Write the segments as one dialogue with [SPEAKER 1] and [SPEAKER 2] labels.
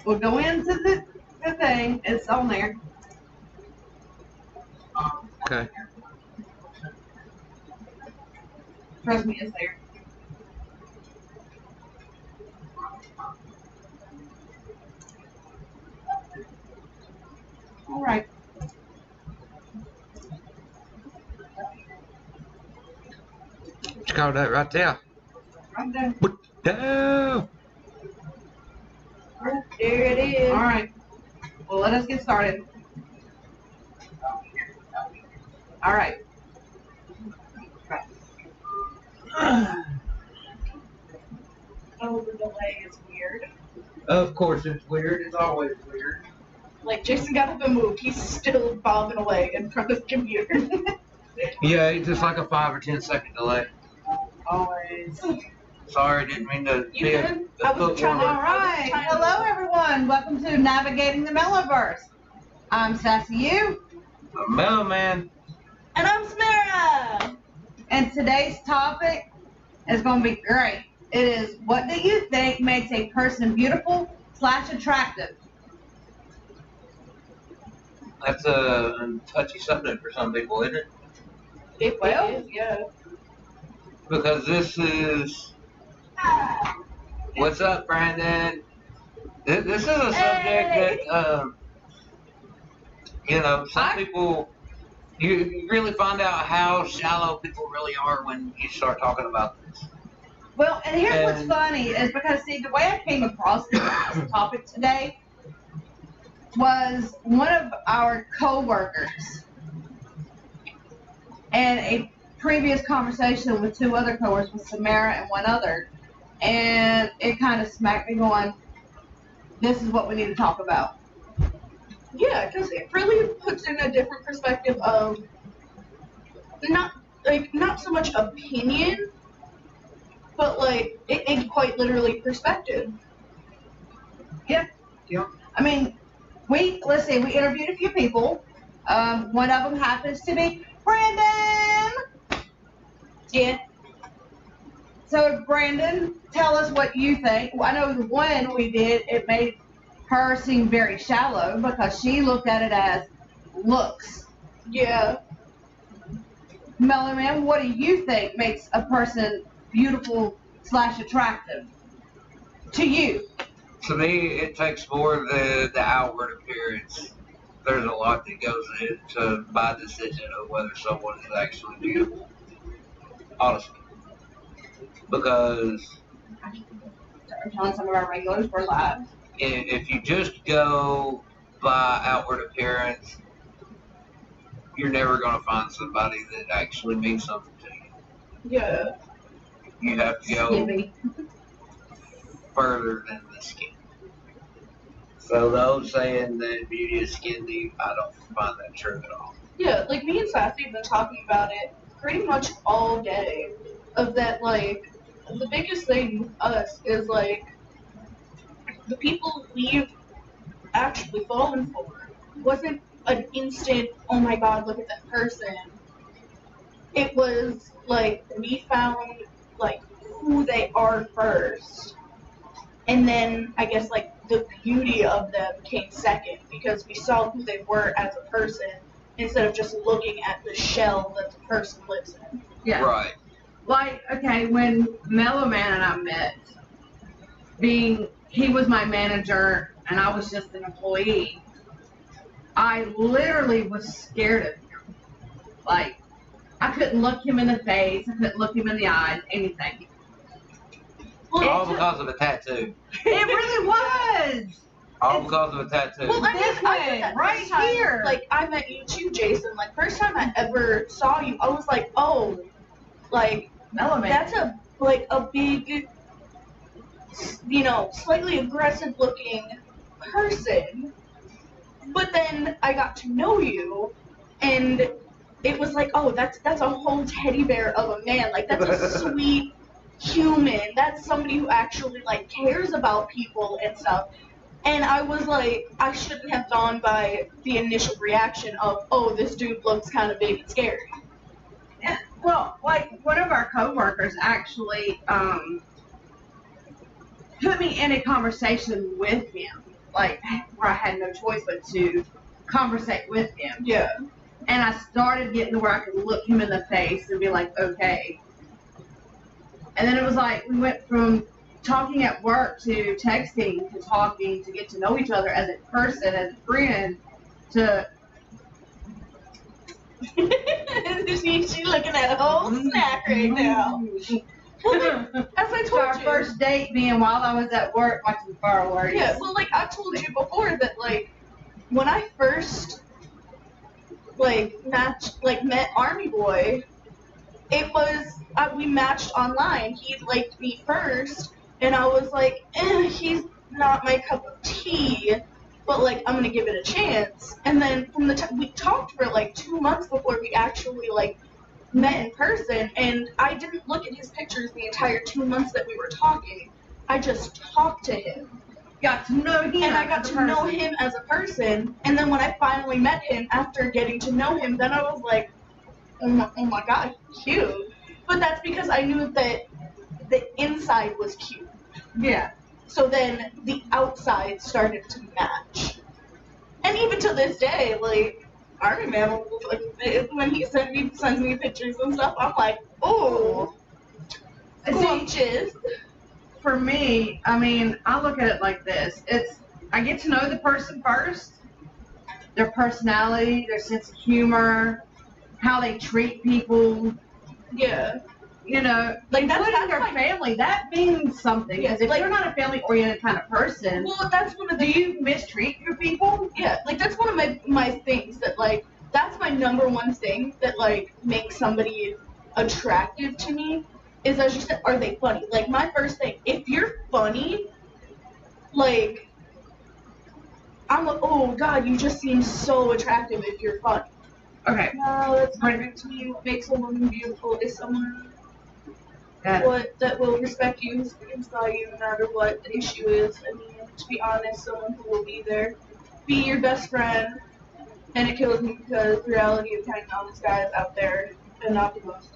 [SPEAKER 1] We'll go into the thing. It's on there.
[SPEAKER 2] Okay.
[SPEAKER 1] Trust me, it's there. All right.
[SPEAKER 2] What you call that right there?
[SPEAKER 1] I'm done.
[SPEAKER 2] No.
[SPEAKER 3] There it is.
[SPEAKER 1] All right. Well, let us get started. All right.
[SPEAKER 3] Oh, the delay is weird.
[SPEAKER 2] Of course it's weird. It's always weird.
[SPEAKER 3] Like, Jason got up and moved. He's still bobbing away in front of the computer.
[SPEAKER 2] Yeah, it's just like a 5 or 10 second delay.
[SPEAKER 1] Always.
[SPEAKER 2] Sorry, didn't mean to
[SPEAKER 3] You
[SPEAKER 2] be
[SPEAKER 3] good? I was trying to-
[SPEAKER 1] All right. Hello, everyone. Welcome to Navigating the Melloverse. I'm Sassy U,
[SPEAKER 2] A mellow man.
[SPEAKER 3] And I'm Samara!
[SPEAKER 1] and today's topic is going to be great. It is, what do you think makes a person beautiful / attractive?
[SPEAKER 2] That's a touchy subject for some people, isn't it?
[SPEAKER 3] It
[SPEAKER 1] Well.
[SPEAKER 3] is, yeah.
[SPEAKER 2] Because this is. What's up, Brandon? This is a subject that, you know, some people. You really find out how shallow people really are when you start talking about this.
[SPEAKER 1] Well, and here's what's funny is because, see, the way I came across this topic today was one of our co-workers and a previous conversation with two other co-workers, with Samara and one other, and it kind of smacked me going, this is what we need to talk about.
[SPEAKER 3] Yeah, because it really puts in a different perspective of not so much opinion, but like it quite literally perspective.
[SPEAKER 1] Yeah. I mean, let's see, we interviewed a few people. One of them happens to be Brandon.
[SPEAKER 3] Yeah.
[SPEAKER 1] So, Brandon, tell us what you think. Well, I know the one we did, it made her seem very shallow because she looked at it as looks.
[SPEAKER 3] Yeah.
[SPEAKER 1] Mellow Man, what do you think makes a person beautiful / attractive to you?
[SPEAKER 2] To me, it takes more the outward appearance. There's a lot that goes into my decision of whether someone is actually beautiful. Honestly. Because
[SPEAKER 1] I'm telling some of our regulars we're live.
[SPEAKER 2] if you just go by outward appearance, you're never going to find somebody that actually means something to you.
[SPEAKER 3] Yeah.
[SPEAKER 2] You have to go
[SPEAKER 1] Skippy.
[SPEAKER 2] further than the skin. So the old saying that beauty is skin deep, I don't find that true at all.
[SPEAKER 3] Yeah, like me and Sassy have been talking about it pretty much all day. Of that, like, the biggest thing with us is like the people we've actually fallen for wasn't an instant, oh my god, look at that person. It was like we found like who they are first. And then I guess like the beauty of them came second because we saw who they were as a person instead of just looking at the shell that the person lives in.
[SPEAKER 1] Yeah.
[SPEAKER 2] Right.
[SPEAKER 1] Like, okay, when Mellow Man and I met, he was my manager and I was just an employee, I literally was scared of him. Like, I couldn't look him in the face, I couldn't look him in the eyes, anything.
[SPEAKER 2] All because of a tattoo.
[SPEAKER 1] It really was!
[SPEAKER 2] All because of a tattoo.
[SPEAKER 3] Well, I
[SPEAKER 1] This
[SPEAKER 3] mean,
[SPEAKER 1] way,
[SPEAKER 3] that
[SPEAKER 1] right
[SPEAKER 3] first time,
[SPEAKER 1] here.
[SPEAKER 3] Like, I met you too, Jason. Like, first time I ever saw you, I was like, oh, like,
[SPEAKER 1] Mellow Man.
[SPEAKER 3] that's a big, you know, slightly aggressive looking person. But then I got to know you, and it was like, oh, that's a whole teddy bear of a man. Like, that's a sweet human. That's somebody who actually, like, cares about people and stuff. And I was like, I shouldn't have gone by the initial reaction of, oh, this dude looks kind of big and scary.
[SPEAKER 1] Yeah, well, like, one of our coworkers actually put me in a conversation with him. like where I had no choice but to conversate with him.
[SPEAKER 3] Yeah.
[SPEAKER 1] And I started getting to where I could look him in the face and be like, okay. And then it was like we went from talking at work to texting to talking to get to know each other as a person, as a friend, to
[SPEAKER 3] She's looking at a whole snack right now. Well, like, as I
[SPEAKER 1] to
[SPEAKER 3] told
[SPEAKER 1] our
[SPEAKER 3] you.
[SPEAKER 1] first date being while I was at work watching fireworks.
[SPEAKER 3] Yeah, well, like, I told you before that, like, when I first, like, met Army Boy, it was, we matched online. He liked me first, and I was like, he's not my cup of tea, but, like, I'm gonna give it a chance. And then from the time, we talked for, like, 2 months before we actually, like, met in person, and I didn't look at his pictures the entire 2 months that we were talking. I just talked to him.
[SPEAKER 1] Got to know him.
[SPEAKER 3] And I got
[SPEAKER 1] as a
[SPEAKER 3] to know
[SPEAKER 1] person.
[SPEAKER 3] him as a person, and then when I finally met him after getting to know him, then I was like, oh my god, he's cute. But that's because I knew that the inside was cute.
[SPEAKER 1] Yeah.
[SPEAKER 3] So then the outside started to match. And even to this day, like, Army Man, like, when he sends me pictures and stuff, I'm like, oh,
[SPEAKER 1] And see,
[SPEAKER 3] gorgeous.
[SPEAKER 1] for me, I mean, I look at it like this. I get to know the person first, their personality, their sense of humor, how they treat people,
[SPEAKER 3] Yeah.
[SPEAKER 1] you know,
[SPEAKER 3] Like, that's
[SPEAKER 1] including their
[SPEAKER 3] like,
[SPEAKER 1] family. That means something. Because if
[SPEAKER 3] like-
[SPEAKER 1] you're not a family-oriented kind of person,
[SPEAKER 3] well, that's one of
[SPEAKER 1] do
[SPEAKER 3] the
[SPEAKER 1] you mistreat your people?
[SPEAKER 3] Yeah, like that's one of my things that like that's my number one thing that like makes somebody attractive to me is, as you said, are they funny? Like my first thing, if you're funny, like I'm like, oh god, you just seem so attractive if you're funny.
[SPEAKER 1] Okay.
[SPEAKER 3] No, that's not right to me. What makes a woman beautiful is someone
[SPEAKER 1] Yeah.
[SPEAKER 3] that will respect you, who stands by you no matter what the issue is. I mean, to be honest, someone who will be there, be your best friend. And it kills me because the reality of finding all these guys out there and not the most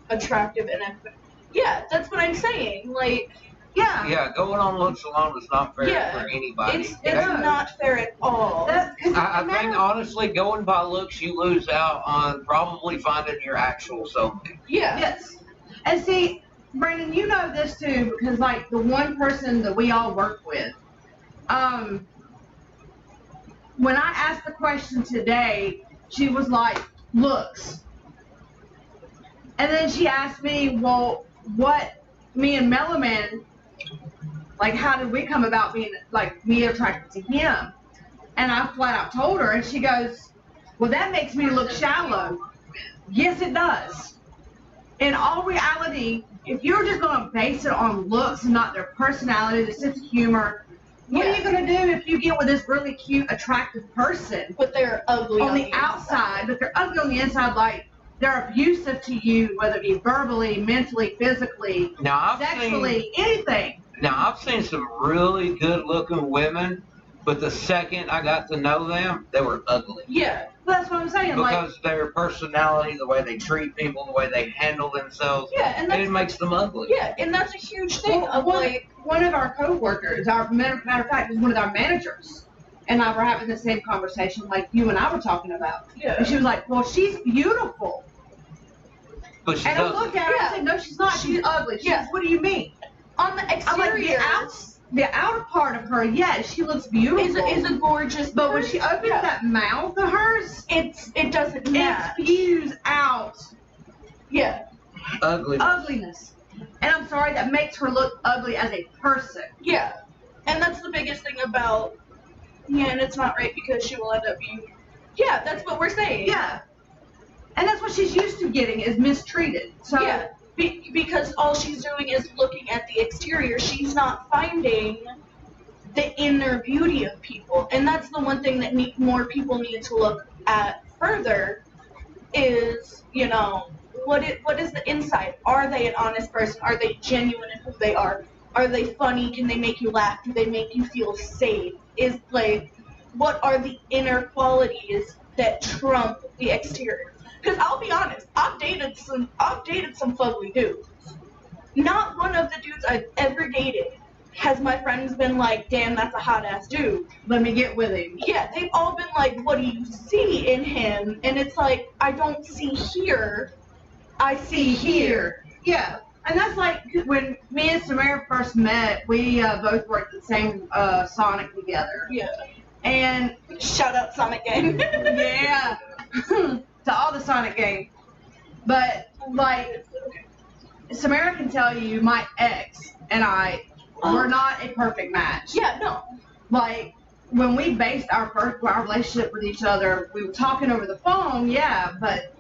[SPEAKER 3] attractive and everything. Yeah, that's what I'm saying. Like,
[SPEAKER 1] Yeah.
[SPEAKER 2] Yeah, going on looks alone is not fair
[SPEAKER 3] Yeah,
[SPEAKER 2] for anybody.
[SPEAKER 3] it's
[SPEAKER 1] Yeah.
[SPEAKER 3] not fair at all.
[SPEAKER 2] I think honestly, going by looks, you lose out on probably finding your actual soulmate.
[SPEAKER 3] Yeah.
[SPEAKER 1] Yes. And see, Brandon, you know this too, because like the one person that we all work with, when I asked the question today, she was like, looks. And then she asked me, well, what me and Meloman, like how did we come about being like me attracted to him? And I flat out told her, and she goes, well, that makes me look shallow. Yes, it does. In all reality, if you're just going to base it on looks and not their personality, the sense of humor, what are you going to do if you get with this really cute, attractive person
[SPEAKER 3] But they're ugly
[SPEAKER 1] on the outside, but they're ugly on the inside, like they're abusive to you, whether it be verbally, mentally, physically,
[SPEAKER 2] Now
[SPEAKER 1] sexually, anything.
[SPEAKER 2] I've seen some really good-looking women, but the second I got to know them, they were ugly.
[SPEAKER 3] Yeah.
[SPEAKER 1] Well, that's what I'm saying. Like,
[SPEAKER 2] Because their personality, the way they treat people, the way they handle themselves,
[SPEAKER 3] Yeah, and
[SPEAKER 2] it
[SPEAKER 3] that's
[SPEAKER 2] makes them ugly.
[SPEAKER 3] yeah, and that's a huge thing
[SPEAKER 1] Well,
[SPEAKER 3] of like
[SPEAKER 1] one of our coworkers, our matter of fact, is one of our managers, and I were having the same conversation like you and I were talking about.
[SPEAKER 3] yeah.
[SPEAKER 1] And she was like, "Well, she's beautiful."
[SPEAKER 2] But she
[SPEAKER 1] And I
[SPEAKER 2] doesn't.
[SPEAKER 1] looked at her and said, "No, she's not. She's ugly." She
[SPEAKER 3] Yeah.
[SPEAKER 1] says, "What do you mean?"
[SPEAKER 3] On the
[SPEAKER 1] I'm like,
[SPEAKER 3] exterior
[SPEAKER 1] the outer part of her, yes, she looks beautiful.
[SPEAKER 3] is a gorgeous
[SPEAKER 1] But when she opens
[SPEAKER 3] yeah.
[SPEAKER 1] that mouth of hers,
[SPEAKER 3] it doesn't
[SPEAKER 1] it
[SPEAKER 3] match.
[SPEAKER 1] spews out
[SPEAKER 3] Yeah.
[SPEAKER 2] Ugly.
[SPEAKER 1] ugliness. And I'm sorry, that makes her look ugly as a person.
[SPEAKER 3] Yeah. And that's the biggest thing about yeah, and it's not right because she will end up being yeah, that's what we're saying.
[SPEAKER 1] Yeah. And that's what she's used to getting, is mistreated. So
[SPEAKER 3] Yeah. Because all she's doing is looking at the exterior. She's not finding the inner beauty of people. And that's the one thing that more people need to look at further is, you know, what is the inside? Are they an honest person? Are they genuine in who they are? Are they funny? Can they make you laugh? Do they make you feel safe? Is like, what are the inner qualities that trump the exterior? Because I'll be honest, I've dated some fugly dudes. Not one of the dudes I've ever dated has my friends been like, damn, that's a hot ass dude.
[SPEAKER 1] Let me get with him.
[SPEAKER 3] Yeah, they've all been like, what do you see in him? And it's like, I don't see here, I see here.
[SPEAKER 1] Yeah. And that's like when me and Samara first met, we both worked at the same Sonic together.
[SPEAKER 3] Yeah.
[SPEAKER 1] And
[SPEAKER 3] Shout out Sonic Gang.
[SPEAKER 1] yeah, to all the Sonic gang. But like, Samara can tell you, my ex and I were not a perfect match.
[SPEAKER 3] Yeah, no.
[SPEAKER 1] Like, when we based our relationship with each other, we were talking over the phone, yeah, but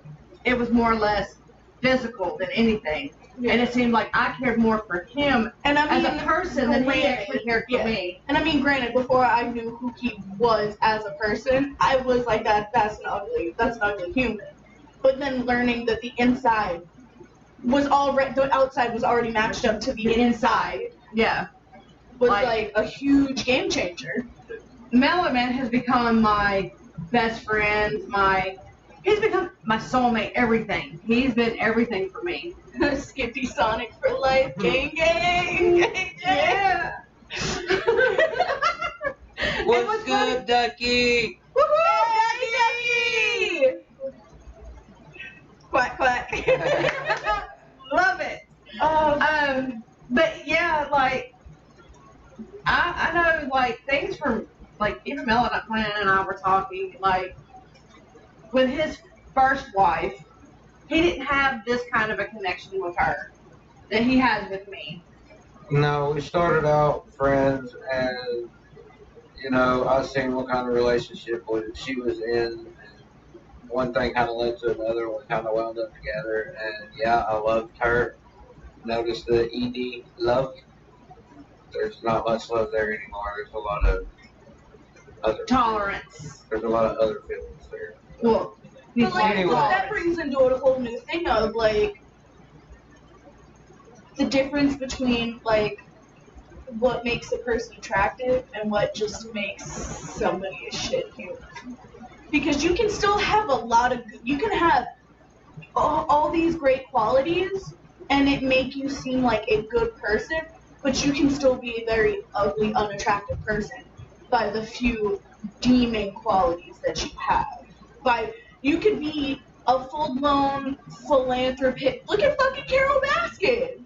[SPEAKER 1] it was more or less physical than anything.
[SPEAKER 3] Yeah.
[SPEAKER 1] And it seemed like I cared more for him
[SPEAKER 3] And I mean,
[SPEAKER 1] as a person than he
[SPEAKER 3] granted,
[SPEAKER 1] actually cared for
[SPEAKER 3] yeah.
[SPEAKER 1] me.
[SPEAKER 3] And I mean, granted, before I knew who he was as a person, I was like, that's an ugly human. But then learning that the inside was already, the outside was already matched up to the inside
[SPEAKER 1] Yeah.
[SPEAKER 3] was like a huge game changer.
[SPEAKER 1] Melloman has become my best friend, he's become my soulmate, everything. He's been everything for me.
[SPEAKER 3] Skippy Sonic for life, gang, gang, gang, gang.
[SPEAKER 1] Yeah.
[SPEAKER 2] What's good, Ducky?
[SPEAKER 3] Woohoo, Ducky! Quack, quack.
[SPEAKER 1] Love it. But yeah, like, I know, like, things from, like, even Melanie and I were talking, like, with his first wife, he didn't have this kind of a connection with her that he has with me.
[SPEAKER 2] No, we started out friends, and you know, I seen what kind of relationship she was in. And one thing kind of led to another. We kind of wound up together, and yeah, I loved her. Noticed the ED love. There's not much love there anymore. There's a lot of other
[SPEAKER 1] Tolerance.
[SPEAKER 2] There's a lot of other feelings there.
[SPEAKER 1] Well,
[SPEAKER 3] But like,
[SPEAKER 2] Anyway.
[SPEAKER 3] that brings into a whole new thing of like the difference between like what makes a person attractive and what just makes somebody a shit human. Because you can still have a lot of, you can have all these great qualities and it make you seem like a good person, but you can still be a very ugly, unattractive person by the few deeming qualities that you have. You could be a full-blown philanthropist. Look at fucking Carol Baskin.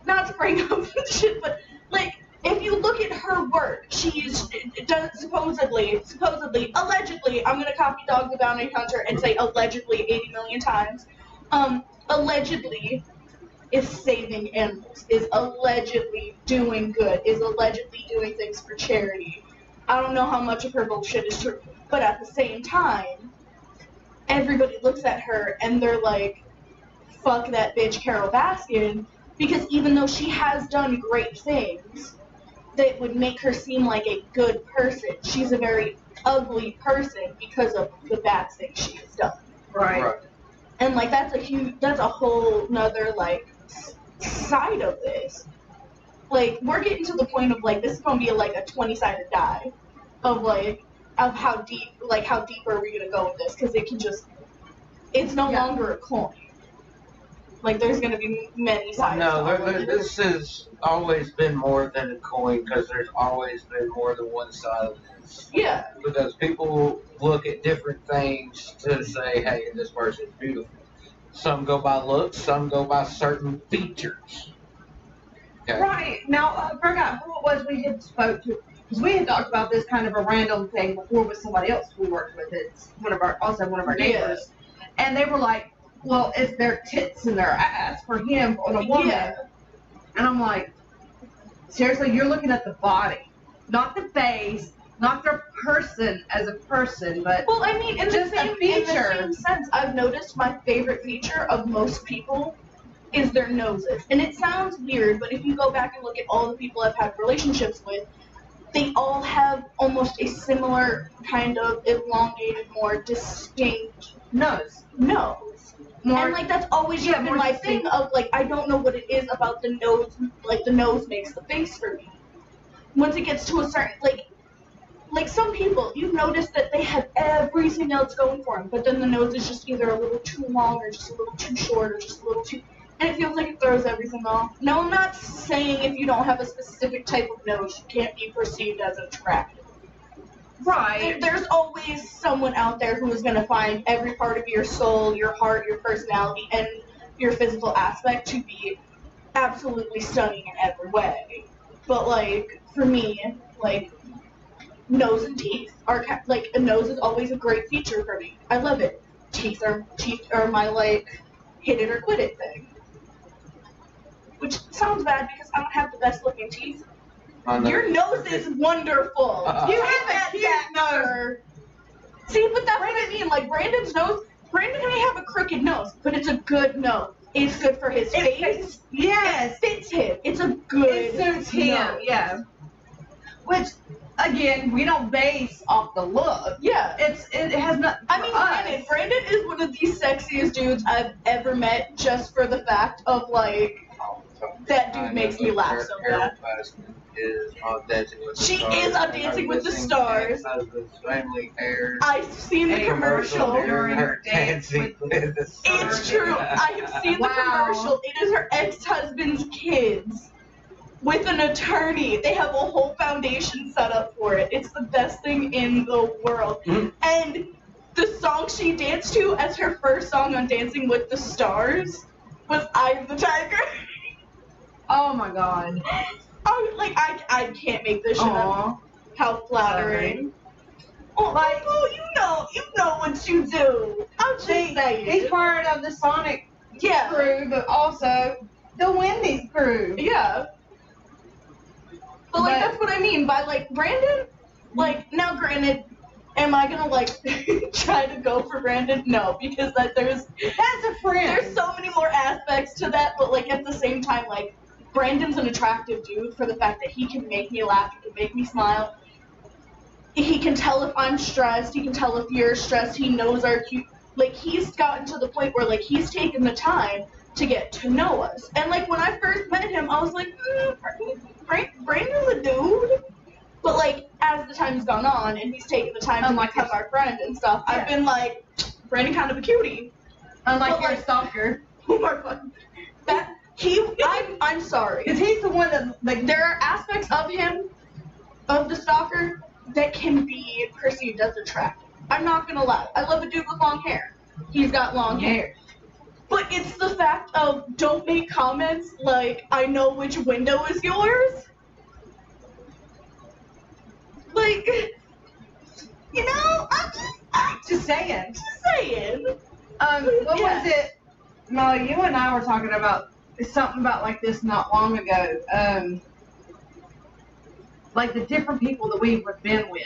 [SPEAKER 3] Not to bring up shit, but like, if you look at her work, she's does supposedly, allegedly, I'm gonna copy Dog the Bounty Hunter and say allegedly 80 million times. Allegedly is saving animals, is allegedly doing good, is allegedly doing things for charity. I don't know how much of her bullshit is true, but at the same time, everybody looks at her and they're like, fuck that bitch Carol Baskin, because even though she has done great things that would make her seem like a good person, she's a very ugly person because of the bad things she has done.
[SPEAKER 1] right.
[SPEAKER 3] And like that's a whole nother like side of this. Like we're getting to the point of like this is gonna be like a 20-sided die of like of how deep are we gonna go with this, because it's no longer a coin. Like there's gonna be many sides.
[SPEAKER 2] No, this has always been more than a coin, because there's always been more than one side of this.
[SPEAKER 3] Yeah.
[SPEAKER 2] Because people look at different things to say, hey, this person's beautiful. Some go by looks, some go by certain features. Okay.
[SPEAKER 1] Right. Now, I forgot who it was we had spoke to, because we had talked about this kind of a random thing before with somebody else we worked with. It's one of our neighbors. And they were like, well, it's their tits and their ass for him on a woman.
[SPEAKER 3] Yeah.
[SPEAKER 1] And I'm like, seriously, you're looking at the body, not the face, not their person as a person, but
[SPEAKER 3] Well, I mean, in the
[SPEAKER 1] just a feature.
[SPEAKER 3] same sense, I've noticed my favorite feature of most people is their noses. And it sounds weird, but if you go back and look at all the people I've had relationships with, they all have almost a similar kind of elongated, more distinct
[SPEAKER 1] nose.
[SPEAKER 3] nose.
[SPEAKER 1] More,
[SPEAKER 3] And like that's always
[SPEAKER 1] yeah,
[SPEAKER 3] been
[SPEAKER 1] more
[SPEAKER 3] my
[SPEAKER 1] distinct.
[SPEAKER 3] thing of like I don't know what it is about the nose, like the nose makes the face for me. Once it gets to a certain like some people, you've noticed that they have everything else going for them, but then the nose is just either a little too long or just a little too short or just a little too. And and it feels like it throws everything off. No, I'm not saying if you don't have a specific type of nose, you can't be perceived as attractive.
[SPEAKER 1] Right.
[SPEAKER 3] There's always someone out there who is going to find every part of your soul, your heart, your personality, and your physical aspect to be absolutely stunning in every way. But, like, for me, like, nose and teeth are, like, a nose is always a great feature for me. I love it. Teeth are my, like, hit it or quit it thing. Which sounds bad because I don't have the best looking teeth. Your nose is wonderful.
[SPEAKER 1] You have a cute nose.
[SPEAKER 3] See, but that's what I mean. Like, Brandon's nose, Brandon may have a crooked nose, but it's a good nose. It's good for his face.
[SPEAKER 1] Yes.
[SPEAKER 3] It fits him. It's a good
[SPEAKER 1] It suits him,
[SPEAKER 3] nose.
[SPEAKER 1] yeah. Which, again, we don't base off the look.
[SPEAKER 3] Yeah.
[SPEAKER 1] It has not.
[SPEAKER 3] I mean, Brandon is one of the sexiest dudes I've ever met just for the fact of, like, that dude makes me laugh so bad.
[SPEAKER 2] Is on Dancing with the
[SPEAKER 3] She
[SPEAKER 2] Stars.
[SPEAKER 3] is on Dancing with the Stars.
[SPEAKER 2] Husband's family hair.
[SPEAKER 3] I've seen the commercial.
[SPEAKER 1] during
[SPEAKER 2] Her
[SPEAKER 1] Dancing
[SPEAKER 2] Dancing with the Stars.
[SPEAKER 3] It's true. I have seen the
[SPEAKER 1] Wow.
[SPEAKER 3] commercial. It is her ex-husband's kids with an attorney. They have a whole foundation set up for it. It's the best thing in the world. And the song she danced to as her first song on Dancing with the Stars was "Eye of the Tiger."
[SPEAKER 1] Oh my god.
[SPEAKER 3] I can't make this shit up.
[SPEAKER 1] Aw.
[SPEAKER 3] How flattering. Oh, like, oh, you know what you do. I'm just saying.
[SPEAKER 1] He's part of the Sonic
[SPEAKER 3] Yeah.
[SPEAKER 1] crew, but also the Wendy's crew.
[SPEAKER 3] Yeah. But, like,
[SPEAKER 1] But-
[SPEAKER 3] that's what I mean by, like, Brandon, like, now granted, am I gonna, like, try to go for Brandon? No, because there's
[SPEAKER 1] That's a friend.
[SPEAKER 3] so many more aspects to that, but, like, at the same time, like, Brandon's an attractive dude for the fact that he can make me laugh, he can make me smile. He can tell if I'm stressed, he can tell if you're stressed, he knows our cute, like, he's gotten to the point where, like, he's taken the time to get to know us. And, like, when I first met him, I was like, Brandon's a dude. But, like, as the time's gone on and he's taken the time to
[SPEAKER 1] Unlike
[SPEAKER 3] become our friend and stuff, I've been like, Brandon kind of a cutie.
[SPEAKER 1] Unlike
[SPEAKER 3] But,
[SPEAKER 1] your
[SPEAKER 3] like-
[SPEAKER 1] stalker.
[SPEAKER 3] Oh my god. I'm sorry.
[SPEAKER 1] Because he's the one that, like,
[SPEAKER 3] There are aspects of him, of the stalker, that can be perceived as attractive. I'm not gonna lie. I love a dude with long hair. He's got long hair. But it's the fact of don't make comments like, I know which window is yours. Like, you know, I'm
[SPEAKER 1] just saying.
[SPEAKER 3] just saying.
[SPEAKER 1] What
[SPEAKER 3] Yeah.
[SPEAKER 1] was it? No, you and I were talking about something about like this not long ago. Like the different people that we've been with.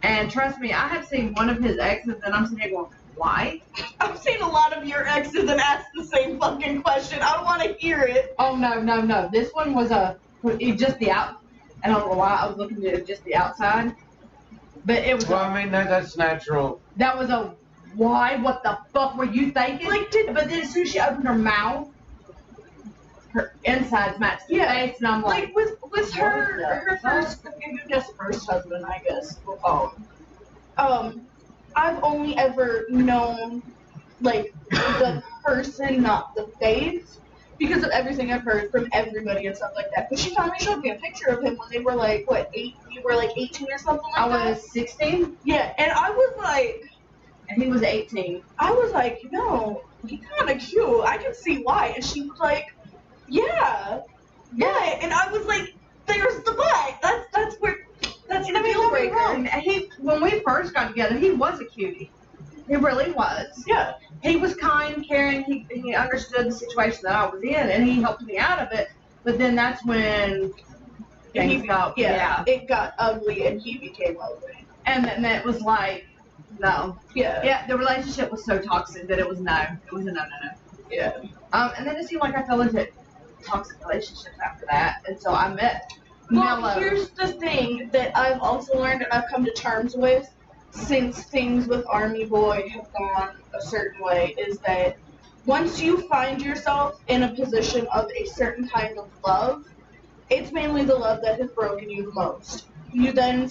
[SPEAKER 1] And trust me, I have seen one of his exes and I'm sitting here going, why?
[SPEAKER 3] I've seen a lot of your exes and asked the same fucking question. I want to hear it.
[SPEAKER 1] Oh, no. This one was just the out. I don't know why I was looking at just the outside. But it was,
[SPEAKER 2] Well, I mean, that's natural.
[SPEAKER 1] that was a, why? What the fuck were you thinking?
[SPEAKER 3] Like,
[SPEAKER 1] but then as soon as she opened her mouth, her insides matched the
[SPEAKER 3] Yeah.
[SPEAKER 1] face, and I'm like,
[SPEAKER 3] Like with her
[SPEAKER 1] the
[SPEAKER 3] first, just first husband, I guess. I've only ever known like the person, not the face, because of everything I've heard from everybody and stuff like that. But she finally showed me a picture of him when they were like, what, 8? You were like 18 or something like
[SPEAKER 1] I
[SPEAKER 3] that.
[SPEAKER 1] was 16
[SPEAKER 3] Yeah, and I was like,
[SPEAKER 1] and he was 18.
[SPEAKER 3] you know, he's kind of cute. I can see why. And she was like, yeah. And I was like, there's the but. That's the
[SPEAKER 1] I mean,
[SPEAKER 3] deal
[SPEAKER 1] don't get me wrong.
[SPEAKER 3] breaker.
[SPEAKER 1] When we first got together, he was a cutie. He really was.
[SPEAKER 3] Yeah.
[SPEAKER 1] He was kind, caring. He understood the situation that I was in, and he helped me out of it. But then that's when things got
[SPEAKER 3] it got ugly and he became ugly.
[SPEAKER 1] And then it was like, no.
[SPEAKER 3] Yeah.
[SPEAKER 1] Yeah, the relationship was so toxic that it was no. It was a no.
[SPEAKER 3] Yeah.
[SPEAKER 1] And then it seemed like I fell into toxic relationships after that, and so I met
[SPEAKER 3] Well,
[SPEAKER 1] Mello.
[SPEAKER 3] here's the thing that I've also learned and I've come to terms with since things with Army Boy have gone a certain way is that once you find yourself in a position of a certain kind of love, it's mainly the love that has broken you the most. you then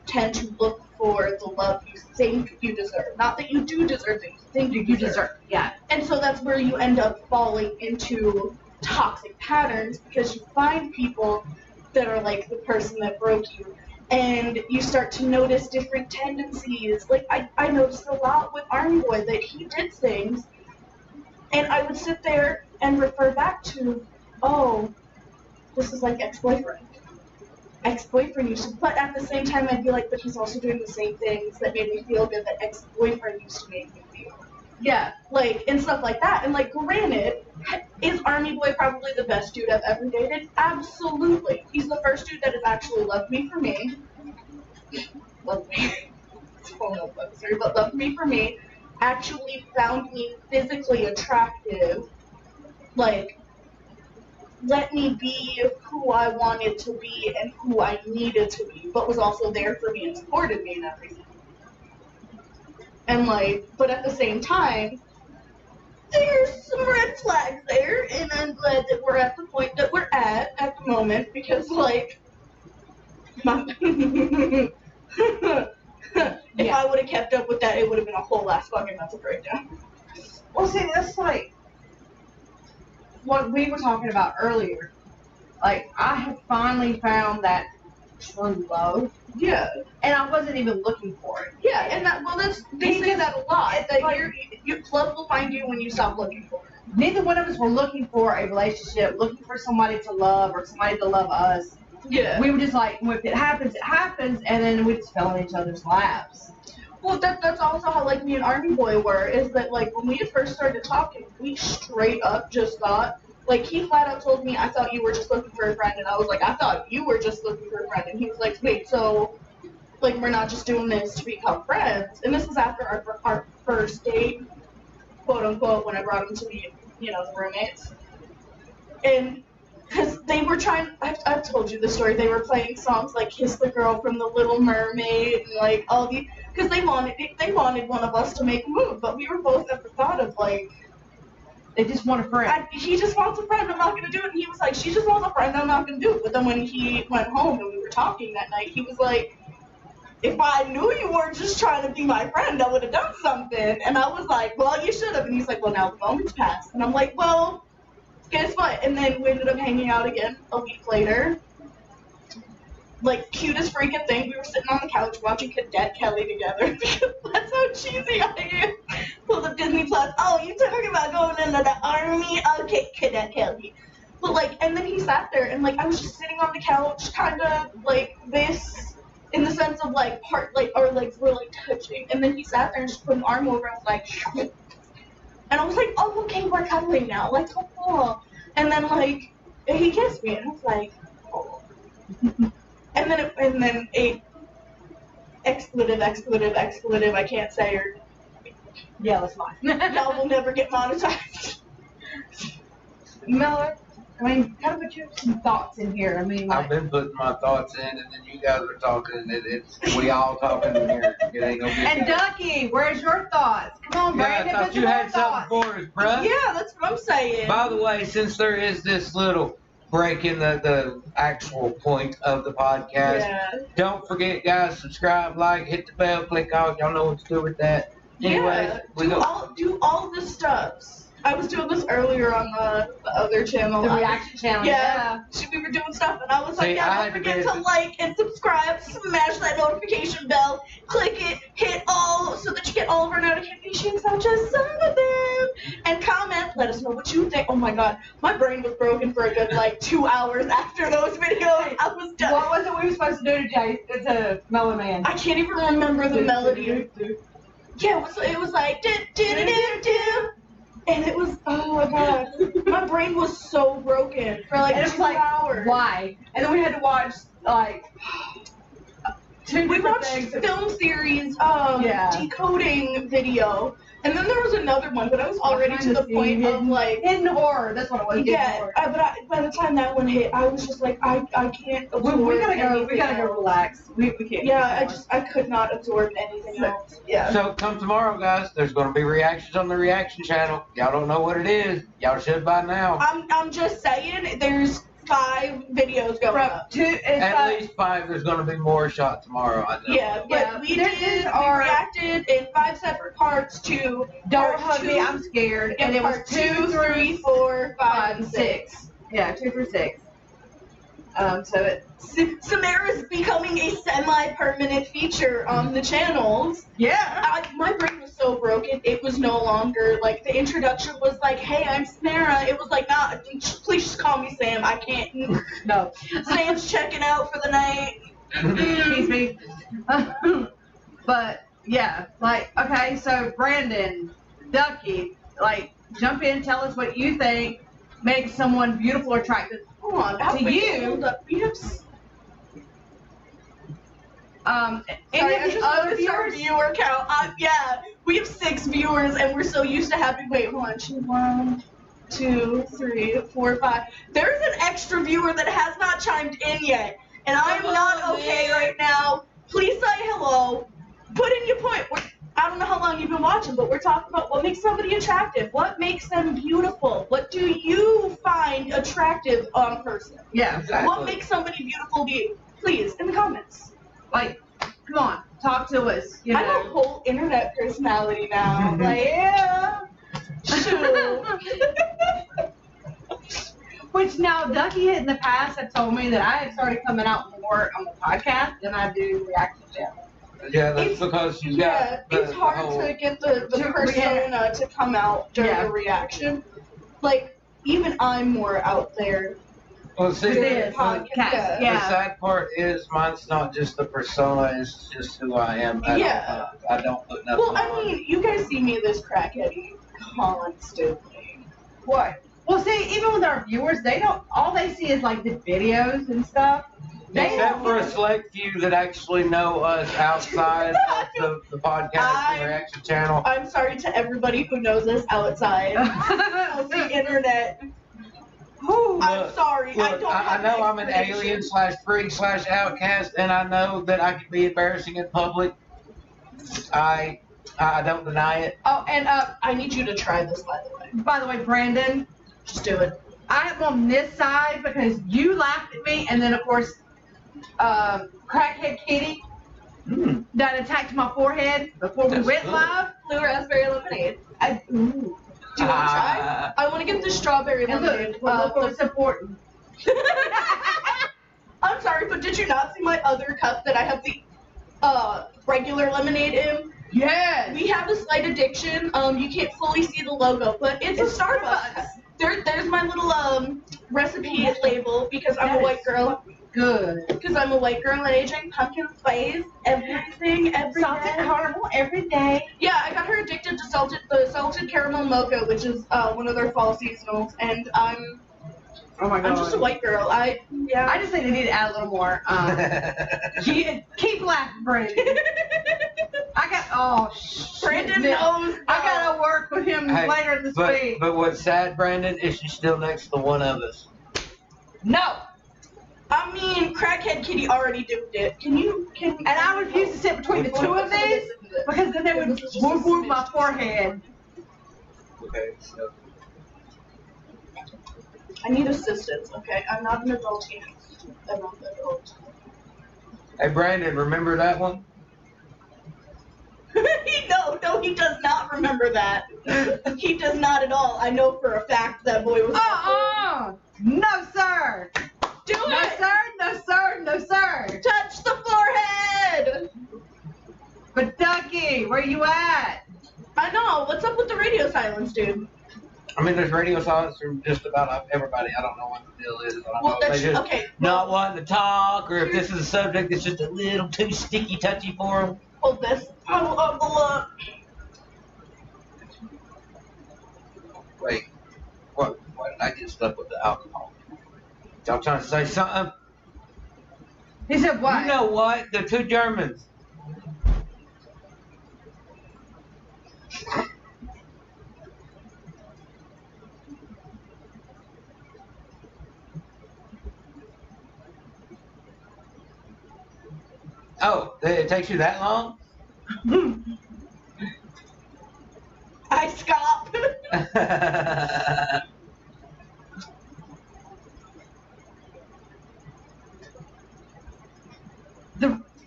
[SPEAKER 3] tend to look for the love you think you deserve. Not that you do deserve it, you think you deserve.
[SPEAKER 1] Yeah.
[SPEAKER 3] And so that's where you end up falling into toxic patterns because you find people that are like the person that broke you. And you start to notice different tendencies. Like, I noticed a lot with Army Boy that he did things, and I would sit there and refer back to, oh, this is like ex-boyfriend. Ex-boyfriend used to, but at the same time I'd be like, but he's also doing the same things that made me feel good that ex-boyfriend used to make me feel.
[SPEAKER 1] Yeah.
[SPEAKER 3] Like, and stuff like that. And like, granted, is Army Boy probably the best dude I've ever dated? Absolutely. He's the first dude that has actually loved me for me. Loved me. But loved me for me. Actually found me physically attractive. Like, let me be who I wanted to be and who I needed to be, but was also there for me and supported me and everything. And like, but at the same time, there's some red flags there, and I'm glad that we're at the point that we're at the moment, because like, if I would have kept up with that, it would have been a whole ass fucking mental breakdown.
[SPEAKER 1] Well, see, that's like what we were talking about earlier. Like, I have finally found that true love,
[SPEAKER 3] Yeah.
[SPEAKER 1] and I wasn't even looking for it.
[SPEAKER 3] Yeah, and that, well, they say that a lot, that
[SPEAKER 1] like,
[SPEAKER 3] your love will find you when you stop looking for it.
[SPEAKER 1] Neither one of us were looking for a relationship, looking for somebody to love or somebody to love us.
[SPEAKER 3] Yeah.
[SPEAKER 1] We were just like, if it happens, it happens, and then we just fell in each other's laps.
[SPEAKER 3] Well, that's also how, like, me and Army Boy were, is that, like, when we first started talking, we straight up just thought, like, he flat out told me, I thought you were just looking for a friend, and I was like, I thought you were just looking for a friend, and he was like, wait, so, like, we're not just doing this to become friends, and this was after our first date, quote unquote, when I brought him to meet, the roommates, and because they were trying, I've told you the story, they were playing songs like Kiss the Girl from The Little Mermaid, and like all these, because they wanted one of us to make a move, but we were both at the thought of like,
[SPEAKER 1] they just want a friend.
[SPEAKER 3] he just wants a friend, I'm not going to do it, and he was like, she just wants a friend, I'm not going to do it, but then when he went home and we were talking that night, he was like, if I knew you weren't just trying to be my friend, I would have done something, and I was like, well, you should have, and he's like, well, now the moment's passed, and I'm like, well, guess what? And then we ended up hanging out again a week later. Like, cutest freaking thing. We were sitting on the couch watching Cadet Kelly together. Because that's how cheesy I am. Pulled up Disney Plus. Oh, you talking about going into the army? Okay, Cadet Kelly. But, like, and then he sat there, and, like, I was just sitting on the couch, kind of, like, this, in the sense of, like, our legs were, like, touching. And then he sat there and just put an arm over and was like, and I was like, oh, okay, we're cuddling now. Like, oh, cool. And then, like, he kissed me, and I was like, oh. and then a expletive, I can't say, or
[SPEAKER 1] Yeah, that's fine.
[SPEAKER 3] y'all will never get monetized.
[SPEAKER 1] Miller, I mean, kind of put your some thoughts in here. I mean, like,
[SPEAKER 2] I've been putting my thoughts in, and then you guys are talking, and we all talking in here. It ain't gonna be
[SPEAKER 1] and Ducky, where's your thoughts? Come on,
[SPEAKER 2] Yeah,
[SPEAKER 1] Brandon,
[SPEAKER 2] I thought
[SPEAKER 1] put
[SPEAKER 2] you
[SPEAKER 1] your
[SPEAKER 2] had
[SPEAKER 1] thoughts.
[SPEAKER 2] something for us, bruh.
[SPEAKER 3] Yeah, that's what I'm saying.
[SPEAKER 2] By the way, since there is this little break in the actual point of the podcast,
[SPEAKER 3] Yeah.
[SPEAKER 2] don't forget, guys, subscribe, like, hit the bell, click all. Y'all know what to do with that. Anyways,
[SPEAKER 3] Yeah, do all the stuffs. I was doing this earlier on the other channel.
[SPEAKER 1] The reaction channel.
[SPEAKER 3] Yeah, we were doing stuff, and I was like,
[SPEAKER 2] See,
[SPEAKER 3] yeah,
[SPEAKER 2] I
[SPEAKER 3] don't
[SPEAKER 2] had to
[SPEAKER 3] forget
[SPEAKER 2] get
[SPEAKER 3] to
[SPEAKER 2] it.
[SPEAKER 3] like and subscribe, smash that notification bell, click it, hit all, so that you get all of our notifications, not just some of them, and comment, let us know what you think. Oh my god, my brain was broken for a good, 2 hours after those videos. I was done.
[SPEAKER 1] What was it we were supposed to do to Mellow Man?
[SPEAKER 3] I can't even remember the melody. Yeah, it was like, do, do, do, do, do. And it was, oh my god, my brain was so broken for
[SPEAKER 1] And it was
[SPEAKER 3] 2
[SPEAKER 1] like,
[SPEAKER 3] hours.
[SPEAKER 1] why? And then we had to watch, two
[SPEAKER 3] We
[SPEAKER 1] different
[SPEAKER 3] watched
[SPEAKER 1] things.
[SPEAKER 3] film series,
[SPEAKER 1] Yeah.
[SPEAKER 3] decoding video, and then there was another one, but I was already to the point of
[SPEAKER 1] hidden horror. That's what it was. hidden
[SPEAKER 3] yeah.
[SPEAKER 1] horror.
[SPEAKER 3] But by the time that one hit, I was just like, I can't absorb
[SPEAKER 1] We gotta go.
[SPEAKER 3] anything
[SPEAKER 1] We gotta go
[SPEAKER 3] else.
[SPEAKER 1] relax. We can't.
[SPEAKER 3] Yeah, I could not absorb anything else. Yeah.
[SPEAKER 2] So come tomorrow, guys. There's going to be reactions on the reaction channel. Y'all don't know what it is. Y'all should by now.
[SPEAKER 3] I'm just saying, there's 5 videos going
[SPEAKER 1] From
[SPEAKER 3] up.
[SPEAKER 2] At least 5. There's going to be more shot tomorrow. I know.
[SPEAKER 3] Yeah, but
[SPEAKER 1] Yeah,
[SPEAKER 3] we
[SPEAKER 1] these
[SPEAKER 3] we
[SPEAKER 1] are-
[SPEAKER 3] reacted in 5 separate parts to
[SPEAKER 1] Don't
[SPEAKER 3] part
[SPEAKER 1] hug me,
[SPEAKER 3] 2,
[SPEAKER 1] I'm scared. And it was
[SPEAKER 3] part 2, 3, 4, 5,
[SPEAKER 1] 5,
[SPEAKER 3] and
[SPEAKER 1] and
[SPEAKER 3] 6.
[SPEAKER 1] 6. Yeah, 2 through 6. So it.
[SPEAKER 3] Samara's becoming a semi-permanent feature on the channels.
[SPEAKER 1] Yeah.
[SPEAKER 3] My brain was so broken, it was no longer, like, the introduction was like, hey, I'm Samara. It was like, nah, please just call me Sam. I can't.
[SPEAKER 1] No.
[SPEAKER 3] Sam's checking out for the night.
[SPEAKER 1] Excuse me. But yeah, like, okay, so Brandon, Ducky, like, jump in, tell us what you think makes someone beautiful or attractive.
[SPEAKER 3] Hold on.
[SPEAKER 1] To you.
[SPEAKER 3] Hold up. We have.
[SPEAKER 1] Any
[SPEAKER 3] Sorry,
[SPEAKER 1] of
[SPEAKER 3] I
[SPEAKER 1] the
[SPEAKER 3] just
[SPEAKER 1] other
[SPEAKER 3] noticed our
[SPEAKER 1] viewers?
[SPEAKER 3] viewer count. Yeah, we have 6 viewers, and we're so used to having. Wait, hold on. 1, 2, 3, 4, 5. There's an extra viewer that has not chimed in yet, and I am not okay right now. Please say hello. Put in your point. I don't know how long you've been watching, but we're talking about what makes somebody attractive. What makes them beautiful? What do you find attractive on a person?
[SPEAKER 1] Yeah,
[SPEAKER 2] Exactly.
[SPEAKER 3] What makes somebody beautiful to you? Please, in the comments.
[SPEAKER 1] like, come on, talk to us. You
[SPEAKER 3] I'm a
[SPEAKER 1] know.
[SPEAKER 3] whole internet personality now. Like, yeah. Shoot.
[SPEAKER 1] Which now, Ducky in the past have told me that I have started coming out more on the podcast than I do reaction channel.
[SPEAKER 2] Yeah, that's
[SPEAKER 3] It's-
[SPEAKER 2] because you
[SPEAKER 3] Yeah,
[SPEAKER 2] got
[SPEAKER 3] it's hard to get the
[SPEAKER 1] To
[SPEAKER 3] persona to come out during
[SPEAKER 1] Yeah.
[SPEAKER 3] a reaction. Like, even I'm more out there.
[SPEAKER 2] Well, see,
[SPEAKER 1] It
[SPEAKER 3] during
[SPEAKER 1] is.
[SPEAKER 3] a podcast.
[SPEAKER 1] Cast,
[SPEAKER 2] the
[SPEAKER 1] yeah.
[SPEAKER 2] sad part is mine's not just the persona; it's just who I am. At
[SPEAKER 3] Yeah.
[SPEAKER 2] all times. I don't put nothing
[SPEAKER 3] Well, I
[SPEAKER 2] on.
[SPEAKER 3] mean, you guys see me this crackheady constantly.
[SPEAKER 1] What? Well, see, even with our viewers, they don't. All they see is like the videos and stuff. They
[SPEAKER 2] Except
[SPEAKER 1] don't.
[SPEAKER 2] for a select few that actually know us outside of the podcast and reaction channel.
[SPEAKER 3] I'm sorry to everybody who knows us outside of the internet. I'm sorry. I
[SPEAKER 2] Look,
[SPEAKER 3] don't
[SPEAKER 2] I
[SPEAKER 3] have
[SPEAKER 2] know I'm an alien / freak / outcast, and I know that I can be embarrassing in public. I don't deny it.
[SPEAKER 1] Oh, and
[SPEAKER 3] I need you to try this, by the way.
[SPEAKER 1] Brandon,
[SPEAKER 3] Just do it.
[SPEAKER 1] I am on this side because you laughed at me, and then of course, crackhead Kitty that attacked my forehead before we
[SPEAKER 2] That's
[SPEAKER 1] went
[SPEAKER 2] good.
[SPEAKER 1] live.
[SPEAKER 3] Blue raspberry lemonade.
[SPEAKER 1] Ooh.
[SPEAKER 3] Do you want to try? I want to get the strawberry
[SPEAKER 1] And
[SPEAKER 3] lemonade.
[SPEAKER 1] look, look what was important.
[SPEAKER 3] I'm sorry, but did you not see my other cup that I have the regular lemonade in?
[SPEAKER 1] Yes.
[SPEAKER 3] We have a slight addiction. You can't fully see the logo, but it's a Starbucks. There's my little recipe label because I'm
[SPEAKER 1] That
[SPEAKER 3] a
[SPEAKER 1] is
[SPEAKER 3] white girl.
[SPEAKER 1] Good.
[SPEAKER 3] Because I'm a white girl aging pumpkin spice everything every
[SPEAKER 1] Salted
[SPEAKER 3] day.
[SPEAKER 1] caramel every day.
[SPEAKER 3] Yeah, I got her addicted to the salted caramel mocha, which is one of their fall seasonals, and I'm
[SPEAKER 1] Oh my god.
[SPEAKER 3] I'm just a white girl.
[SPEAKER 1] I just think they need to add a little more. Keep laughing, Brandon. I got
[SPEAKER 3] Brandon
[SPEAKER 1] shit.
[SPEAKER 3] knows.
[SPEAKER 1] I gotta work with him
[SPEAKER 2] Hey,
[SPEAKER 1] later this week.
[SPEAKER 2] but what's sad, Brandon, is she's still next to one of us.
[SPEAKER 1] No.
[SPEAKER 3] I mean, crackhead Kitty already duped it.
[SPEAKER 1] And I refuse to sit between the two of these because then they would woo my forehead.
[SPEAKER 2] Okay, so
[SPEAKER 3] I need assistance. Okay, I'm not an adult yet. I'm not an adult.
[SPEAKER 2] hey, Brandon, remember that one?
[SPEAKER 3] No, he does not remember that. He does not at all. I know for a fact that boy was.
[SPEAKER 1] No, sir.
[SPEAKER 3] Do
[SPEAKER 1] No,
[SPEAKER 3] it.
[SPEAKER 1] sir. No, sir. No, sir.
[SPEAKER 3] Touch the forehead.
[SPEAKER 1] But Ducky, where you at?
[SPEAKER 3] I know. What's up with the radio silence, dude?
[SPEAKER 2] I mean, there's radio silence from just about everybody. I don't know what the deal is. I don't
[SPEAKER 3] Well,
[SPEAKER 2] know if
[SPEAKER 3] that's
[SPEAKER 2] they just
[SPEAKER 3] okay.
[SPEAKER 2] not wanting to talk, or if this is a subject that's just a little too sticky, touchy for them.
[SPEAKER 3] Hold this. I will look.
[SPEAKER 2] Wait, what? Why did I get stuck with the alcohol? Y'all trying to say something?
[SPEAKER 1] He said what?
[SPEAKER 2] You know what? They're two Germans. Oh, it takes you that long?
[SPEAKER 3] I stop.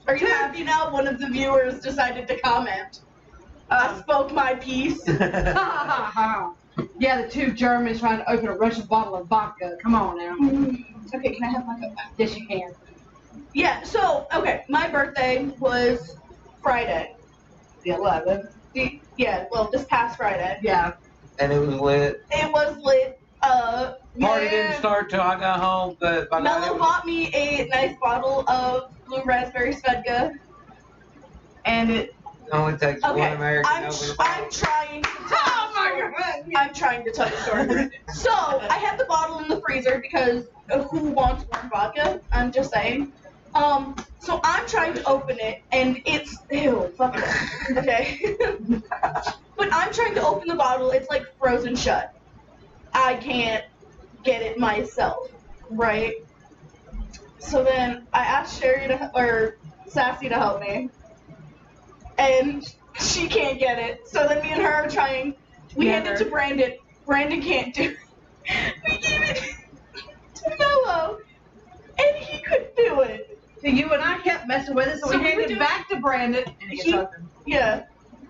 [SPEAKER 3] Are you happy now? One of the viewers decided to comment. I spoke my piece.
[SPEAKER 1] Yeah, the two Germans trying to open a Russian bottle of vodka. Come on now.
[SPEAKER 3] Okay, can I have my cup back?
[SPEAKER 1] Yes, you can.
[SPEAKER 3] Yeah, so, okay, my birthday was Friday.
[SPEAKER 1] The 11th.
[SPEAKER 3] This past Friday.
[SPEAKER 1] Yeah.
[SPEAKER 2] And it was lit.
[SPEAKER 3] It was lit.
[SPEAKER 2] Party didn't start till I got home, but by then it
[SPEAKER 3] Mello
[SPEAKER 2] was-
[SPEAKER 3] bought me a nice bottle of blue raspberry Svedka.
[SPEAKER 1] And it.
[SPEAKER 2] It only takes one American
[SPEAKER 3] I'm
[SPEAKER 2] over the
[SPEAKER 3] trying to tell
[SPEAKER 1] Oh
[SPEAKER 3] the story. I'm trying to tell the story. So, I had the bottle in the freezer because who wants warm vodka? I'm just saying. So I'm trying to open it, and it's, ew, fuck it. Okay? But I'm trying to open the bottle, it's like frozen shut. I can't get it myself, right? So then I asked Sassy to help me, and she can't get it. So then me and her are trying. We hand it to Brandon. Brandon can't do it. We gave it to Mello, and he couldn't do it.
[SPEAKER 1] So you and I kept messing with it, so we
[SPEAKER 3] So we
[SPEAKER 1] handed
[SPEAKER 3] were
[SPEAKER 1] it back to Brandon, and it gets open.
[SPEAKER 3] Yeah.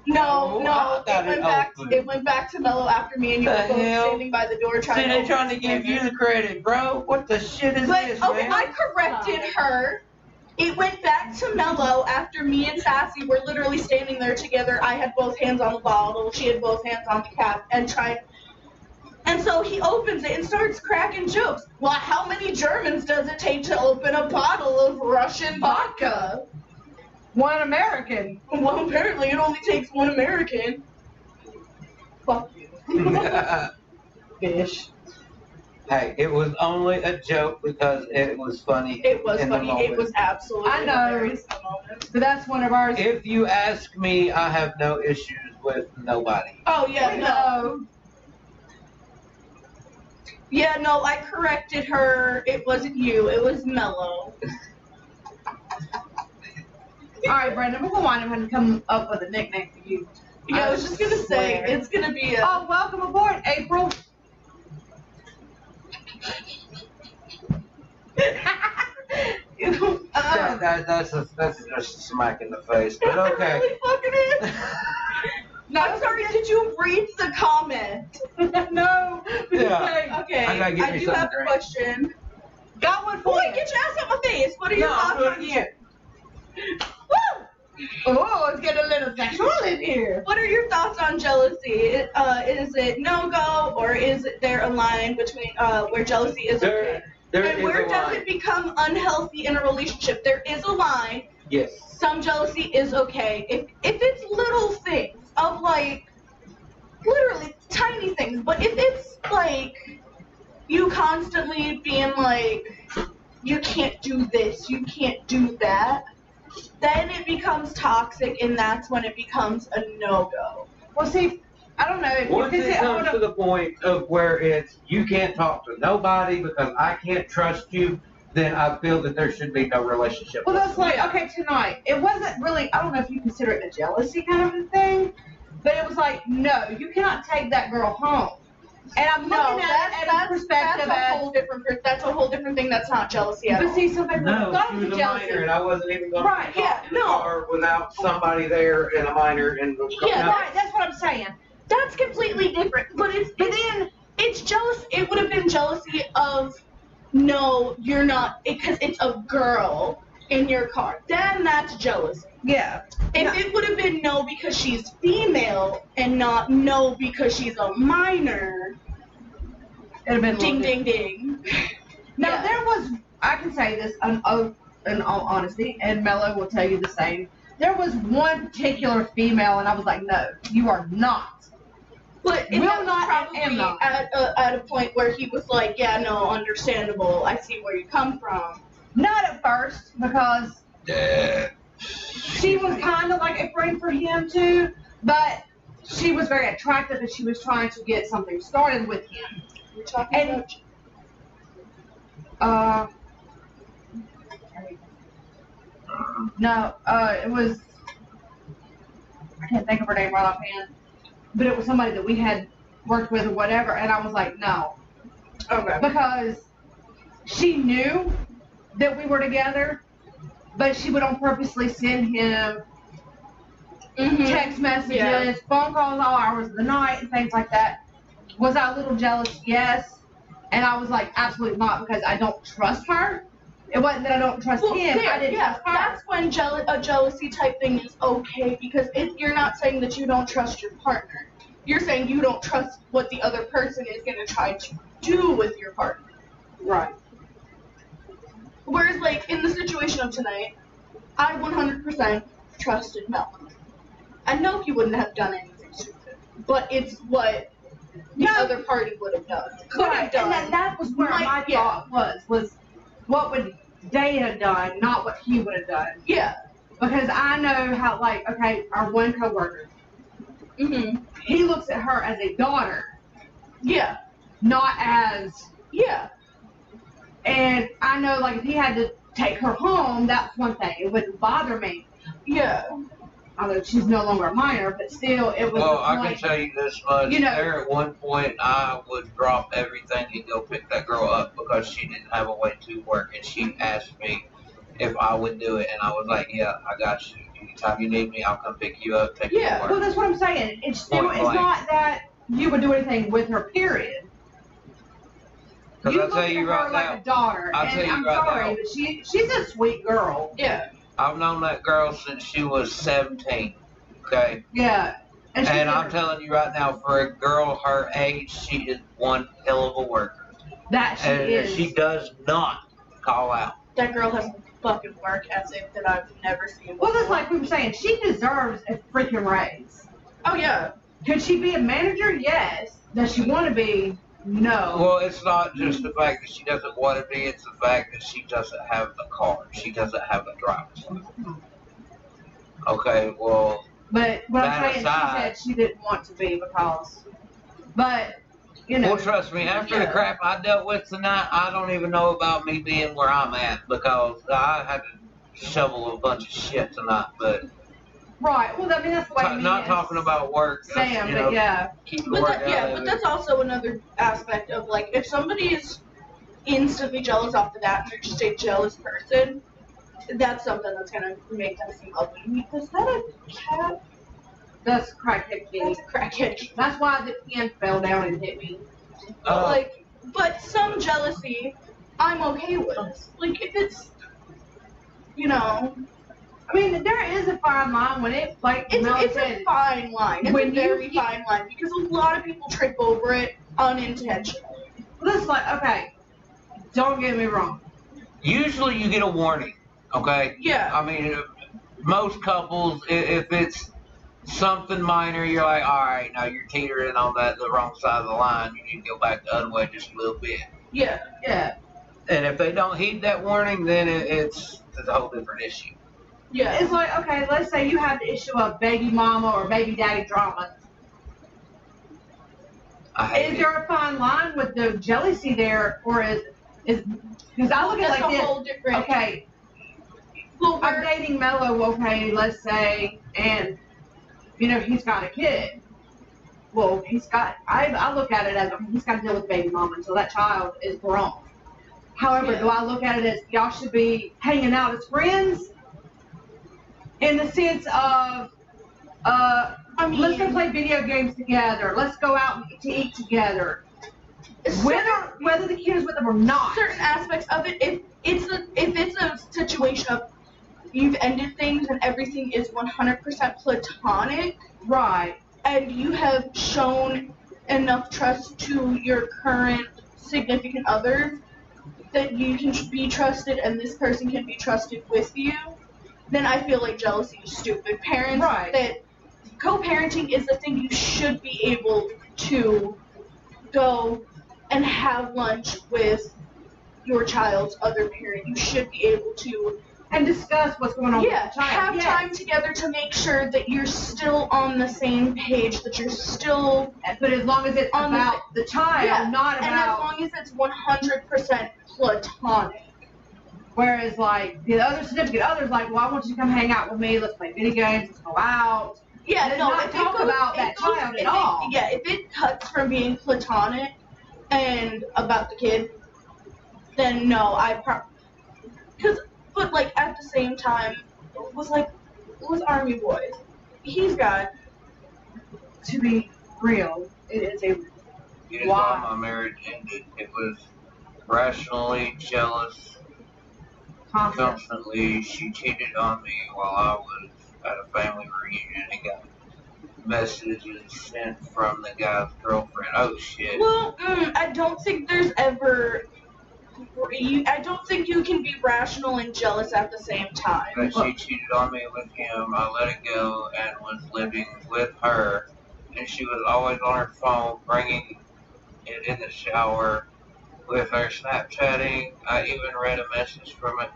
[SPEAKER 3] No,
[SPEAKER 2] I got it open.
[SPEAKER 3] It went back to Mello after me and you
[SPEAKER 2] The
[SPEAKER 3] were both
[SPEAKER 2] hell?
[SPEAKER 3] standing by the door trying
[SPEAKER 2] See,
[SPEAKER 3] to
[SPEAKER 2] they're
[SPEAKER 3] open
[SPEAKER 2] trying to
[SPEAKER 3] it.
[SPEAKER 2] give you the credit, bro. What the shit is
[SPEAKER 3] But
[SPEAKER 2] this,
[SPEAKER 3] okay,
[SPEAKER 2] man?
[SPEAKER 3] I corrected her. It went back to Mello after me and Sassy were literally standing there together. I had both hands on the bottle, she had both hands on the cap, and so he opens it and starts cracking jokes. Well, how many Germans does it take to open a bottle of Russian vodka?
[SPEAKER 1] One American.
[SPEAKER 3] Well, apparently it only takes one American. Fuck you.
[SPEAKER 1] Fish.
[SPEAKER 2] Hey, it was only a joke because it was funny.
[SPEAKER 3] It was
[SPEAKER 2] in the
[SPEAKER 3] funny. It
[SPEAKER 2] moment.
[SPEAKER 3] was absolutely
[SPEAKER 1] I know.
[SPEAKER 3] hilarious in the moment.
[SPEAKER 1] But that's one of ours.
[SPEAKER 2] If you ask me, I have no issues with nobody.
[SPEAKER 3] Oh, yeah,
[SPEAKER 1] We
[SPEAKER 3] no.
[SPEAKER 1] know.
[SPEAKER 3] Yeah, no, I corrected her. It wasn't you. It was Mello.
[SPEAKER 1] All right, Brandon, we're going to have to come up with a nickname for you.
[SPEAKER 3] Yeah, I was just gonna say,
[SPEAKER 1] swear.
[SPEAKER 3] it's gonna be a...
[SPEAKER 1] Oh, welcome aboard, April.
[SPEAKER 2] That's just a smack in the face, but
[SPEAKER 3] I
[SPEAKER 2] okay.
[SPEAKER 3] really fucking is.
[SPEAKER 1] No,
[SPEAKER 3] I'm sorry, did you read the comment?
[SPEAKER 1] no.
[SPEAKER 2] Yeah.
[SPEAKER 3] Okay,
[SPEAKER 2] I gotta get me
[SPEAKER 3] do
[SPEAKER 2] something
[SPEAKER 3] have
[SPEAKER 2] to
[SPEAKER 3] a
[SPEAKER 2] drink.
[SPEAKER 3] question.
[SPEAKER 1] Got one for
[SPEAKER 3] Boy,
[SPEAKER 1] you.
[SPEAKER 3] get your ass out my face. What are your
[SPEAKER 2] No,
[SPEAKER 3] thoughts
[SPEAKER 2] I'll do it
[SPEAKER 3] on
[SPEAKER 2] again.
[SPEAKER 3] Woo!
[SPEAKER 1] Oh, it's getting a little sexual in here.
[SPEAKER 3] What are your thoughts on jealousy? Is it no-go, or is there a line between where jealousy is okay?
[SPEAKER 2] There
[SPEAKER 3] And
[SPEAKER 2] is
[SPEAKER 3] where
[SPEAKER 2] a
[SPEAKER 3] does
[SPEAKER 2] line.
[SPEAKER 3] it become unhealthy in a relationship? There is a line.
[SPEAKER 2] Yes.
[SPEAKER 3] Some jealousy is okay. If it's little things of like, literally tiny things, but if it's like, you constantly being like, you can't do this, you can't do that, then it becomes toxic, and that's when it becomes a no-go.
[SPEAKER 1] Well, see, I don't know if
[SPEAKER 2] Once
[SPEAKER 1] you
[SPEAKER 2] it
[SPEAKER 1] can
[SPEAKER 2] comes to the point of where it's you can't talk to nobody because I can't trust you, then I feel that there should be no relationship.
[SPEAKER 1] Well, that's like, okay, tonight, it wasn't really, I don't know if you consider it a jealousy kind of a thing, but it was like, no, you cannot take that girl home. And I'm looking at it as a perspective
[SPEAKER 3] That's a whole different thing. That's not jealousy at all.
[SPEAKER 1] but see, some people
[SPEAKER 2] No,
[SPEAKER 1] thought
[SPEAKER 2] she
[SPEAKER 1] it
[SPEAKER 2] was
[SPEAKER 1] was
[SPEAKER 2] a minor,
[SPEAKER 1] jealousy.
[SPEAKER 2] and I wasn't even going
[SPEAKER 1] Right,
[SPEAKER 2] to
[SPEAKER 3] yeah,
[SPEAKER 2] talk in the
[SPEAKER 3] no.
[SPEAKER 2] car without somebody there and a minor and
[SPEAKER 3] Yeah,
[SPEAKER 1] Right, that's what I'm saying.
[SPEAKER 3] That's completely different. But then it's jealous. It would have been jealousy of, no, you're not, because it's a girl in your car. Then that's jealousy.
[SPEAKER 1] Yeah.
[SPEAKER 3] If it would have been no because she's female and not no because she's a minor,
[SPEAKER 1] It'd have been a
[SPEAKER 3] ding,
[SPEAKER 1] little
[SPEAKER 3] ding, ding.
[SPEAKER 1] Now,
[SPEAKER 3] Yeah.
[SPEAKER 1] there was, I can say this in all honesty, and Mello will tell you the same. There was one particular female, and I was like, no, you are not.
[SPEAKER 3] But
[SPEAKER 1] Will
[SPEAKER 3] that was
[SPEAKER 1] not
[SPEAKER 3] probably
[SPEAKER 1] and am not.
[SPEAKER 3] at a point where he was like, yeah, no, understandable. I see where you come from.
[SPEAKER 1] Not at first, because she was kind of like a friend for him, too, but she was very attractive, and she was trying to get something started with him.
[SPEAKER 3] You're talking
[SPEAKER 1] And-
[SPEAKER 3] about
[SPEAKER 1] No, it was, I can't think of her name right offhand, but it was somebody that we had worked with or whatever, and I was like, no,
[SPEAKER 3] okay.
[SPEAKER 1] because she knew that we were together, but she would on purposely send him
[SPEAKER 3] Mhm.
[SPEAKER 1] text messages,
[SPEAKER 3] Yeah.
[SPEAKER 1] phone calls all hours of the night, and things like that. Was I a little jealous? Yes. And I was like, absolutely not, because I don't trust her. It wasn't that I don't trust him. I didn't trust her.
[SPEAKER 3] That's when a jealousy type thing is okay, because you're not saying that you don't trust your partner. You're saying you don't trust what the other person is going to try to do with your partner.
[SPEAKER 1] Right.
[SPEAKER 3] Whereas, like, in the situation of tonight, I 100% trusted Mel. I know he wouldn't have done anything stupid, but it's what the other party would have done. Could have done.
[SPEAKER 1] And that was where my thought was what would they have done, not what he would have done.
[SPEAKER 3] Yeah.
[SPEAKER 1] Because I know how, like, okay, our one coworker, he looks at her as a daughter.
[SPEAKER 3] Yeah.
[SPEAKER 1] Not as.
[SPEAKER 3] Yeah.
[SPEAKER 1] And I know, like, if he had to take her home, that's one thing. It wouldn't bother me.
[SPEAKER 3] Yeah.
[SPEAKER 1] Although she's no longer a minor, but still, it was.
[SPEAKER 2] Well, I can tell you this much.
[SPEAKER 1] You know,
[SPEAKER 2] there at one point, I would drop everything and go pick that girl up because she didn't have a way to work, and she asked me if I would do it, and I was like, "Yeah, I got you. Anytime you need me, I'll come pick you up, take you to work."
[SPEAKER 1] Well, that's what I'm saying. It's still,
[SPEAKER 2] Point
[SPEAKER 1] it's
[SPEAKER 2] blank.
[SPEAKER 1] not that you would do anything with her. Period.
[SPEAKER 2] Because
[SPEAKER 1] You
[SPEAKER 2] I
[SPEAKER 1] look
[SPEAKER 2] tell
[SPEAKER 1] at
[SPEAKER 2] you
[SPEAKER 1] her
[SPEAKER 2] right
[SPEAKER 1] like
[SPEAKER 2] now,
[SPEAKER 1] a daughter,
[SPEAKER 2] I'll
[SPEAKER 1] and
[SPEAKER 2] tell you
[SPEAKER 1] I'm
[SPEAKER 2] right
[SPEAKER 1] sorry,
[SPEAKER 2] now.
[SPEAKER 1] but she's a sweet girl.
[SPEAKER 3] Yeah.
[SPEAKER 2] I've known that girl since she was 17. Okay.
[SPEAKER 1] Yeah.
[SPEAKER 2] And I'm telling you right now, for a girl her age, she is one hell of a worker.
[SPEAKER 1] That she
[SPEAKER 2] And
[SPEAKER 1] is.
[SPEAKER 2] she does not call out.
[SPEAKER 3] That girl has a fucking work ethic that I've never seen.
[SPEAKER 1] Well, that's like we were saying. She deserves a freaking raise.
[SPEAKER 3] Oh yeah.
[SPEAKER 1] Could she be a manager? Yes. Does she want to be? No.
[SPEAKER 2] Well, it's not just the fact that she doesn't want to be, it's the fact that she doesn't have the car. She doesn't have a driver's license. Okay, well,
[SPEAKER 1] But what I'm
[SPEAKER 2] that
[SPEAKER 1] saying,
[SPEAKER 2] aside-
[SPEAKER 1] she said she didn't want to be because. But, you know.
[SPEAKER 2] well, trust me, after the crap I dealt with tonight, I don't even know about me being where I'm at because I had to shovel a bunch of shit tonight, but
[SPEAKER 1] Right. Well, I mean, that's the way
[SPEAKER 2] not talking about work.
[SPEAKER 1] Sam,
[SPEAKER 2] you know,
[SPEAKER 1] but yeah.
[SPEAKER 2] keep the
[SPEAKER 3] But
[SPEAKER 2] work
[SPEAKER 3] that,
[SPEAKER 2] out
[SPEAKER 3] yeah,
[SPEAKER 2] of
[SPEAKER 3] but
[SPEAKER 2] it.
[SPEAKER 3] that's also another aspect of, like, if somebody is instantly jealous off the bat and they're just a jealous person, that's something that's gonna make them seem ugly. Is that a cat?
[SPEAKER 1] That's crackhead kitty.
[SPEAKER 3] That's a crackhead.
[SPEAKER 1] That's why the pen fell down and hit me.
[SPEAKER 3] But some jealousy, I'm okay with. Like, if it's, you know,
[SPEAKER 1] I mean, there is a fine line when it, like Mel
[SPEAKER 3] it's
[SPEAKER 1] said,
[SPEAKER 3] a fine line. It's
[SPEAKER 1] when
[SPEAKER 3] a very fine line because a lot of people trip over it unintentionally.
[SPEAKER 1] listen, like, okay, don't get me wrong.
[SPEAKER 2] Usually you get a warning, okay?
[SPEAKER 3] Yeah.
[SPEAKER 2] I mean, most couples, if it's something minor, you're like, all right, now you're teetering on the wrong side of the line. You need to go back the other way just a little bit.
[SPEAKER 3] Yeah.
[SPEAKER 1] Yeah.
[SPEAKER 2] And if they don't heed that warning, then it's a whole different issue.
[SPEAKER 3] Yeah.
[SPEAKER 1] It's like, okay, let's say you have the issue of baby mama or baby daddy drama.
[SPEAKER 2] I hate
[SPEAKER 1] Is
[SPEAKER 2] it.
[SPEAKER 1] there a fine line with the jealousy there, or is because I look at it
[SPEAKER 3] That's
[SPEAKER 1] like
[SPEAKER 3] a
[SPEAKER 1] this?
[SPEAKER 3] whole different.
[SPEAKER 1] Okay,
[SPEAKER 3] Well,
[SPEAKER 1] I'm dating Mello, okay, let's say, and, you know, he's got a kid. Well, I look at it as, he's got to deal with baby mama until that child is grown. However, do I look at it as y'all should be hanging out as friends? In the sense of,
[SPEAKER 3] I mean,
[SPEAKER 1] let's go play video games together. Let's go out to eat together. Whether the kid is with them or not.
[SPEAKER 3] certain aspects of it, if it's a situation of you've ended things and everything is 100% platonic,
[SPEAKER 1] Right.
[SPEAKER 3] and you have shown enough trust to your current significant others that you can be trusted and this person can be trusted with you, then I feel like jealousy is stupid. Parents,
[SPEAKER 1] Right.
[SPEAKER 3] that co-parenting is the thing you should be able to go and have lunch with your child's other parent. You should be able to
[SPEAKER 1] And discuss what's going on with the child.
[SPEAKER 3] have
[SPEAKER 1] Yes.
[SPEAKER 3] time together to make sure that you're still on the same page, that you're still
[SPEAKER 1] But as long as it's
[SPEAKER 3] On the-
[SPEAKER 1] about the child, not
[SPEAKER 3] and as
[SPEAKER 1] about.
[SPEAKER 3] long as it's 100% platonic.
[SPEAKER 1] Whereas, like, the other significant other's like, well, I want you to come hang out with me. Let's play video games. Let's go out.
[SPEAKER 3] Yeah,
[SPEAKER 1] Let's
[SPEAKER 3] no,
[SPEAKER 1] not
[SPEAKER 3] if it
[SPEAKER 1] talk
[SPEAKER 3] goes,
[SPEAKER 1] about
[SPEAKER 3] it
[SPEAKER 1] that
[SPEAKER 3] goes-
[SPEAKER 1] child
[SPEAKER 3] if
[SPEAKER 1] at all.
[SPEAKER 3] if it cuts from being platonic and about the kid, then no, because but like at the same time, was Army Boy. He's got.
[SPEAKER 1] To be real, it is a
[SPEAKER 2] You know why my marriage ended? It was rationally jealous.
[SPEAKER 1] concept.
[SPEAKER 2] Constantly, she cheated on me while I was at a family reunion and got messages sent from the guy's girlfriend. Oh shit.
[SPEAKER 3] Well, I don't think there's ever. I don't think you can be rational and jealous at the same time.
[SPEAKER 2] But she cheated on me with him. I let it go and was living with her. And she was always on her phone, bringing it in the shower with her Snapchatting. I even read a message from a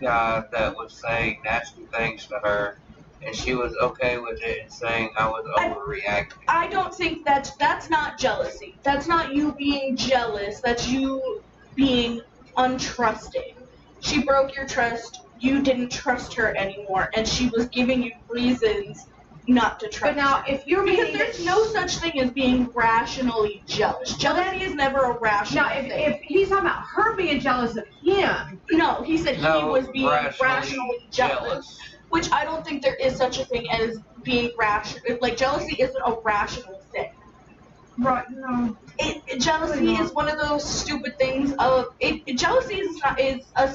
[SPEAKER 2] guy that was saying nasty things to her. And she was okay with it and saying I was overreacting.
[SPEAKER 3] I don't think that's not jealousy. That's not you being jealous. That's you being untrusting. She broke your trust. You didn't trust her anymore, and she was giving you reasons not to trust
[SPEAKER 1] But now,
[SPEAKER 3] her.
[SPEAKER 1] if you're
[SPEAKER 3] Because
[SPEAKER 1] meaning
[SPEAKER 3] there's no such thing as being rationally jealous. Jealousy is never a rational
[SPEAKER 1] now,
[SPEAKER 3] thing.
[SPEAKER 1] if he's talking about her being jealous of him,
[SPEAKER 3] No, he said he was being
[SPEAKER 2] rationally
[SPEAKER 3] rationally jealous. Which I don't think there is such a thing as being rational. Like, jealousy isn't a rational thing.
[SPEAKER 1] right? No.
[SPEAKER 3] Jealousy is one of those stupid things of jealousy is a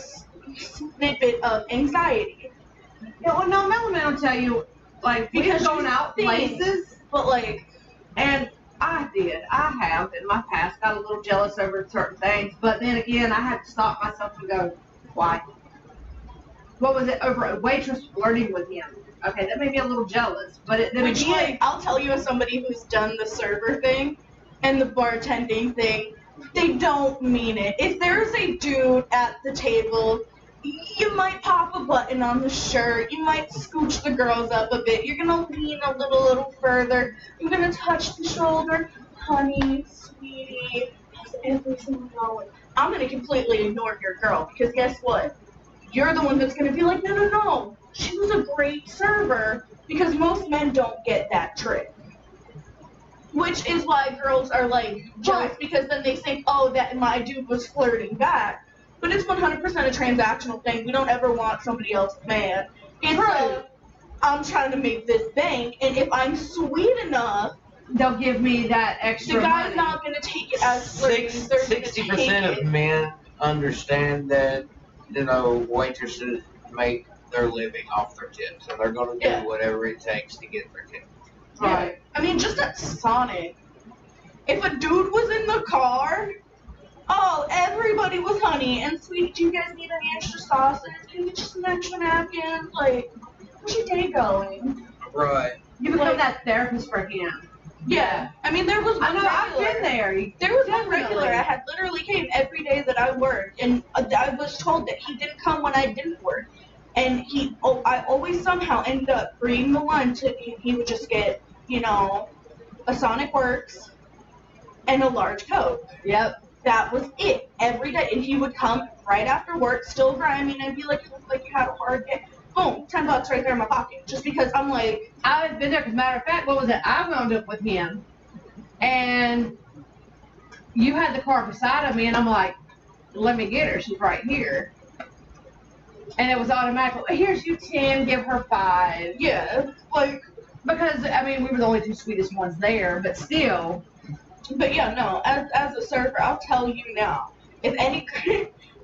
[SPEAKER 3] snippet of anxiety.
[SPEAKER 1] Yeah, well, no, Melanie will tell you, like,
[SPEAKER 3] Because
[SPEAKER 1] we've gone out
[SPEAKER 3] things-
[SPEAKER 1] places,
[SPEAKER 3] But like,
[SPEAKER 1] and I have in my past got a little jealous over certain things, but then again, I had to stop myself and go, why? What was it over a waitress flirting with him? Okay, that made me a little jealous, but then
[SPEAKER 3] which
[SPEAKER 1] again,
[SPEAKER 3] like I'll tell you as somebody who's done the server thing and the bartending thing, they don't mean it. If there's a dude at the table, you might pop a button on the shirt, you might scooch the girls up a bit, you're gonna lean a little further, you're gonna touch the shoulder, honey, sweetie, how's everything going? I'm gonna completely ignore your girl, because guess what? You're the one that's gonna be like, no, she was a great server, because most men don't get that trick. Which is why girls are like jealous, because then they think, oh, that my dude was flirting back. But it's 100% a transactional thing. We don't ever want somebody else mad. It's I'm trying to make this bank, and if I'm sweet enough,
[SPEAKER 1] they'll give me that extra
[SPEAKER 3] the guy's
[SPEAKER 1] money.
[SPEAKER 3] not going to take it as flirting. They're gonna
[SPEAKER 2] 60%
[SPEAKER 3] take
[SPEAKER 2] of
[SPEAKER 3] it.
[SPEAKER 2] men understand that, waitresses make their living off their tips, and they're going to do
[SPEAKER 3] Yeah.
[SPEAKER 2] whatever it takes to get their tips.
[SPEAKER 1] Right.
[SPEAKER 3] I mean, just at Sonic, if a dude was in the car, oh, everybody was honey and sweet. Do you guys need any extra sauces? Can you get some extra napkins? Like, how's your day going?
[SPEAKER 2] Right.
[SPEAKER 1] You become
[SPEAKER 3] like-
[SPEAKER 1] that therapist for him.
[SPEAKER 3] Yeah. I mean, there was one
[SPEAKER 1] I know, I've
[SPEAKER 3] regular.
[SPEAKER 1] been there.
[SPEAKER 3] There was one
[SPEAKER 1] Definitely.
[SPEAKER 3] regular. I had literally came every day that I worked, and I was told that he didn't come when I didn't work. And I always somehow ended up bringing the lunch. He would just get, a Sonic Works and a large Coke.
[SPEAKER 1] Yep.
[SPEAKER 3] That was it every day, and he would come right after work, still grimy, and I'd be like, "You look like you had a hard day." Boom, $10 right there in my pocket, just because I'm like,
[SPEAKER 1] I've been there. As a matter of fact, what was it? I wound up with him, and you had the car beside of me, and I'm like, "Let me get her. She's right here." And it was automatic. Here's you 10. Give her 5.
[SPEAKER 3] yeah, like,
[SPEAKER 1] Because I mean, we were the only 2 sweetest ones there, but still.
[SPEAKER 3] but yeah, no. As a server, I'll tell you now, if any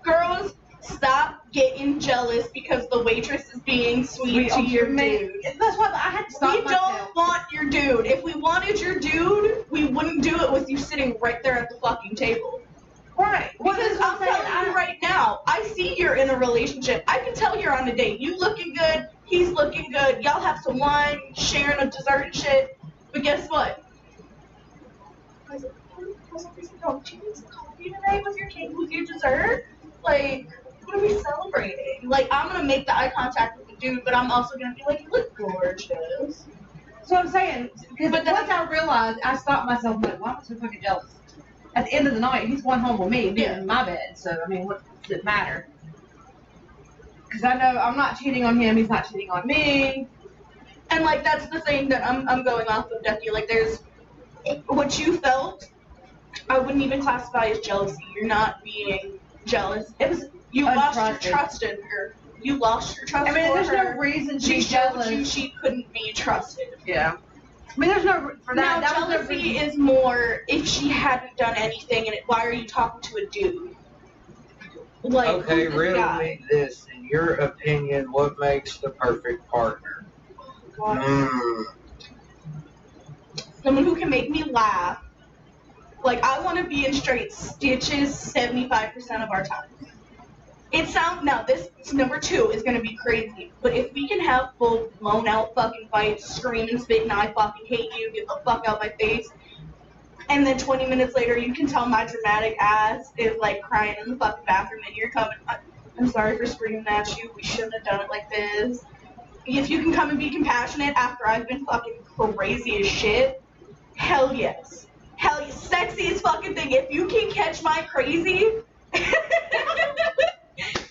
[SPEAKER 3] girls stop getting jealous because the waitress is being sweet to your dude.
[SPEAKER 1] That's why I had to stop
[SPEAKER 3] We
[SPEAKER 1] myself.
[SPEAKER 3] don't want your dude. If we wanted your dude, we wouldn't do it with you sitting right there at the fucking table.
[SPEAKER 1] Right.
[SPEAKER 3] Because I'm telling you right now, I see you're in a relationship. I can tell you're on a date. You looking good, he's looking good. Y'all have some wine, sharing a dessert and shit. But guess what? How's everything going? Do you need some coffee today with your cake, with your dessert? Like, what are we celebrating? Like, I'm gonna make the eye contact with the dude, but I'm also gonna be like, you look gorgeous.
[SPEAKER 1] So I'm saying, because
[SPEAKER 3] But then-
[SPEAKER 1] once I realized, I stopped myself like, why am I so fucking jealous? At the end of the night, he's going home with me, being
[SPEAKER 3] Yeah.
[SPEAKER 1] in my bed. So I mean, what does it matter? Because I know I'm not cheating on him. He's not cheating on me.
[SPEAKER 3] And like that's the thing that I'm going off of, Ducky. Like there's what you felt, I wouldn't even classify as jealousy. You're not being jealous.
[SPEAKER 1] It was
[SPEAKER 3] You lost your
[SPEAKER 1] untrusted.
[SPEAKER 3] trust in her. You lost your trust
[SPEAKER 1] I mean,
[SPEAKER 3] for
[SPEAKER 1] there's
[SPEAKER 3] her.
[SPEAKER 1] no reason to
[SPEAKER 3] She
[SPEAKER 1] be
[SPEAKER 3] showed
[SPEAKER 1] jealous.
[SPEAKER 3] you she couldn't be trusted.
[SPEAKER 1] Yeah. I mean, there's no for
[SPEAKER 3] Now,
[SPEAKER 1] that. That was no
[SPEAKER 3] jealousy
[SPEAKER 1] reason.
[SPEAKER 3] is more if she hadn't done anything, and why are you talking to a dude? Like,
[SPEAKER 2] Okay,
[SPEAKER 3] who's this
[SPEAKER 2] riddle
[SPEAKER 3] guy?
[SPEAKER 2] me this. In your opinion, what makes the perfect partner?
[SPEAKER 3] God.
[SPEAKER 2] Mm.
[SPEAKER 3] Someone who can make me laugh. Like, I want to be in straight stitches 75% of our time. Now this number 2 is going to be crazy, but if we can have full blown out fucking fights, scream and spit and I fucking hate you, get the fuck out my face, and then 20 minutes later you can tell my dramatic ass is like crying in the fucking bathroom and you're coming, I'm sorry for screaming at you, we shouldn't have done it like this. If you can come and be compassionate after I've been fucking crazy as shit, hell yes. Hell yes. Sexiest fucking thing. If you can catch my crazy,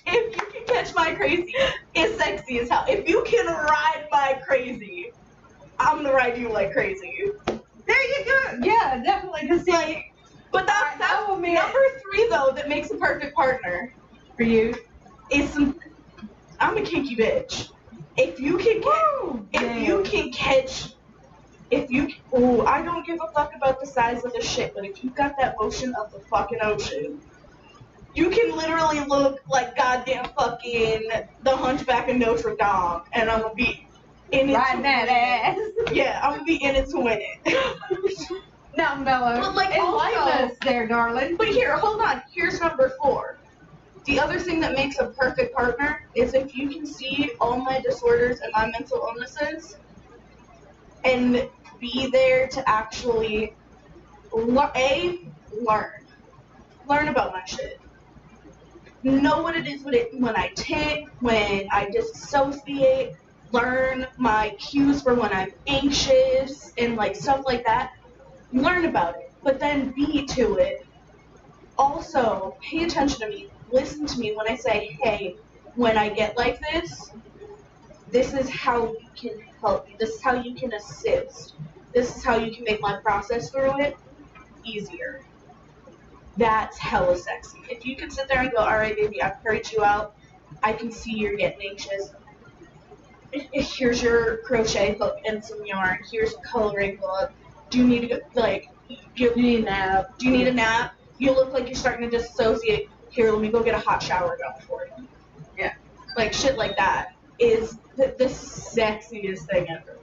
[SPEAKER 3] if you can catch my crazy, it's sexy as hell. If you can ride my crazy, I'm gonna ride you like crazy.
[SPEAKER 1] There you go. Yeah, definitely. Cause see,
[SPEAKER 3] But that's number 3 though that makes a perfect partner
[SPEAKER 1] for you,
[SPEAKER 3] is some. I'm a kinky bitch. If you can catch. I don't give a fuck about the size of the shit, but if you got that motion of the fucking ocean, you can literally look like goddamn fucking the Hunchback of Notre Dame, and I'm gonna be in it
[SPEAKER 1] riding that ass.
[SPEAKER 3] Yeah, I'm gonna be in it to win it.
[SPEAKER 1] Now, Mellow.
[SPEAKER 3] But, like,
[SPEAKER 1] enlighten
[SPEAKER 3] also-
[SPEAKER 1] us there, darling.
[SPEAKER 3] But here, hold on. Here's number 4. The other thing that makes a perfect partner is if you can see all my disorders and my mental illnesses and be there to actually learn about my shit. Know what it is when I tick, when I disassociate, learn my cues for when I'm anxious and like stuff like that. Learn about it, but then be to it. Also, pay attention to me. Listen to me when I say, hey, when I get like this is how you can help me. This is how you can assist. This is how you can make my process through it easier. That's hella sexy. If you can sit there and go, all right, baby, I've heard you out. I can see you're getting anxious. Here's your crochet hook and some yarn. Here's a coloring book. Do you need to go, like,
[SPEAKER 1] You need a nap.
[SPEAKER 3] do you need a nap? You look like you're starting to disassociate. Here, let me go get a hot shower going for you.
[SPEAKER 1] Yeah.
[SPEAKER 3] Like, shit like that is the sexiest thing ever.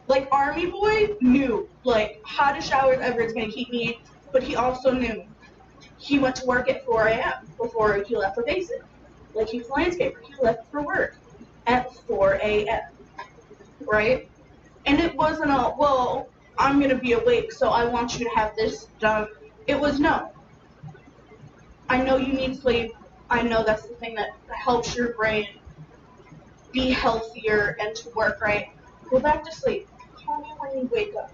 [SPEAKER 3] Like, Army Boy knew, like, hottest showers ever, it's gonna keep me, but he also knew. He went to work at 4 a.m. before he left for basic. Like, he was a landscaper. He left for work at 4 a.m. Right? And it wasn't a, well, I'm gonna be awake, so I want you to have this done. It was no. I know you need sleep. I know that's the thing that helps your brain be healthier and to work right. Go back to sleep. Call me when you wake up.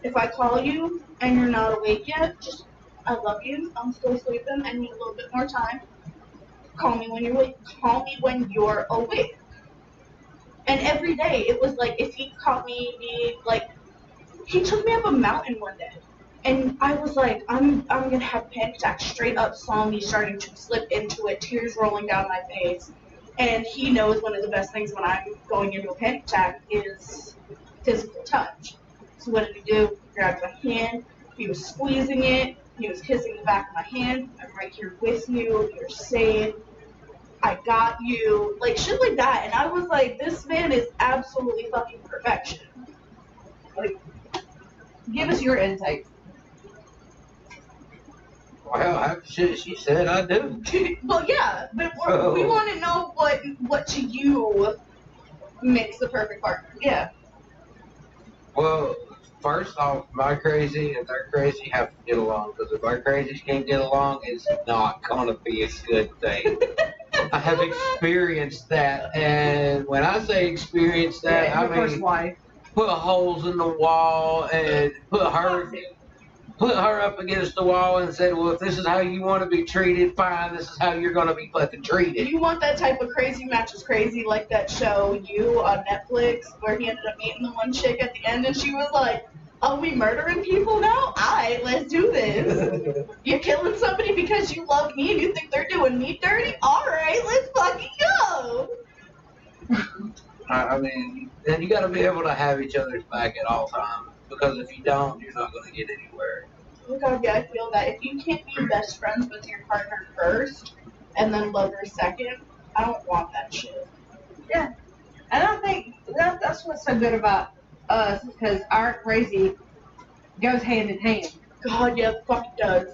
[SPEAKER 3] If I call you and you're not awake yet, just, I love you. I'm still sleeping. I need a little bit more time. Call me when you're awake. Call me when you're awake. And every day, it was like, if he caught me, like, he took me up a mountain one day. And I was like, I'm gonna have a panic attack. Straight up saw me starting to slip into it, tears rolling down my face. And he knows one of the best things when I'm going into a panic attack is physical touch. So what did he do? He grabbed my hand, he was squeezing it, he was kissing the back of my hand. I'm right here with you, you're safe, I got you, like shit like that. And I was like, this man is absolutely fucking perfection.
[SPEAKER 1] Like, give us your intake.
[SPEAKER 2] Well, she said I do.
[SPEAKER 3] Well, yeah, but we want to know what to you makes the perfect partner.
[SPEAKER 1] Yeah.
[SPEAKER 2] Well, first off, my crazy and their crazy have to get along, because if our crazies can't get along, it's not going to be a good thing. I have experienced that, and when I say experienced that,
[SPEAKER 1] Yeah,
[SPEAKER 2] I
[SPEAKER 1] your first
[SPEAKER 2] mean
[SPEAKER 1] wife.
[SPEAKER 2] put holes in the wall and put her up against the wall and said, well, if this is how you want to be treated, fine, this is how you're going to be fucking treated.
[SPEAKER 3] You want that type of crazy matches crazy, like that show You on Netflix, where he ended up meeting the one chick at the end, and she was like, "Oh, we murdering people now? Alright, let's do this. You're killing somebody because you love me and you think they're doing me dirty? Alright, let's fucking go."
[SPEAKER 2] I mean, then you got to be able to have each other's back at all times. Because if you don't, you're not going to get anywhere.
[SPEAKER 3] God, yeah, I feel that if you can't be best friends with your partner first and then lover second, I don't want that shit.
[SPEAKER 1] Yeah. And I think that's what's so good about us, because our crazy goes hand in hand.
[SPEAKER 3] God, yeah, the fuck it does.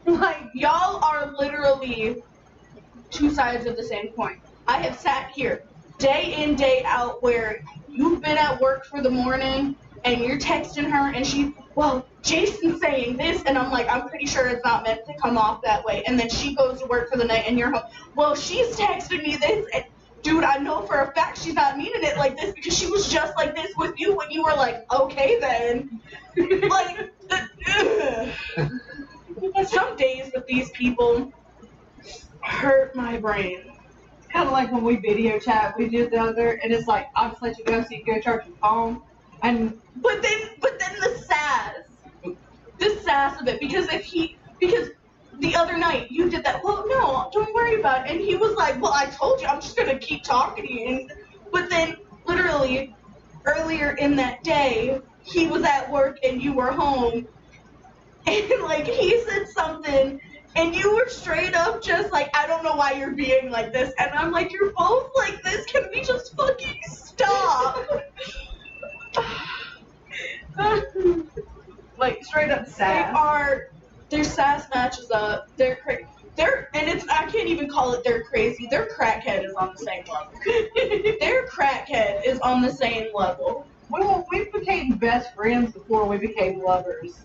[SPEAKER 1] Like,
[SPEAKER 3] Y'all are literally two sides of the same coin. I have sat here day in, day out where you've been at work for the morning and you're texting her and well, Jason's saying this, and I'm like, I'm pretty sure it's not meant to come off that way. And then she goes to work for the night and you're home. Well, she's texting me this, and dude, I know for a fact she's not meaning it like this because she was just like this with you when you were like, okay then. Like, some days with these people hurt my brain.
[SPEAKER 1] kind of like when we video chat, we do the other, and it's like, I'll just let you go so you can go charge your phone. And
[SPEAKER 3] But then the sass of it, because the other night you did that. Well, no, don't worry about it. And he was like, well, I told you, I'm just gonna keep talking to you. But then literally earlier in that day, he was at work and you were home, and like he said something. And you were straight up just like, I don't know why you're being like this. And I'm like, you're both like this. Can we just fucking stop?
[SPEAKER 1] like, straight up sass.
[SPEAKER 3] Their sass matches up. They're crazy. I can't even call it they're crazy. Their crackhead is on the same level. Their crackhead is on the same level.
[SPEAKER 1] Well, we became best friends before we became lovers.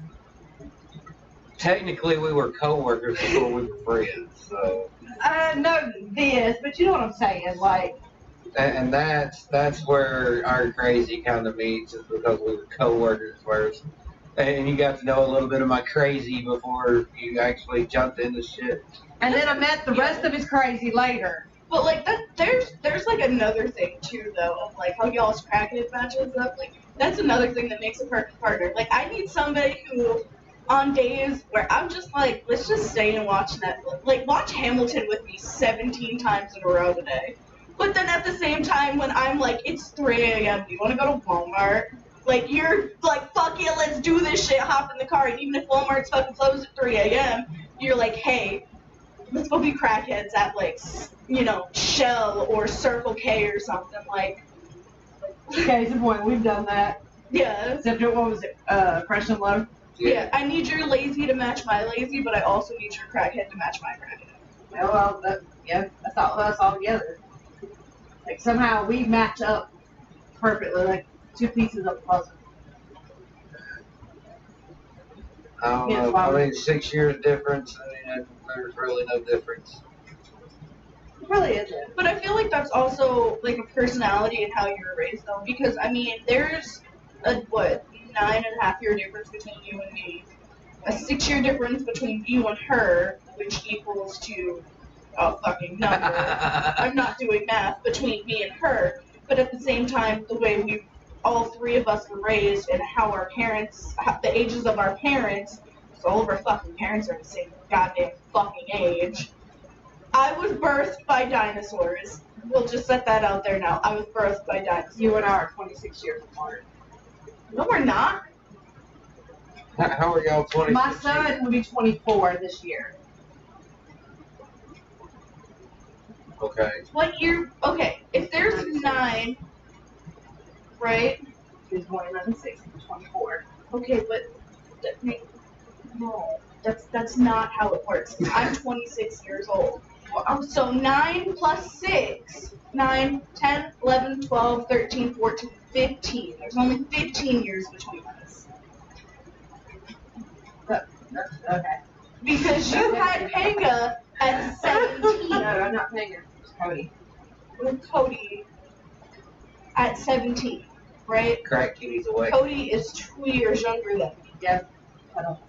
[SPEAKER 2] Technically, we were co-workers before we were friends, so.
[SPEAKER 1] I know this, but you know what I'm saying, like.
[SPEAKER 2] And that's where our crazy kind of meets, is because we were co-workers first. And you got to know a little bit of my crazy before you actually jumped into shit.
[SPEAKER 1] And then I met the rest of his crazy later.
[SPEAKER 3] But like that, there's like another thing too though, of like how y'all's crackhead matches up. Like that's another thing that makes a perfect partner. Like I need somebody who, on days where I'm just like, let's just stay and watch Netflix. Like watch Hamilton with me 17 times in a row today. But then at the same time, when I'm like, it's 3 a.m., do you want to go to Walmart? Like, you're like, fuck yeah, let's do this shit, hop in the car. And even if Walmart's fucking closed at 3 a.m., you're like, hey, let's go be crackheads at, like, you know, Shell or Circle K or something. Like,
[SPEAKER 1] Case in point, we've done that.
[SPEAKER 3] yeah.
[SPEAKER 1] Except, what was it, Fresh and Low?
[SPEAKER 3] Yeah, I need your lazy to match my lazy, but I also need your crackhead to match my crackhead.
[SPEAKER 1] Well, that's all together. Like, somehow we match up perfectly, like two pieces of the puzzle.
[SPEAKER 2] I don't know. I mean, 6 years difference. I mean, there's really no difference.
[SPEAKER 1] It really isn't.
[SPEAKER 3] But I feel like that's also, like, a personality and how you were raised, though. Because, I mean, there's a, 9.5 year difference between you and me. A 6 year difference between you and her, which equals to a fucking number. I'm not doing math between me and her. But at the same time, the way all three of us were raised and how our parents, the ages of our parents, so all of our fucking parents are the same goddamn fucking age. I was birthed by dinosaurs. We'll just set that out there now. I was birthed by dinosaurs.
[SPEAKER 1] You and I are 26 years apart.
[SPEAKER 3] No, we're not.
[SPEAKER 2] How are y'all 26?
[SPEAKER 1] My son will be 24 this year.
[SPEAKER 2] Okay.
[SPEAKER 3] What year? Okay, if there's 9, right?
[SPEAKER 1] He's born in 6, he's 24.
[SPEAKER 3] Okay, but no, that's not how it works. I'm 26 years old. So 9 plus 6, 9, 10, 11, 12, 13, 14, 15. There's only 15 years between us.
[SPEAKER 1] Okay.
[SPEAKER 3] Because you had Panga at 17.
[SPEAKER 1] No, I'm not paying her. It's Cody.
[SPEAKER 3] With Cody at 17, right?
[SPEAKER 2] Crack kitties away.
[SPEAKER 3] Cody is 2 years younger than me.
[SPEAKER 1] Yes.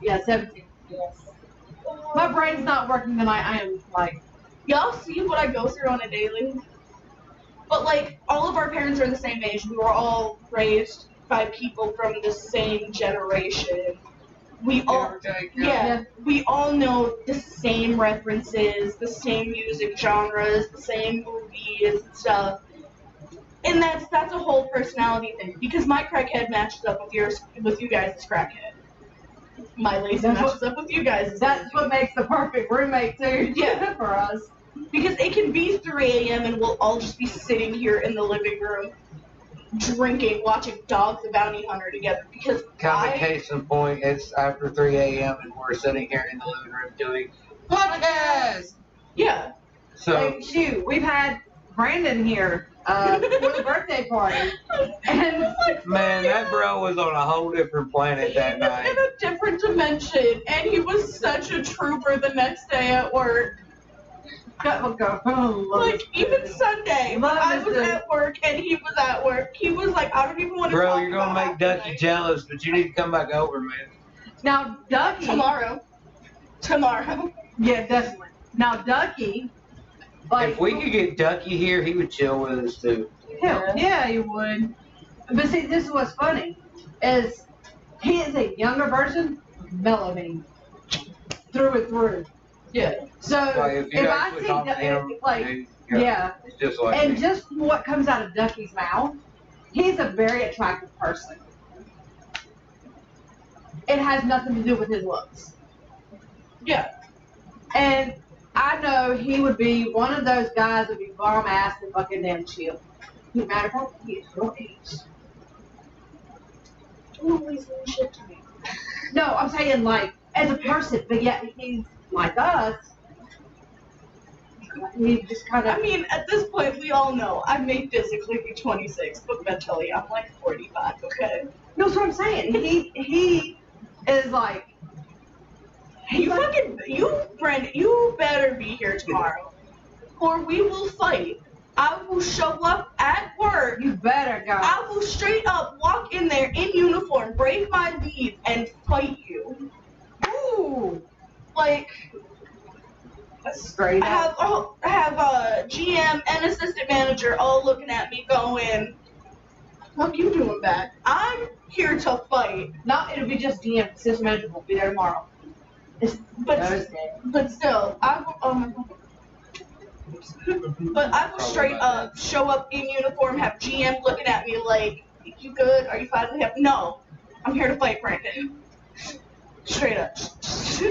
[SPEAKER 1] Yeah, 17. Yes. My brain's not working tonight. I am like.
[SPEAKER 3] Y'all see what I go through on a daily? But like, all of our parents are the same age. We were all raised by people from the same generation. We all, we all know the same references, the same music genres, the same movies and stuff. And that's a whole personality thing because my crackhead matches up with you guys' crackhead. My lazy matches up with you guys.
[SPEAKER 1] That's what makes the perfect roommate too.
[SPEAKER 3] Yeah.
[SPEAKER 1] For us.
[SPEAKER 3] Because it can be 3 a.m. and we'll all just be sitting here in the living room, drinking, watching Dog the Bounty Hunter together. Because
[SPEAKER 2] Kind of case in point, it's after 3 a.m. and we're sitting here in the living room doing podcast.
[SPEAKER 3] Yeah.
[SPEAKER 2] So
[SPEAKER 1] Like, shoot, we've had Brandon here for the birthday party. And
[SPEAKER 2] man, that bro was on a whole different planet that
[SPEAKER 3] He was
[SPEAKER 2] night.
[SPEAKER 3] in a different dimension, and he was such a trooper the next day at work. Like, even Sunday, when I was at work and he was at work, he was like, I don't even want to
[SPEAKER 2] Bro,
[SPEAKER 3] talk
[SPEAKER 2] you're gonna
[SPEAKER 3] about
[SPEAKER 2] make Ducky jealous, but you need to come back over, man.
[SPEAKER 1] Now, Ducky.
[SPEAKER 3] Tomorrow.
[SPEAKER 1] Yeah, definitely. Now, Ducky. Like,
[SPEAKER 2] If we could get Ducky here, he would chill with us too.
[SPEAKER 1] hell, yeah, he would. But see, this is what's funny, is he is a younger version of Melanie. Through and through.
[SPEAKER 3] Yeah.
[SPEAKER 1] So,
[SPEAKER 2] Like if you
[SPEAKER 1] if I
[SPEAKER 2] actually
[SPEAKER 1] see,
[SPEAKER 2] talk to him,
[SPEAKER 1] like,
[SPEAKER 2] dude,
[SPEAKER 1] yeah.
[SPEAKER 2] it's just like
[SPEAKER 1] And
[SPEAKER 2] me.
[SPEAKER 1] just what comes out of Ducky's mouth, he's a very attractive person. It has nothing to do with his looks.
[SPEAKER 3] Yeah.
[SPEAKER 1] And I know he would be one of those guys that would be bomb ass and fucking damn chill. No matter how he is your age.
[SPEAKER 3] Shit to me.
[SPEAKER 1] No, I'm saying like as a person, but yet he's like us. He just kind of.
[SPEAKER 3] I mean, at this point, we all know I may physically be 26, but mentally I'm like 45, okay?
[SPEAKER 1] No, that's what I'm saying. He is like.
[SPEAKER 3] Brandon, you better be here tomorrow, or we will fight. I will show up at work.
[SPEAKER 1] You better go.
[SPEAKER 3] I will straight up walk in there in uniform, break my leave, and fight you.
[SPEAKER 1] Ooh.
[SPEAKER 3] Like,
[SPEAKER 1] That's straight up.
[SPEAKER 3] I have a GM and assistant manager all looking at me going, what you doing back? I'm here to fight.
[SPEAKER 1] Not it'll be just DM. System manager will be there tomorrow.
[SPEAKER 3] But
[SPEAKER 1] Thursday.
[SPEAKER 3] But still, I will, but I will straight up show up in uniform, have GM looking at me like, you good? Are you finally happy? No, I'm here to fight Brandon. Straight up.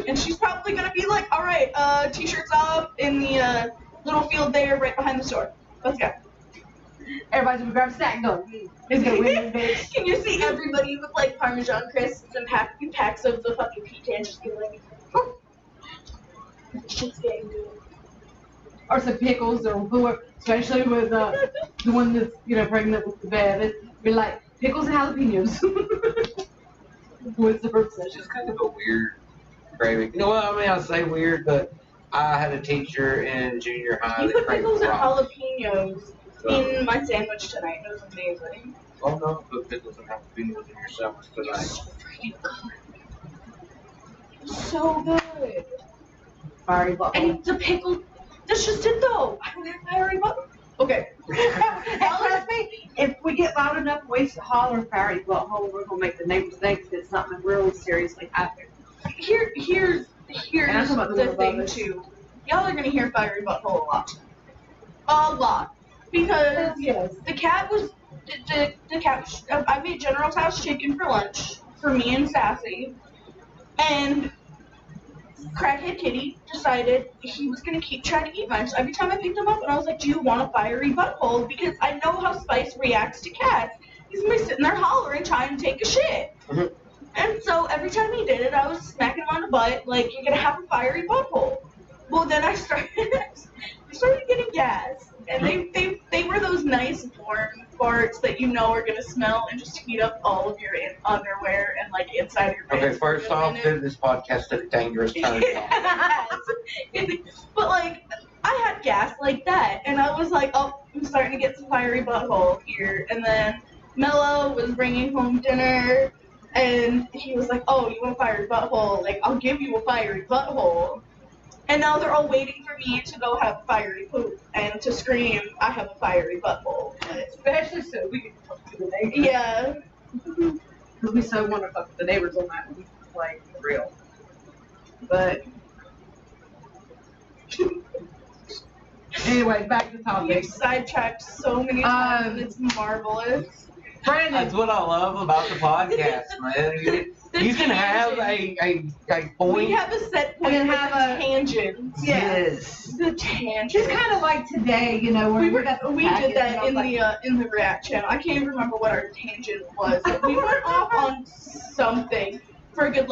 [SPEAKER 3] And she's probably gonna be like, all right, t-shirts off in the little field there right behind the store. Let's go.
[SPEAKER 1] Everybody's gonna grab a snack and go. He's gonna win this bitch.
[SPEAKER 3] Can you see everybody with like Parmesan crisps and packs of the fucking pecans just be like, shit's getting good.
[SPEAKER 1] Or some pickles or whoever, especially with the one that's pregnant with the baby. Be like pickles and jalapenos. What's the purpose?
[SPEAKER 2] It's just kind of a weird craving. You know what? I mean, I say weird, but I had a teacher in junior high
[SPEAKER 3] You
[SPEAKER 2] that
[SPEAKER 3] put
[SPEAKER 2] craved
[SPEAKER 3] pickles and
[SPEAKER 2] fries.
[SPEAKER 3] jalapenos
[SPEAKER 2] So,
[SPEAKER 3] in my sandwich tonight. It was amazing.
[SPEAKER 2] oh no, put pickles and jalapenos in your sandwich tonight.
[SPEAKER 3] So good.
[SPEAKER 1] Fiery butthole.
[SPEAKER 3] And the pickle, that's just it though. I don't have fiery butthole. Okay.
[SPEAKER 1] And trust me, if we get loud enough, we holler fiery butthole, we're gonna make the neighbors think that something really seriously happened.
[SPEAKER 3] Here's
[SPEAKER 1] And I'm talking about the
[SPEAKER 3] the
[SPEAKER 1] one
[SPEAKER 3] thing
[SPEAKER 1] above us.
[SPEAKER 3] too. Y'all are gonna hear fiery butthole a lot. A lot. Because
[SPEAKER 1] Yes.
[SPEAKER 3] the cat was, the cat, I made General Tso's chicken for lunch for me and Sassy. And Crackhead Kitty decided he was going to keep trying to eat mine. So every time I picked him up and I was like, do you want a fiery butthole? Because I know how Spice reacts to cats. He's going to be sitting there hollering trying to take a shit.
[SPEAKER 2] Mhm.
[SPEAKER 3] And so every time he did it, I was smacking him on the butt like, you're going to have a fiery butthole. Well, then I started getting gas. And they were those nice warm farts that you know are gonna smell and just heat up all of your underwear and like inside your pants.
[SPEAKER 2] Okay, first off, this podcast took a dangerous turn.
[SPEAKER 3] But like, I had gas like that, and I was like, oh, I'm starting to get some fiery butthole here. And then Mello was bringing home dinner, and he was like, oh, you want a fiery butthole? Like, I'll give you a fiery butthole. And now they're all waiting for me to go have fiery poop and to scream, I have a fiery butthole.
[SPEAKER 1] Especially so we can talk to the neighbors.
[SPEAKER 3] Yeah.
[SPEAKER 1] Because we so want to fuck with the neighbors on that one. Like, for real. But. Anyway, back to
[SPEAKER 3] We've
[SPEAKER 1] topic.
[SPEAKER 3] sidetracked so many times, and it's marvelous.
[SPEAKER 1] Brandon,
[SPEAKER 4] That's what I love about the podcast, man. You can have a point.
[SPEAKER 3] We have a set point
[SPEAKER 1] And then
[SPEAKER 3] with
[SPEAKER 1] have
[SPEAKER 3] the
[SPEAKER 1] a-
[SPEAKER 3] tangents.
[SPEAKER 4] Yes.
[SPEAKER 3] The tangents.
[SPEAKER 1] just kind of like today, you know, where
[SPEAKER 3] We,
[SPEAKER 1] we got the
[SPEAKER 3] we
[SPEAKER 1] package
[SPEAKER 3] did that
[SPEAKER 1] and I was
[SPEAKER 3] in the React channel. I can't even remember what our tangent was. But we went off on something for a good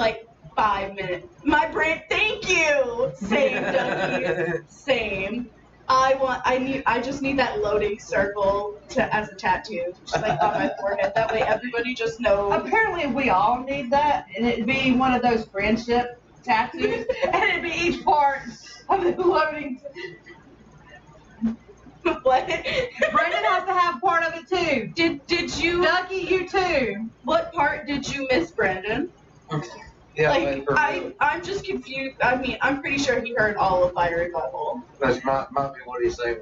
[SPEAKER 3] 5 minutes. My brain, thank you. Same, Dougie. Same. I just need that loading circle as a tattoo, just on my forehead. That way everybody just knows.
[SPEAKER 1] apparently we all need that, and it'd be one of those friendship tattoos, and it'd be each part of the loading.
[SPEAKER 3] What?
[SPEAKER 1] Brandon has to have part of it too.
[SPEAKER 3] Did you?
[SPEAKER 1] Ducky, you too.
[SPEAKER 3] What part did you miss, Brendan?
[SPEAKER 4] Yeah,
[SPEAKER 3] I'm just confused. I mean, I'm pretty sure he heard all of Fiery Butthole.
[SPEAKER 4] That's might be what he's saying.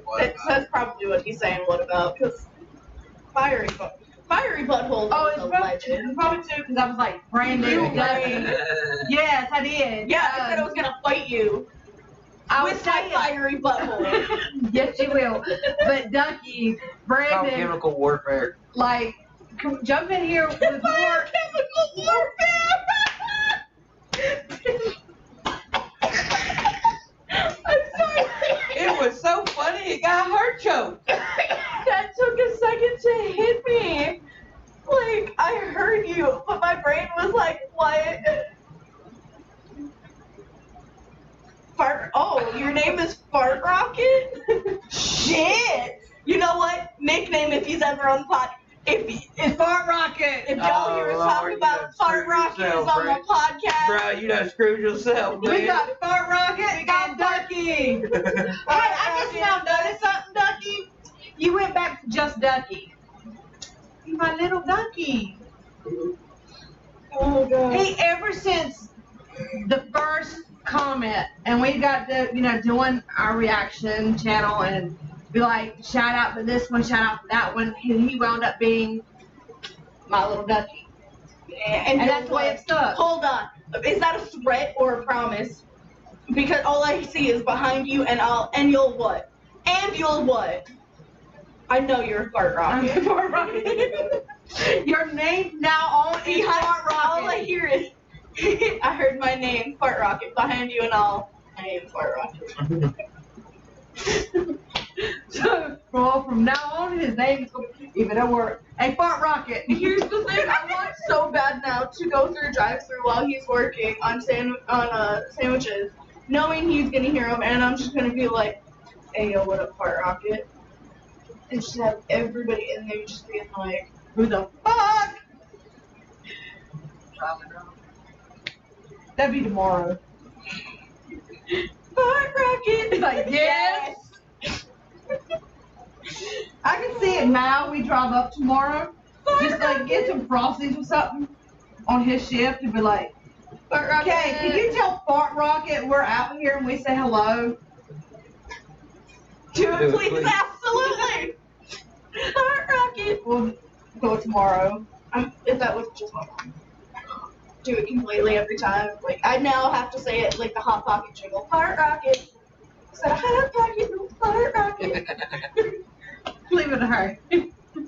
[SPEAKER 3] That's probably what he's saying. What about? Because Fiery Butthole
[SPEAKER 1] Oh,
[SPEAKER 3] is
[SPEAKER 1] it's
[SPEAKER 3] a
[SPEAKER 1] probably,
[SPEAKER 3] legend.
[SPEAKER 1] too, because I was like, Brandon,
[SPEAKER 3] You
[SPEAKER 1] Ducky. Yes, I did.
[SPEAKER 3] Yeah, I said I was gonna fight you
[SPEAKER 1] I was
[SPEAKER 3] with my
[SPEAKER 1] saying,
[SPEAKER 3] Fiery Butthole.
[SPEAKER 1] yes, you will. But Ducky,
[SPEAKER 4] Called
[SPEAKER 1] Brandon,
[SPEAKER 4] chemical warfare.
[SPEAKER 1] like, jump in here with more.
[SPEAKER 3] Chemical warfare. I'm sorry.
[SPEAKER 4] It was so funny, it got heart choked.
[SPEAKER 3] That took a second to hit me. I heard you, but my brain was like, what? Oh, your name is Fart Rocket? Shit! You know what? Nickname if he's ever on the pod.
[SPEAKER 1] It's Fart Rocket.
[SPEAKER 3] If y'all hear us talk
[SPEAKER 4] Lord,
[SPEAKER 3] about
[SPEAKER 4] you done
[SPEAKER 3] Fart
[SPEAKER 4] screwed
[SPEAKER 3] Rocket is
[SPEAKER 4] yourself,
[SPEAKER 3] on
[SPEAKER 4] Brad.
[SPEAKER 3] the podcast.
[SPEAKER 4] Bro, you done screwed yourself, man.
[SPEAKER 1] We got Fart Rocket and Ducky. Hey, I just now noticed something, Ducky. You went back to just Ducky. You my little Ducky.
[SPEAKER 3] Oh god.
[SPEAKER 1] Hey, ever since the first comment, and we got to, doing our reaction channel and be like, shout out to this one, shout out to that one, and he wound up being my little Ducky.
[SPEAKER 3] And
[SPEAKER 1] that's the way it stuck.
[SPEAKER 3] Hold on. Is that a threat or a promise? Because all I see is behind you and you'll what? And you'll what? I know you're a fart rocket.
[SPEAKER 1] I'm Fart Rocket. Your name now on is
[SPEAKER 3] Behind
[SPEAKER 1] Fart
[SPEAKER 3] all I
[SPEAKER 1] Rocket.
[SPEAKER 3] hear is I heard my name, Fart Rocket, behind you and all. I am Fart Rocket.
[SPEAKER 1] So, well, from now on, his name is going to even a word. Hey, Fart Rocket.
[SPEAKER 3] Here's the thing, I want so bad now to go through drive-thru while he's working on sandwiches, knowing he's gonna hear them, and I'm just gonna be like, "Hey, yo, what up, Fart Rocket?" And just have everybody in there just being like,
[SPEAKER 1] Who the fuck? That'd be tomorrow.
[SPEAKER 3] "Fart Rocket!"
[SPEAKER 1] He's like, yes. I can see it now. We drive up tomorrow. Just get some frosties or something on his shift and be like,
[SPEAKER 3] Fart Rocket.
[SPEAKER 1] okay, can you tell Fart Rocket we're out here and we say hello?
[SPEAKER 3] Do it,
[SPEAKER 4] Do it,
[SPEAKER 3] please,
[SPEAKER 4] please.
[SPEAKER 3] absolutely. Fart Rocket.
[SPEAKER 1] We'll go tomorrow.
[SPEAKER 3] If that was just my mom. Do it completely every time. I now have to say it like the Hot Pocket jingle. Fart Rocket. Said Hot Pocket, no Fart Rocket.
[SPEAKER 1] Leave it to her.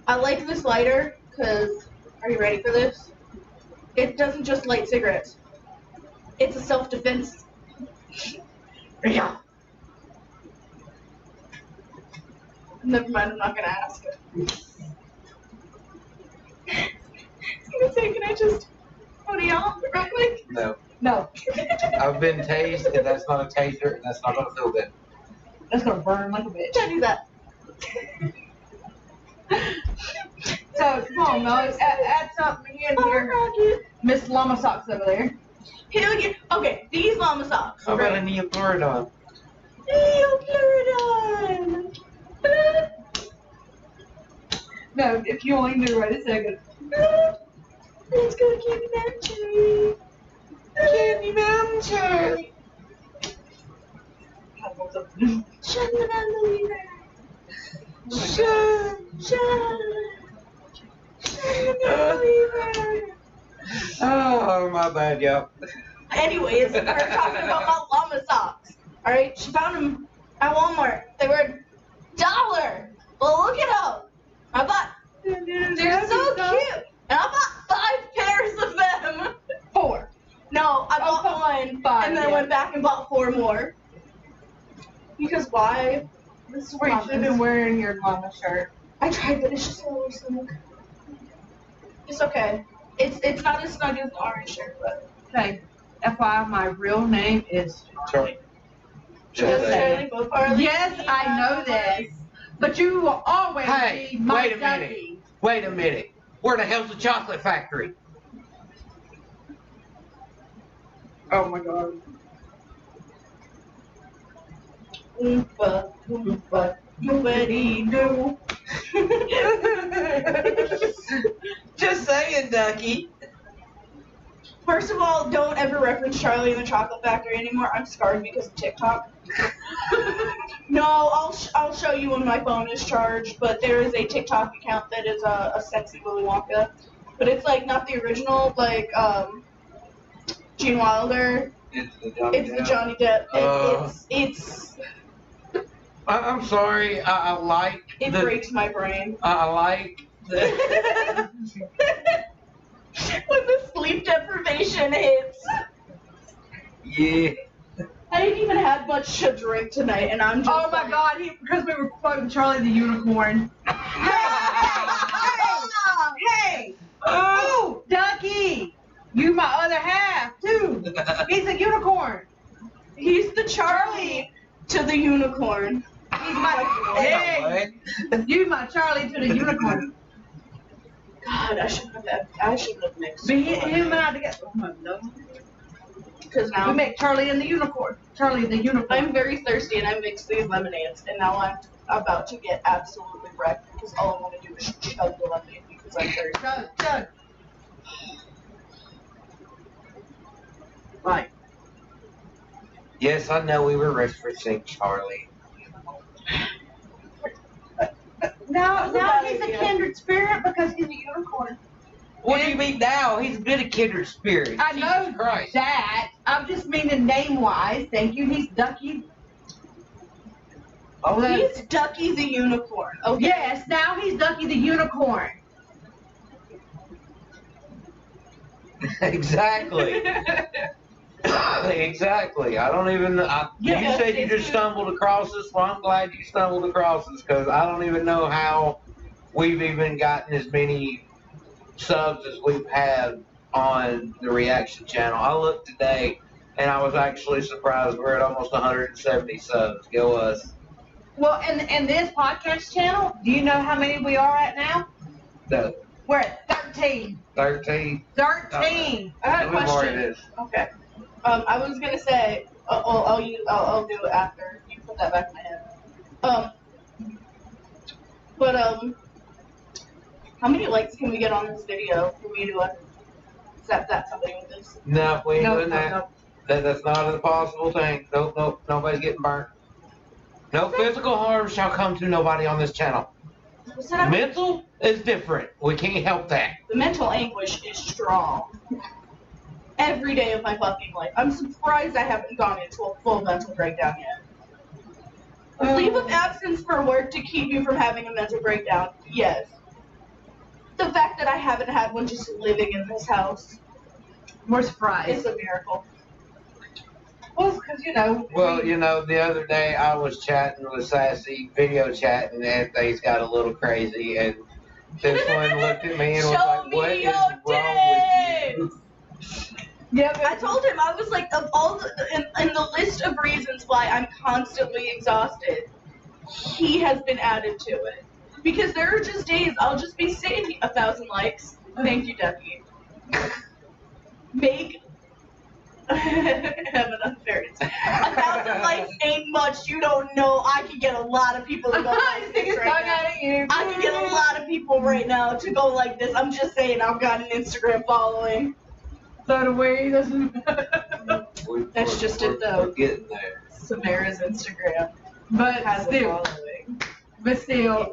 [SPEAKER 3] I like this lighter because, are you ready for this? It doesn't just light cigarettes. It's a self-defense.
[SPEAKER 1] Yeah.
[SPEAKER 3] Never mind, I'm not gonna ask. I was gonna say, can I just go to y'all real quick?
[SPEAKER 4] No.
[SPEAKER 1] No,
[SPEAKER 4] I've been tased, and that's not a taser, and that's not gonna feel good.
[SPEAKER 1] that's gonna burn like a bitch.
[SPEAKER 3] Try to do that.
[SPEAKER 1] So come on, Mo, add something in
[SPEAKER 3] Fart
[SPEAKER 1] here.
[SPEAKER 3] Rocket.
[SPEAKER 1] Miss Llama Socks over there.
[SPEAKER 3] Hell yeah. Okay, these llama socks.
[SPEAKER 4] How about a Neoporidon?
[SPEAKER 3] Neoporidon.
[SPEAKER 1] No, if you only knew right a second.
[SPEAKER 3] Let's go to Candy Mountain Cherry.
[SPEAKER 4] Candy Mountain Cherry.
[SPEAKER 3] Shut the unbeliever. Shut the unbeliever.
[SPEAKER 4] Oh, my bad, y'all.
[SPEAKER 3] Anyways, we're talking about my llama socks. Alright, she found them at Walmart. They were Well, look it up. I bought. They're so cute. And I bought 5 pairs of them.
[SPEAKER 1] 4.
[SPEAKER 3] No, I bought one,
[SPEAKER 1] 5,
[SPEAKER 3] and then I
[SPEAKER 1] yeah.
[SPEAKER 3] went back and bought 4 more. Because why? This is
[SPEAKER 1] Where you should have been wearing your mama shirt.
[SPEAKER 3] I tried, but it's just a little snug. It's okay. It's not as snug as the orange shirt, but.
[SPEAKER 1] Okay. FYI, my real name is Charlie.
[SPEAKER 3] Just
[SPEAKER 1] saying.
[SPEAKER 3] Charlie Boparly.
[SPEAKER 1] Yes, I know this. But you will always
[SPEAKER 4] Hey,
[SPEAKER 1] be my
[SPEAKER 4] wait a minute.
[SPEAKER 1] Ducky.
[SPEAKER 4] Wait a minute. Where the hell's the chocolate factory?
[SPEAKER 1] Oh my god.
[SPEAKER 3] Oompa, oompa, oompa-dee-doo.
[SPEAKER 4] Just saying, Ducky.
[SPEAKER 3] First of all, don't ever reference Charlie and the Chocolate Factory anymore. I'm scarred because of TikTok. No, I'll show you when my phone is charged, but there is a TikTok account that is a sexy Willy Wonka. But it's like not the original, like Gene Wilder.
[SPEAKER 2] It's the Johnny
[SPEAKER 3] It's the Johnny Depp.
[SPEAKER 2] Depp.
[SPEAKER 3] It's
[SPEAKER 4] I'm sorry. I like
[SPEAKER 3] it
[SPEAKER 4] the.
[SPEAKER 3] breaks my brain.
[SPEAKER 4] I like the.
[SPEAKER 3] When the sleep deprivation hits.
[SPEAKER 2] Yeah.
[SPEAKER 3] I didn't even have much to drink tonight, and I'm just.
[SPEAKER 1] Oh my god, because we were quoting Charlie the Unicorn. Hey! Oh, Ducky! You my other half, too. He's a unicorn.
[SPEAKER 3] He's the Charlie to the unicorn.
[SPEAKER 1] He's my hey, you my Charlie to the unicorn.
[SPEAKER 3] God, I shouldn't have mixed.
[SPEAKER 1] But him and I together. Oh, no.
[SPEAKER 3] Because now
[SPEAKER 1] We make Charlie and the unicorn. Charlie the unicorn.
[SPEAKER 3] I'm very thirsty and I mixed these lemonades, and now I'm about to get absolutely wrecked because all I want to do is chug the lemonade because I'm thirsty.
[SPEAKER 1] Chug. Right.
[SPEAKER 4] Yes, I know we were referencing Charlie.
[SPEAKER 1] Now
[SPEAKER 3] That's a
[SPEAKER 1] he's
[SPEAKER 3] bad
[SPEAKER 1] a
[SPEAKER 3] idea.
[SPEAKER 1] kindred spirit because he's a unicorn.
[SPEAKER 4] What do you mean now? He's been a kindred spirit.
[SPEAKER 1] I know
[SPEAKER 4] Jesus Christ.
[SPEAKER 1] that. I'm just meaning name-wise. Thank you. He's Ducky.
[SPEAKER 3] Oh, he's Ducky the unicorn. Okay.
[SPEAKER 1] Yes, now he's Ducky the unicorn.
[SPEAKER 4] Exactly. Exactly. I don't even. You
[SPEAKER 3] Yeah,
[SPEAKER 4] said you
[SPEAKER 3] it's-
[SPEAKER 4] just stumbled across this. Well, I'm glad you stumbled across this because I don't even know how we've even gotten as many subs as we've had on the reaction channel. I looked today and I was actually surprised we're at almost 170 subs. Go us.
[SPEAKER 1] Well, and this podcast channel, do you know how many we are at now?
[SPEAKER 4] No,
[SPEAKER 1] We're at 13.
[SPEAKER 4] 13.
[SPEAKER 1] 13.
[SPEAKER 3] I had a
[SPEAKER 4] How many more it
[SPEAKER 3] question.
[SPEAKER 4] is?
[SPEAKER 3] Okay. I was gonna say, I'll do it after you put that back in my head. How many likes can we get on this video for me to accept that somebody with this?
[SPEAKER 4] No, we ain't
[SPEAKER 1] No,
[SPEAKER 4] doing that.
[SPEAKER 1] no.
[SPEAKER 4] That's not a possible thing. Nope. Nobody's getting burnt. No physical harm shall come to nobody on this channel.
[SPEAKER 3] What's that?
[SPEAKER 4] Mental is different. We can't help that.
[SPEAKER 3] The mental anguish is strong. Every day of my fucking life. I'm surprised I haven't gone into a full mental breakdown yet. Leave of absence for work to keep you from having a mental breakdown. Yes. The fact that I haven't had one just living in this house
[SPEAKER 1] We're surprised.
[SPEAKER 3] is a miracle.
[SPEAKER 1] Well, because, you know.
[SPEAKER 4] Well, you know, the other day I was chatting with Sassy, video chatting, and things got a little crazy, and this one looked at me and was
[SPEAKER 3] Show
[SPEAKER 4] like,
[SPEAKER 3] me
[SPEAKER 4] what is
[SPEAKER 3] your
[SPEAKER 4] wrong with you?
[SPEAKER 1] Yeah,
[SPEAKER 3] I told him, I was like, of all in the list of reasons why I'm constantly exhausted, he has been added to it. Because there are just days I'll just be sitting 1,000 likes. Thank you, Ducky. Make have enough parents. 1,000 likes ain't much. You don't know. I could get a lot of people to go like this right now. I can get a lot of people right now to go like this. I'm just saying, I've got an Instagram following.
[SPEAKER 1] So do we.
[SPEAKER 3] That's just it, though.
[SPEAKER 2] We're getting there.
[SPEAKER 3] Samara's Instagram
[SPEAKER 1] But
[SPEAKER 3] has a
[SPEAKER 1] still,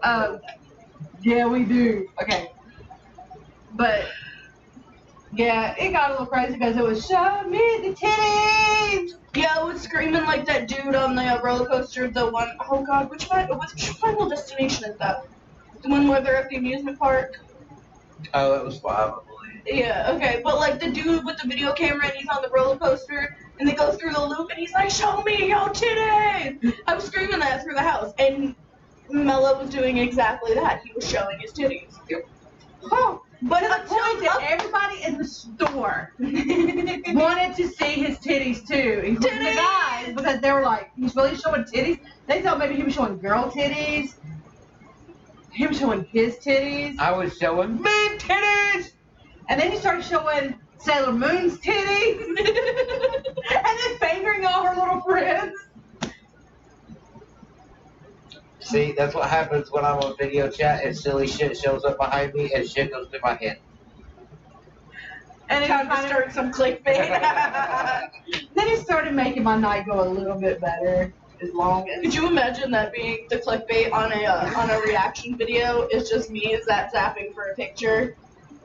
[SPEAKER 3] following.
[SPEAKER 1] yeah, we do. Okay. But, yeah, it got a little crazy because it was show me the titties.
[SPEAKER 3] Yeah, I was screaming like that dude on the roller coaster. The one, oh god, which Final Destination is that? The one where they're at the amusement park.
[SPEAKER 4] Oh, that was 5, I believe.
[SPEAKER 3] Yeah, okay, but like the dude with the video camera and he's on the roller coaster and they go through the loop and he's like, "Show me your titties!" I was screaming that through the house, and Mello was doing exactly that. He was showing his titties.
[SPEAKER 4] Yep.
[SPEAKER 3] Oh, but
[SPEAKER 1] To the point that everybody in the store wanted to see his titties too, including the guys, because they were like, he's really showing titties. They thought maybe he was showing girl titties. He was showing his titties.
[SPEAKER 4] I was showing big titties!
[SPEAKER 1] And then he started showing Sailor Moon's titties. And then fingering all her little friends.
[SPEAKER 4] See, that's what happens when I'm on video chat and silly shit shows up behind me and shit goes through my head.
[SPEAKER 1] And it
[SPEAKER 3] time to
[SPEAKER 1] kind
[SPEAKER 3] start some clickbait.
[SPEAKER 1] then it started making my night go a little bit better. As long as
[SPEAKER 3] Could you imagine that being the clickbait on a reaction video? Is just me zapping for a picture,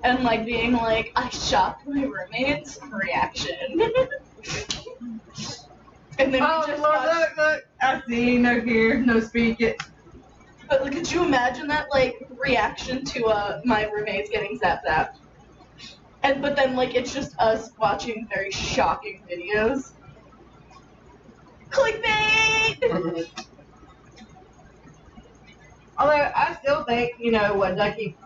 [SPEAKER 3] and like being like, "I shocked my roommates." Reaction. And then
[SPEAKER 1] oh
[SPEAKER 3] we just
[SPEAKER 1] Lord,
[SPEAKER 3] watch-
[SPEAKER 1] look, I see, no hear, no speak it.
[SPEAKER 3] But like, could you imagine that like reaction to my roommates getting zapped? But then like it's just us watching very shocking videos. Clickbait!
[SPEAKER 1] Although I still think, what Ducky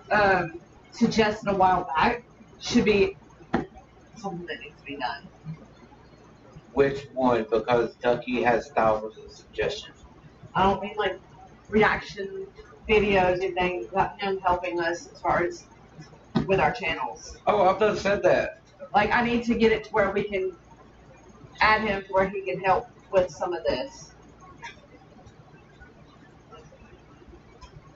[SPEAKER 1] suggested a while back should be something that needs to be done.
[SPEAKER 4] Which one? Because Ducky has thousands of suggestions.
[SPEAKER 1] I don't mean like reaction videos and things about him helping us as far as with our channels.
[SPEAKER 4] Oh, I've done said that.
[SPEAKER 1] Like I need to get it to where we can add him to where he can help with some of this.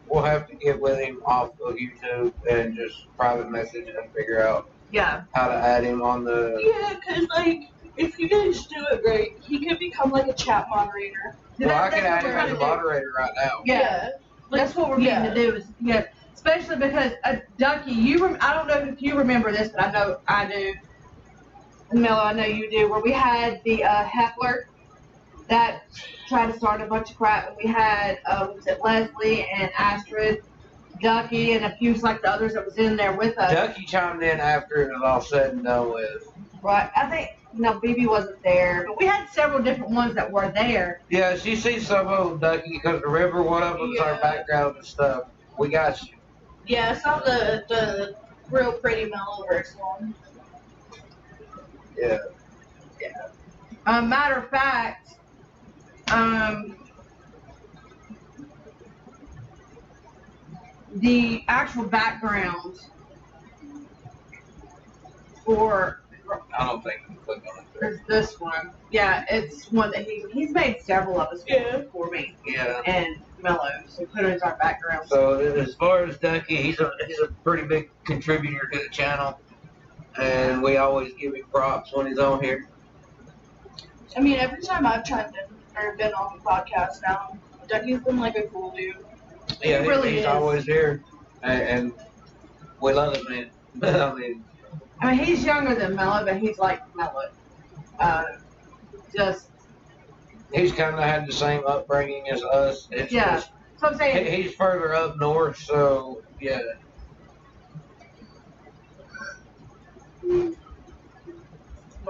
[SPEAKER 4] We'll have to get with him off of YouTube and just private message and figure out
[SPEAKER 1] Yeah.
[SPEAKER 4] how to add him on the.
[SPEAKER 3] Yeah, cause like if you guys do it right, he could become like a chat moderator.
[SPEAKER 4] Well, I can
[SPEAKER 1] That's
[SPEAKER 4] add
[SPEAKER 1] what
[SPEAKER 4] him
[SPEAKER 1] we're
[SPEAKER 4] as a
[SPEAKER 1] gonna do.
[SPEAKER 4] moderator right now.
[SPEAKER 1] Yeah. That's what we're
[SPEAKER 3] Yeah.
[SPEAKER 1] going to do is, especially because Ducky, I don't know if you remember this, but I know I do. And Mello, I know you do, where we had the Hepler that tried to start a bunch of crap, and we had, was it Leslie and Astrid, Ducky, and a few like the others that was in there with us.
[SPEAKER 4] Ducky chimed in after it was all said and done with.
[SPEAKER 1] Right. I think, no, BB wasn't there, but we had several different ones that were there.
[SPEAKER 4] Yeah, she sees some of them, Ducky, because remember one of them's our
[SPEAKER 3] Yeah.
[SPEAKER 4] background and stuff. We got you.
[SPEAKER 3] Yeah, it's not the real pretty Mellowverse one.
[SPEAKER 4] Yeah.
[SPEAKER 1] Matter of fact, the actual background for
[SPEAKER 2] I don't think you can click on it.
[SPEAKER 1] is this one. Yeah, it's one that he's made several of us for me
[SPEAKER 2] Yeah.
[SPEAKER 1] and Mello, so put it as our background.
[SPEAKER 4] So as far as Ducky, he's a pretty big contributor to the channel, and we always give him props when he's on here.
[SPEAKER 3] I mean, every time I've chimed in or been on the podcast now, Ducky's been like a cool dude.
[SPEAKER 4] Yeah,
[SPEAKER 1] He really
[SPEAKER 4] he's
[SPEAKER 1] is.
[SPEAKER 4] always here, and we love it, man.
[SPEAKER 1] I mean, he's younger than Mello, but he's like Mello. Just
[SPEAKER 4] He's kind of had the same upbringing as us. It's
[SPEAKER 1] Yeah.
[SPEAKER 4] just,
[SPEAKER 1] so I'm saying.
[SPEAKER 4] he's further up north, so yeah.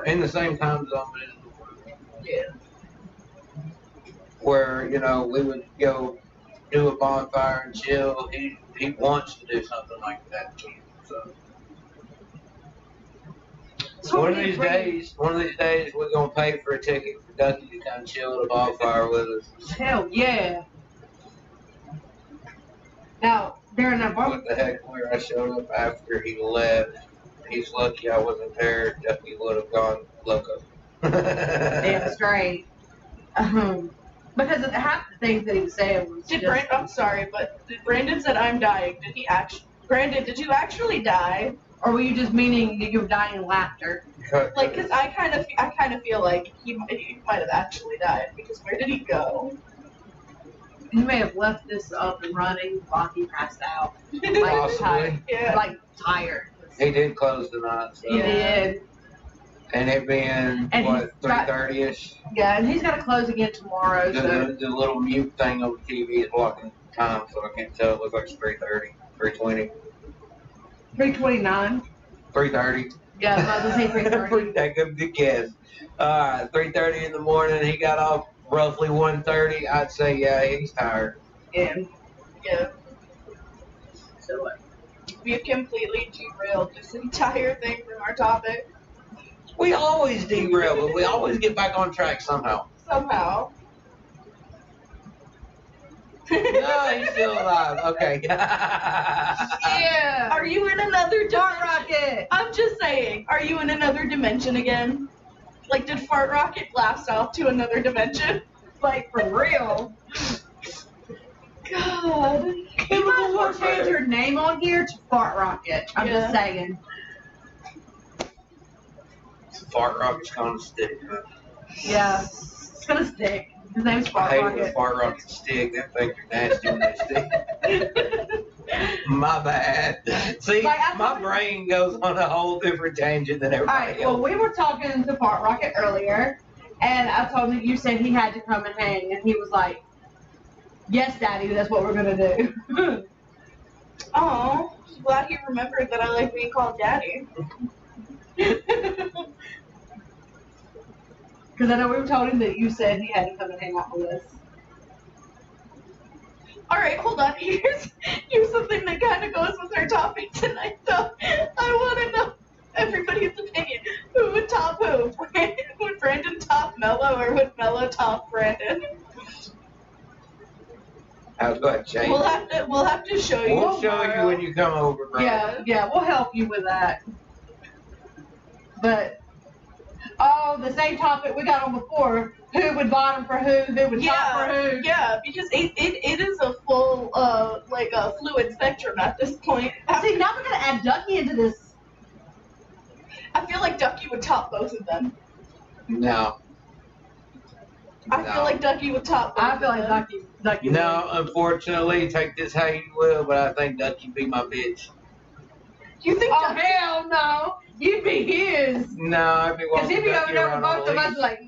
[SPEAKER 4] In the same time zone as
[SPEAKER 1] Yeah.
[SPEAKER 4] where, we would go do a bonfire and chill. He wants to do something like that too. So one of these days we're gonna pay for a ticket for Ducky to come chill at a bonfire with us.
[SPEAKER 1] Hell yeah. Now, during that
[SPEAKER 4] What the heck, where I showed up after he left. He's lucky I wasn't there. Ducky would have gone loco.
[SPEAKER 1] damn straight. Because of half the things that he was saying was
[SPEAKER 3] Did
[SPEAKER 1] just,
[SPEAKER 3] I'm sorry, but Brandon said I'm dying. Did he actually? Brandon, did you actually die?
[SPEAKER 1] or were you just meaning that you were dying in laughter?
[SPEAKER 3] Like, cause I kind of feel like he might have actually died, because where did he go?
[SPEAKER 1] He may have left this up and running while he passed out.
[SPEAKER 4] Possibly.
[SPEAKER 1] Tired.
[SPEAKER 3] Yeah.
[SPEAKER 1] Like tired.
[SPEAKER 4] He did close the night, so.
[SPEAKER 1] He did.
[SPEAKER 4] And it being,
[SPEAKER 1] And
[SPEAKER 4] what,
[SPEAKER 1] he's got-
[SPEAKER 4] 3:30ish?
[SPEAKER 1] Yeah, and he's got to close again tomorrow. So
[SPEAKER 4] The little mute thing on the TV is blocking time, so I can't tell. It looks like it's 3:30, 3:20,
[SPEAKER 1] 3:29.
[SPEAKER 4] 3:30.
[SPEAKER 1] Yeah, I was about to say 3:30.
[SPEAKER 4] That good guess. Alright, 3:30 in the morning. He got off roughly 1:30. I'd say, yeah, he's tired.
[SPEAKER 1] Yeah.
[SPEAKER 3] Yeah.
[SPEAKER 1] So
[SPEAKER 3] We've completely derailed this entire thing from our topic
[SPEAKER 4] We always derail, but we always get back on track somehow.
[SPEAKER 3] somehow.
[SPEAKER 4] No, he's still alive. Okay.
[SPEAKER 1] yeah.
[SPEAKER 3] Are you in another
[SPEAKER 1] Fart
[SPEAKER 3] dimension?
[SPEAKER 1] rocket.
[SPEAKER 3] I'm just saying, are you in another dimension again? Like, did Fart Rocket blast off to another dimension?
[SPEAKER 1] Like for real.
[SPEAKER 3] God.
[SPEAKER 1] You might as well change your name on here to Fart Rocket. I'm just saying.
[SPEAKER 4] Fart rocket's gonna stick.
[SPEAKER 1] Yeah. It's gonna stick. His name's
[SPEAKER 4] I
[SPEAKER 1] Fart
[SPEAKER 4] hate when
[SPEAKER 1] Rocket.
[SPEAKER 4] fart rockets stick. That things are nasty when they stick. My bad. See,
[SPEAKER 1] Like, I
[SPEAKER 4] my
[SPEAKER 1] thought-
[SPEAKER 4] brain goes on a whole different tangent than everybody
[SPEAKER 1] Alright, well,
[SPEAKER 4] else.
[SPEAKER 1] we were talking to Fart Rocket earlier, and I told him that you said he had to come and hang, and he was like, yes, Daddy, that's what we're gonna do.
[SPEAKER 3] Oh, glad he remembered that I like being called Daddy.
[SPEAKER 1] Because I know we told him that you said he had to come and hang out with us.
[SPEAKER 3] Alright, hold on. Here's something that kind of goes with our topic tonight, though. I want to know everybody's opinion. Who would top who? Would Brandon top Mello, or would Mello top Brandon?
[SPEAKER 4] I was going to change.
[SPEAKER 3] We'll have to show you.
[SPEAKER 4] We'll show you when you come over, bro.
[SPEAKER 1] Yeah, we'll help you with that. But, the same topic we got on before. Who would bottom for who would top for who.
[SPEAKER 3] Yeah, because it is a full, like a fluid spectrum at this point.
[SPEAKER 1] See, now we're going to add Ducky into this.
[SPEAKER 3] I feel like Ducky would top both of them.
[SPEAKER 4] No.
[SPEAKER 3] I feel like Ducky would top both
[SPEAKER 1] I feel like
[SPEAKER 3] of them.
[SPEAKER 1] Ducky.
[SPEAKER 4] No, unfortunately, take this how you will, but I think Ducky be my bitch.
[SPEAKER 3] You think
[SPEAKER 1] Oh,
[SPEAKER 3] Ducky...
[SPEAKER 1] hell no. You'd be his.
[SPEAKER 4] No, I'd be
[SPEAKER 1] Because
[SPEAKER 4] walking
[SPEAKER 1] he'd be over
[SPEAKER 4] Ducky
[SPEAKER 1] there with
[SPEAKER 4] around on
[SPEAKER 1] both
[SPEAKER 4] a
[SPEAKER 1] of us
[SPEAKER 4] leash.
[SPEAKER 1] like,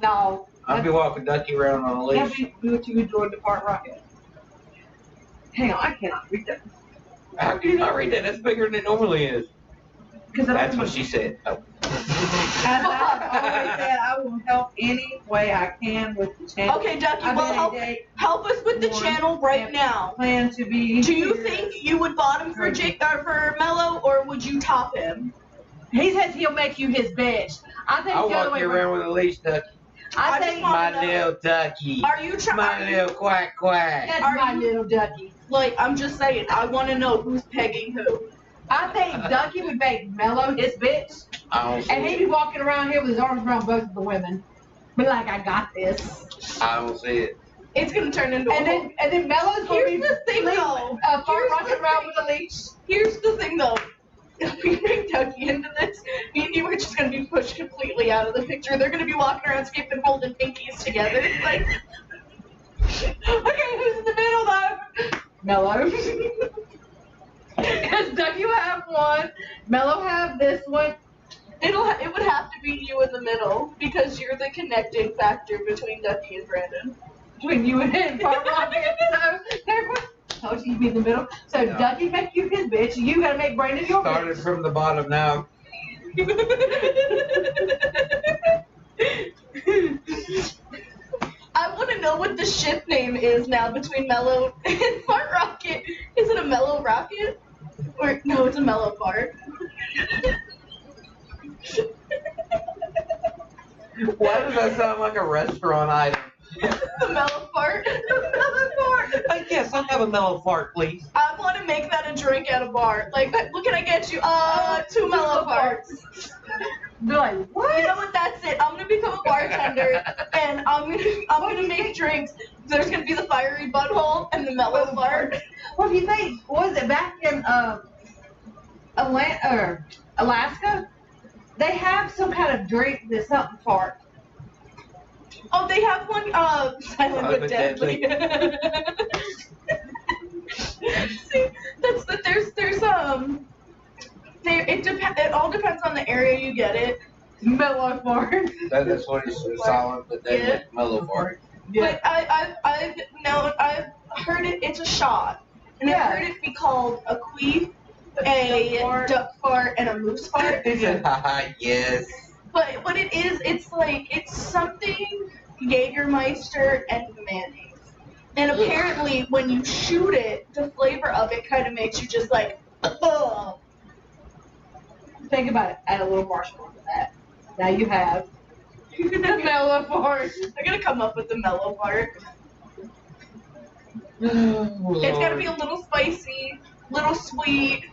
[SPEAKER 1] no.
[SPEAKER 4] I'd be walking Ducky around on a leash.
[SPEAKER 1] That'd be what you would do in the Fart Rocket. Hang on, I cannot read that.
[SPEAKER 4] How can you not read that? That's bigger than it normally is.
[SPEAKER 1] Because
[SPEAKER 4] That's what she said. Oh.
[SPEAKER 1] As I've always said, I will help any way I can with the channel.
[SPEAKER 3] Okay, Ducky,
[SPEAKER 1] I've
[SPEAKER 3] well,
[SPEAKER 1] been
[SPEAKER 3] help us with the
[SPEAKER 1] One.
[SPEAKER 3] channel right now.
[SPEAKER 1] plan to be.
[SPEAKER 3] Do you
[SPEAKER 1] here.
[SPEAKER 3] think you would bottom for for Mello, or would you top him?
[SPEAKER 1] He says he'll make you his bitch. I think
[SPEAKER 4] I'll
[SPEAKER 1] it's the other
[SPEAKER 4] walk
[SPEAKER 1] way
[SPEAKER 4] you around with a leash, Ducky.
[SPEAKER 1] I
[SPEAKER 3] I just
[SPEAKER 1] think
[SPEAKER 3] want-
[SPEAKER 4] My little Ducky.
[SPEAKER 3] Are you
[SPEAKER 4] My
[SPEAKER 3] trying?
[SPEAKER 4] little quack quack.
[SPEAKER 1] that's
[SPEAKER 3] are
[SPEAKER 1] my
[SPEAKER 3] you-
[SPEAKER 1] little Ducky.
[SPEAKER 3] Like, I'm just saying. I want to know who's pegging who.
[SPEAKER 1] I think Ducky would make Mello his bitch,
[SPEAKER 4] I don't see
[SPEAKER 1] and he'd
[SPEAKER 4] it.
[SPEAKER 1] be walking around here with his arms around both of the women. But like, I got this.
[SPEAKER 4] I don't see it.
[SPEAKER 3] It's gonna turn into.
[SPEAKER 1] And then Mello's gonna
[SPEAKER 3] Here's
[SPEAKER 1] be
[SPEAKER 3] the thing, though.
[SPEAKER 1] Fart
[SPEAKER 3] Here's
[SPEAKER 1] Rocket
[SPEAKER 3] the
[SPEAKER 1] around
[SPEAKER 3] thing.
[SPEAKER 1] with a leash.
[SPEAKER 3] Here's the thing, though. If we bring Ducky into this, me and you are just gonna be pushed completely out of the picture. They're gonna be walking around skipping, holding pinkies together. Like, okay, who's in the middle, though?
[SPEAKER 1] Mello. Because Ducky will have one, Mello have this one.
[SPEAKER 3] It would have to be you in the middle because you're the connecting factor between Ducky and Brandon.
[SPEAKER 1] Between you and him, Fart Rocket. So everyone told you you'd be in the middle. So
[SPEAKER 4] Yeah.
[SPEAKER 1] Ducky make you his bitch. You gotta make Brandon your
[SPEAKER 4] Started
[SPEAKER 1] bitch.
[SPEAKER 4] from the bottom now.
[SPEAKER 3] I want to know what the ship name is now between Mello and Fart Rocket. Is it a Mello Rocket? Or no, it's a Mello Fart.
[SPEAKER 4] Why does that sound like a restaurant item?
[SPEAKER 3] The Mello Fart.
[SPEAKER 4] Yes, I'll have a mellow fart, please.
[SPEAKER 3] I want to make that a drink at a bar. Like, what can I get you? 2 Mello Farts.
[SPEAKER 1] They're like, what?
[SPEAKER 3] You know what? That's it. I'm gonna become a bartender, and I'm gonna make drinks. There's gonna be the fiery butthole and the mellow fart.
[SPEAKER 1] What do you think? Was it back in Alaska? They have some kind of drink that's something fart.
[SPEAKER 3] Oh, they have one. Silent but deadly. See, that's the there's it all depends on the area you get it.
[SPEAKER 1] Mellow fart.
[SPEAKER 4] That's what it's silent, but then
[SPEAKER 3] Yeah.
[SPEAKER 4] mellow fart.
[SPEAKER 1] Yeah.
[SPEAKER 3] But I've known, I've heard it, it's a shot. And
[SPEAKER 1] Yeah.
[SPEAKER 3] I've heard it be called a queef, a duck fart, and a moose fart.
[SPEAKER 4] He said, haha, yes.
[SPEAKER 3] But what it is, it's like, it's something Jägermeister and mayonnaise. And apparently, when you shoot it, the flavor of it kind of makes you just like, ugh.
[SPEAKER 1] Think about it. Add a little marshmallow to that. Now you have the mellow fart.
[SPEAKER 3] I'm gonna come up with the mellow part. It's gotta be a little spicy, little sweet,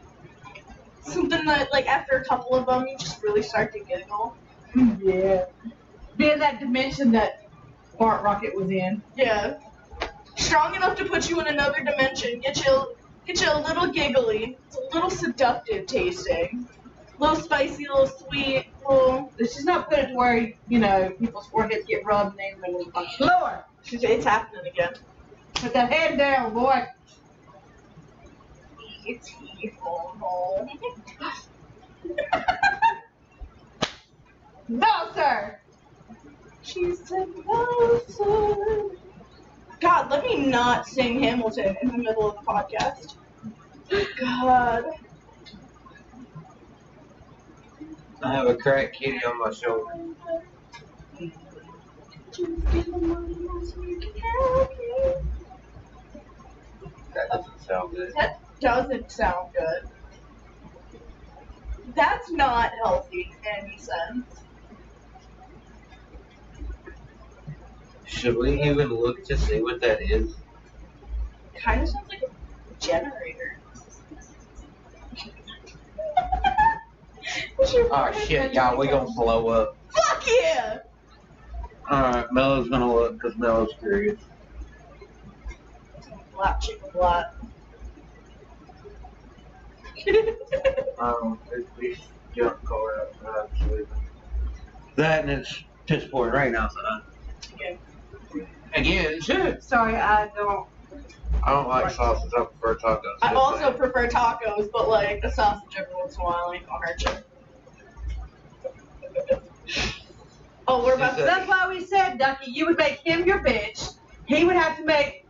[SPEAKER 3] something that, like, after a couple of them, you just really start to giggle.
[SPEAKER 1] Yeah. Be in that dimension that Fart Rocket was in.
[SPEAKER 3] Yeah. Strong enough to put you in another dimension. Get you a little giggly. It's a little seductive tasting. A little spicy, a little sweet, little.
[SPEAKER 1] Let's just not put it to where, you know, people's foreheads get rubbed and they're like, Lord,
[SPEAKER 3] It's happening again.
[SPEAKER 1] put that head down, boy.
[SPEAKER 3] It's evil.
[SPEAKER 1] No, sir.
[SPEAKER 3] She said no, sir. God, let me not sing Hamilton in the middle of the podcast. God.
[SPEAKER 4] I have a crack kitty on my shoulder. That doesn't sound good.
[SPEAKER 3] That doesn't sound good. That's not healthy in any sense.
[SPEAKER 4] Should we even look to see what that is?
[SPEAKER 3] Kind of sounds like a generator.
[SPEAKER 4] Oh shit, y'all, we gonna blow up.
[SPEAKER 3] Fuck yeah!
[SPEAKER 4] Alright, Mello's gonna look because Mello's curious.
[SPEAKER 3] Black chicken black.
[SPEAKER 4] There's this junk car outside. So that and it's piss pouring rain outside.
[SPEAKER 3] Okay.
[SPEAKER 4] Again, shit.
[SPEAKER 1] Sorry, I don't.
[SPEAKER 4] I don't like sausage, I prefer tacos.
[SPEAKER 3] I also prefer tacos, but like a sausage every once in a while ain't gonna hurt you. Oh, we're about to.
[SPEAKER 1] That's why we said, Ducky, you would make him your bitch. He would have to make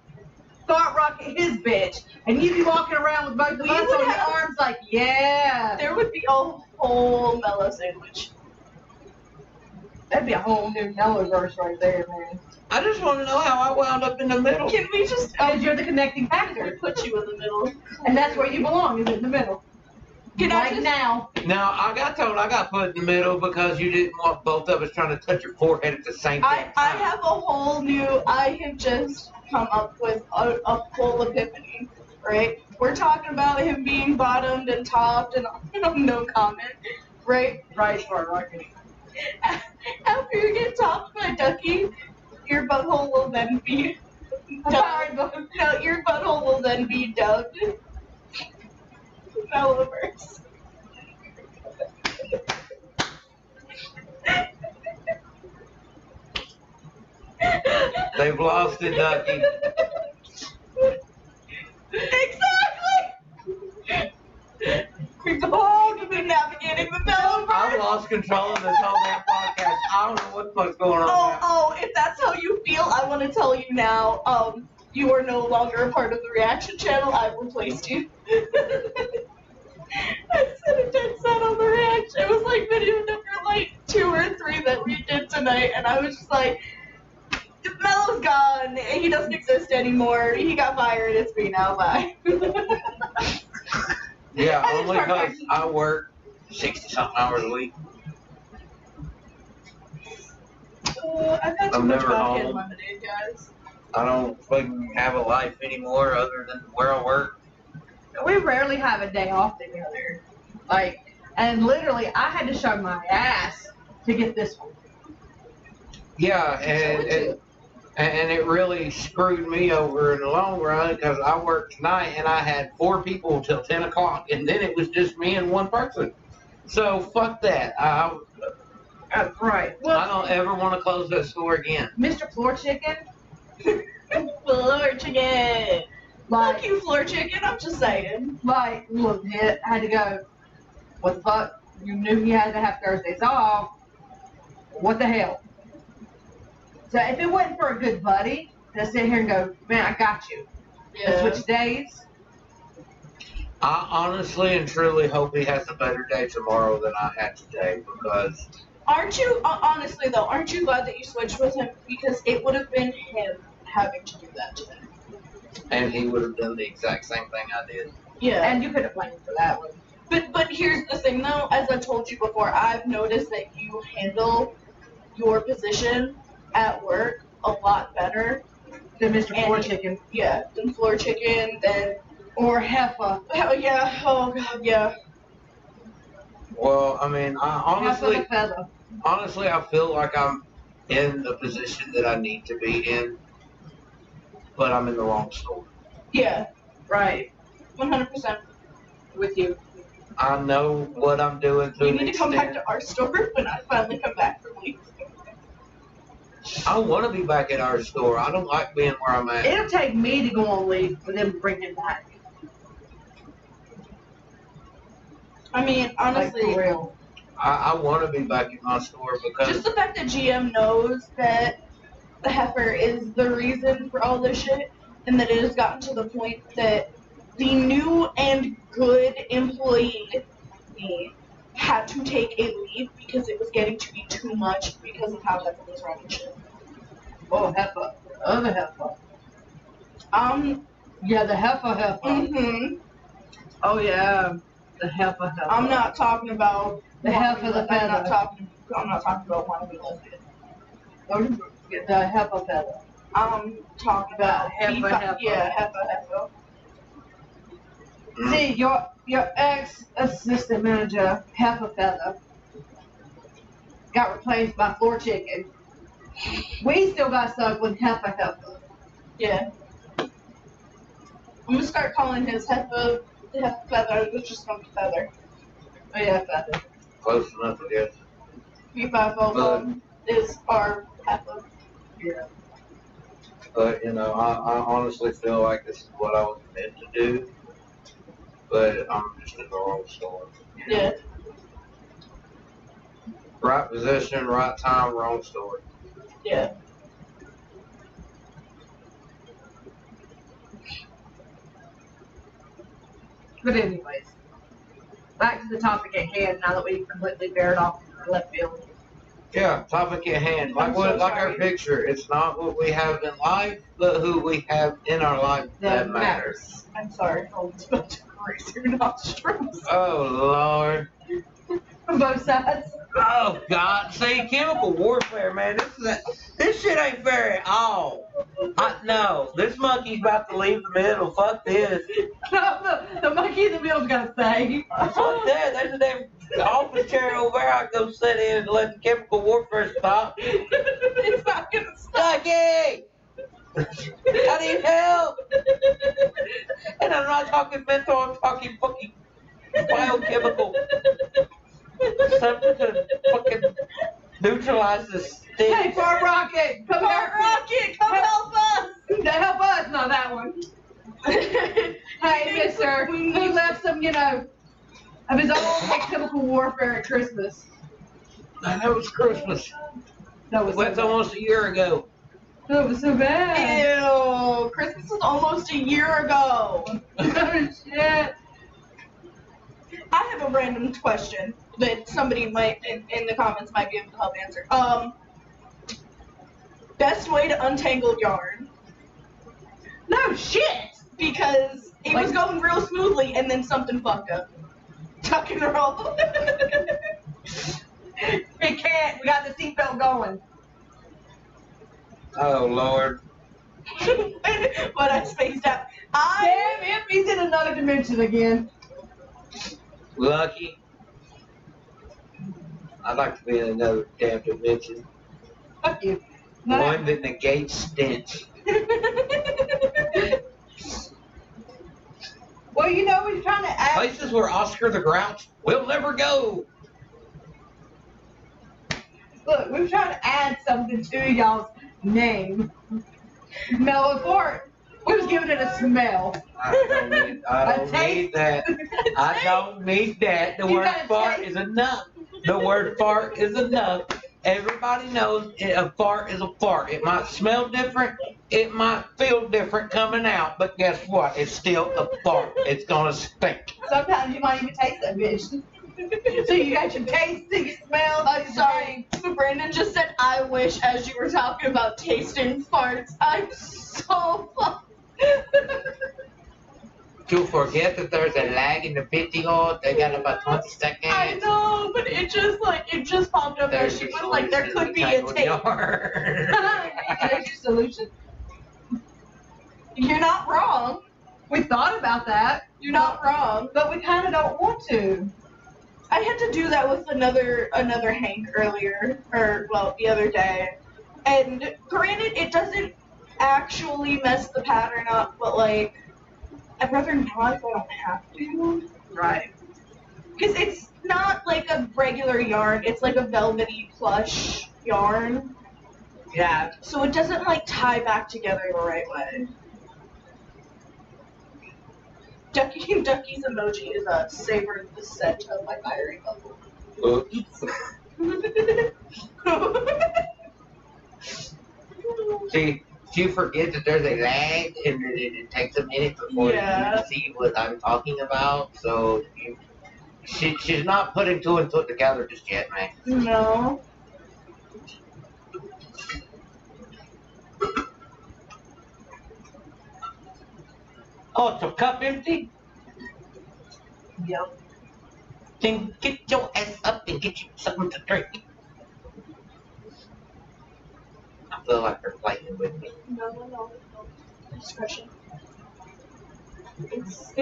[SPEAKER 1] Fart Rocket his bitch. And you'd be walking around with both of
[SPEAKER 3] We
[SPEAKER 1] us
[SPEAKER 3] would
[SPEAKER 1] on your
[SPEAKER 3] have-
[SPEAKER 1] arms like, yeah.
[SPEAKER 3] There would be a whole mellow sandwich.
[SPEAKER 1] That'd be a whole new Mellow verse right there, man.
[SPEAKER 4] I just want to know how I wound up in the middle.
[SPEAKER 3] Can we just
[SPEAKER 1] Because you're the connecting
[SPEAKER 3] we
[SPEAKER 1] factor.
[SPEAKER 3] put you in the middle?
[SPEAKER 1] And that's where you belong, is in the middle.
[SPEAKER 3] Can I
[SPEAKER 1] Right
[SPEAKER 3] just-
[SPEAKER 1] now.
[SPEAKER 4] Now, I got told I got put in the middle because you didn't want both of us trying to touch your forehead at the same time.
[SPEAKER 3] I have a whole new. I have just come up with a full epiphany. Right? We're talking about him being bottomed and topped and no comment. Right?
[SPEAKER 1] Right, Fart Rocket.
[SPEAKER 3] After you get topped by Ducky, your butthole will then be dubbed. No, your butthole will then be dubbed Mellowverse.
[SPEAKER 4] They've lost it, Ducky.
[SPEAKER 3] Exactly! We've all been navigating the Mellowverse.
[SPEAKER 4] I lost control of this whole damn podcast. I don't know what the fuck's going on now.
[SPEAKER 3] Oh, if that's how you feel, I want to tell you now, you are no longer a part of the reaction channel. I've replaced you. I said it dead set on the reaction. It was like video number like 2 or 3 that we did tonight, and I was just like, Mellow's gone. He doesn't exist anymore. He got fired. It's me now. Bye.
[SPEAKER 4] Yeah,
[SPEAKER 3] I
[SPEAKER 4] only
[SPEAKER 3] just
[SPEAKER 4] because I work 60-something hours a week.
[SPEAKER 3] I've had too
[SPEAKER 4] I'm
[SPEAKER 3] much
[SPEAKER 4] never
[SPEAKER 3] vodka and
[SPEAKER 4] home.
[SPEAKER 3] lemonade, guys.
[SPEAKER 4] I don't fucking have a life anymore other than where I work.
[SPEAKER 1] We rarely have a day off together. Like, and literally, I had to show my ass to get this one.
[SPEAKER 4] Yeah, and it really screwed me over in the long run because I worked tonight and I had 4 people till 10 o'clock, and then it was just me and one person. So fuck that.
[SPEAKER 1] That's right.
[SPEAKER 4] I don't ever want to close that store again.
[SPEAKER 1] Mr. Floor Chicken,
[SPEAKER 3] Floor chicken.
[SPEAKER 1] like,
[SPEAKER 3] Fuck you, floor chicken. I'm just saying.
[SPEAKER 1] legit, I had to go, what the fuck? You knew he had to have Thursdays off. What the hell? So if it wasn't for a good buddy to sit here and go, man, I got you.
[SPEAKER 3] Yeah.
[SPEAKER 1] Switch days.
[SPEAKER 4] I honestly and truly hope he has a better day tomorrow than I had today because
[SPEAKER 3] Aren't you, honestly though, aren't you glad that you switched with him? Because it would have been him having to do that today.
[SPEAKER 4] and he would have done the exact same thing I did.
[SPEAKER 3] Yeah.
[SPEAKER 1] And you could have blamed for that one.
[SPEAKER 3] But here's the thing though, as I told you before, I've noticed that you handle your position at work a lot better.
[SPEAKER 1] Than Mr.
[SPEAKER 3] And-
[SPEAKER 1] Floor Chicken.
[SPEAKER 3] Yeah, than Floor Chicken, than,
[SPEAKER 1] Or Heffa.
[SPEAKER 3] oh yeah, oh god, yeah.
[SPEAKER 4] Well, I mean, I
[SPEAKER 1] Heffa the feather.
[SPEAKER 4] honestly, I feel like I'm in the position that I need to be in, but I'm in the wrong store.
[SPEAKER 3] Yeah,
[SPEAKER 1] Right.
[SPEAKER 3] 100%.
[SPEAKER 1] With you.
[SPEAKER 4] I know what I'm doing to
[SPEAKER 3] You
[SPEAKER 4] an
[SPEAKER 3] need to come back
[SPEAKER 4] extent.
[SPEAKER 3] to our store when I finally come back from leave.
[SPEAKER 4] I want to be back at our store. I don't like being where I'm at.
[SPEAKER 1] It'll take me to go on leave for them to bring him back.
[SPEAKER 3] I mean, honestly,
[SPEAKER 1] Like, for real.
[SPEAKER 4] I want to be back at my store because
[SPEAKER 3] just the fact that GM knows that the heifer is the reason for all this shit, and that it has gotten to the point that the new and good employee had to take a leave because it was getting to be too much because of how heifer was running shit.
[SPEAKER 1] Oh, Heffa. The other Heffa. Yeah, the Heffa.
[SPEAKER 3] Mm-hmm.
[SPEAKER 1] Oh, yeah. The Heffa.
[SPEAKER 3] I'm not talking about
[SPEAKER 1] The heifer, the
[SPEAKER 3] I'm not
[SPEAKER 1] feather.
[SPEAKER 3] talking about wannabe lesbian.
[SPEAKER 1] Oh, the Heffa feather.
[SPEAKER 3] I'm talking about
[SPEAKER 1] Heifer.
[SPEAKER 3] Yeah, heifer.
[SPEAKER 4] Mm.
[SPEAKER 1] See, your ex-assistant manager, Heffa Feather, got replaced by Floor Chicken. We still got stuck with Heffa.
[SPEAKER 3] Yeah. I'm gonna start calling his heifer feather. It's just gonna be feather.
[SPEAKER 1] Oh, yeah, Feather.
[SPEAKER 4] close enough, I guess.
[SPEAKER 3] 3501 is our heifer.
[SPEAKER 1] Yeah.
[SPEAKER 4] But you know, I honestly feel like this is what I was meant to do, but I'm just in the wrong store.
[SPEAKER 3] Yeah.
[SPEAKER 4] Right position, right time, wrong store.
[SPEAKER 3] Yeah.
[SPEAKER 1] But anyways, back to the topic at hand now that we've completely veered off our left field.
[SPEAKER 4] Yeah, topic at hand.
[SPEAKER 3] I'm so
[SPEAKER 4] Our
[SPEAKER 3] sorry.
[SPEAKER 4] picture. It's not what we have in life, but who we have in our life that matters.
[SPEAKER 3] I'm sorry. I was about to graze your nostrils.
[SPEAKER 4] Oh Lord.
[SPEAKER 1] From both sides.
[SPEAKER 4] Oh God. See, chemical warfare, man. This shit ain't fair at all. No, this monkey's about to leave the middle. Fuck this.
[SPEAKER 1] The monkey in the middle's gotta say.
[SPEAKER 4] Fuck that. There's a damn office chair over there. I can go sit in and let the chemical warfare stop.
[SPEAKER 3] It's not gonna stop.
[SPEAKER 4] Lucky! I need help! And I'm not talking mental, I'm talking fucking biochemical. Something to fucking neutralize the stink.
[SPEAKER 1] Hey, Fart Rocket, come
[SPEAKER 3] Fart
[SPEAKER 1] here.
[SPEAKER 3] Rocket, come help us!
[SPEAKER 1] To help us, not that one. Hey, mister, he left some, of his own chemical warfare at Christmas.
[SPEAKER 4] I know it's Christmas.
[SPEAKER 1] That was
[SPEAKER 4] That's
[SPEAKER 1] so
[SPEAKER 4] almost a year ago.
[SPEAKER 1] bad. That was so bad.
[SPEAKER 3] Ew, Christmas was almost a year ago.
[SPEAKER 1] Oh, shit.
[SPEAKER 3] I have a random question that somebody might, in the comments, might be able to help answer. Best way to untangle yarn,
[SPEAKER 1] No shit.
[SPEAKER 3] because it was going real smoothly and then something fucked up. Tuck and roll.
[SPEAKER 1] It can't. We got the seatbelt going.
[SPEAKER 4] Oh Lord.
[SPEAKER 3] But I spaced out.
[SPEAKER 1] Damn it, he's in another dimension again.
[SPEAKER 4] Lucky. I'd like to be in another damn dimension.
[SPEAKER 1] Fuck you. No.
[SPEAKER 4] One that negates stench.
[SPEAKER 1] Well, he's trying to add.
[SPEAKER 4] Places where Oscar the Grouch will never go.
[SPEAKER 1] Look, we're trying to add something to y'all's name. Mellow fart. We was giving it a smell.
[SPEAKER 4] I don't need that. I don't need that. The
[SPEAKER 1] You
[SPEAKER 4] word
[SPEAKER 1] gotta
[SPEAKER 4] fart
[SPEAKER 1] taste.
[SPEAKER 4] is enough. The word fart is enough. Everybody knows a fart is a fart. It might smell different. It might feel different coming out, but guess what? It's still a fart. It's gonna stink.
[SPEAKER 1] Sometimes you might even taste that bitch. So you got your taste, your smell.
[SPEAKER 3] I'm sorry. So Brandon just said, I wish, as you were talking about tasting farts. I'm so
[SPEAKER 4] To forget that there's a lag in the video, they got about 20 seconds.
[SPEAKER 3] I know, but it just popped up as she was like, there could be a tape.
[SPEAKER 1] There's your solution.
[SPEAKER 3] You're not wrong.
[SPEAKER 1] We thought about that.
[SPEAKER 3] You're not wrong.
[SPEAKER 1] But we kind of don't want to.
[SPEAKER 3] I had to do that with another Hank earlier, or well, the other day. And granted, it doesn't actually mess the pattern up, but like, I'd rather not if I don't have to.
[SPEAKER 1] Right.
[SPEAKER 3] Because it's not like a regular yarn, it's like a velvety plush yarn.
[SPEAKER 1] Yeah.
[SPEAKER 3] So it doesn't like tie back together the right way. Ducky's emoji is a savor the scent of my fiery bubble.
[SPEAKER 4] Oops. See, you forget that there's a lag and that it takes a minute before you see what I'm talking about. So she's not putting two and two together just yet, man.
[SPEAKER 3] No.
[SPEAKER 4] Oh, it's a cup empty?
[SPEAKER 1] Yep.
[SPEAKER 4] Then get your ass up and get you something to drink. I feel like they're playing with me.
[SPEAKER 3] No. Discretion. It's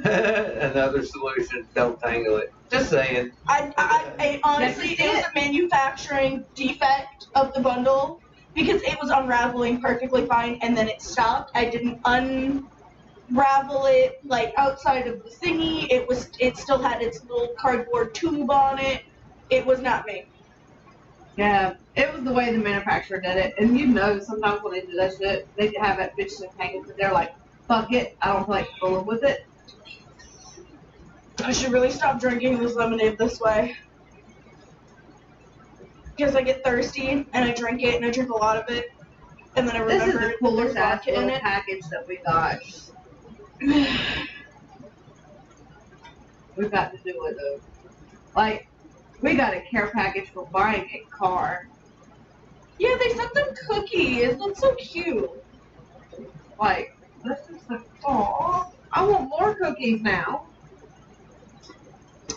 [SPEAKER 4] Another solution, don't tangle it. Just saying.
[SPEAKER 3] I honestly, it was a manufacturing defect of the bundle because it was unraveling perfectly fine and then it stopped. I didn't unravel it like outside of the thingy. It still had its little cardboard tube on it. It was not me.
[SPEAKER 1] Yeah, it was the way the manufacturer did it. And you know, sometimes when they do that shit, they have that bitch hanging, but they're like, fuck it, I don't feel like fooling with it.
[SPEAKER 3] I should really stop drinking this lemonade this way. Because I get thirsty and I drink it and I drink a lot of it. And then I
[SPEAKER 1] This
[SPEAKER 3] remember
[SPEAKER 1] is the coolest
[SPEAKER 3] there's
[SPEAKER 1] ass
[SPEAKER 3] vodka in
[SPEAKER 1] little
[SPEAKER 3] it.
[SPEAKER 1] package that we got. We've got to do it though. Like, we got a care package for buying a car.
[SPEAKER 3] Yeah, they sent them cookies. That's so cute.
[SPEAKER 1] Like, this is like, aw, I want more cookies now.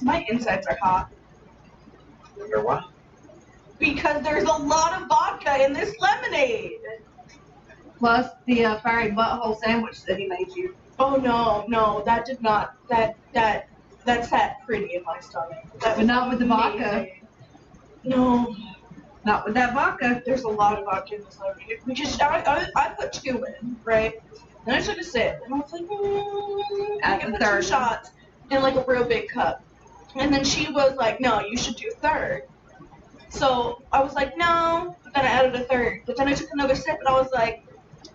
[SPEAKER 3] My insides are hot.
[SPEAKER 4] Wonder why?
[SPEAKER 3] Because there's a lot of vodka in this lemonade.
[SPEAKER 1] Plus the fiery butthole sandwich that he made you.
[SPEAKER 3] Oh no, that did not. That sat pretty in my stomach. That
[SPEAKER 1] But not with the vodka.
[SPEAKER 3] amazing. No,
[SPEAKER 1] Not with that vodka.
[SPEAKER 3] there's a lot of vodka in this lemonade. Which is I put 2 in, right? Then I took a sip, and I was like, I
[SPEAKER 1] Add
[SPEAKER 3] can
[SPEAKER 1] the
[SPEAKER 3] put 2
[SPEAKER 1] third.
[SPEAKER 3] shots in like a real big cup. And then she was like, no, you should do 1/3. So I was like, no. But then I added a 1/3. But then I took another sip, and I was like,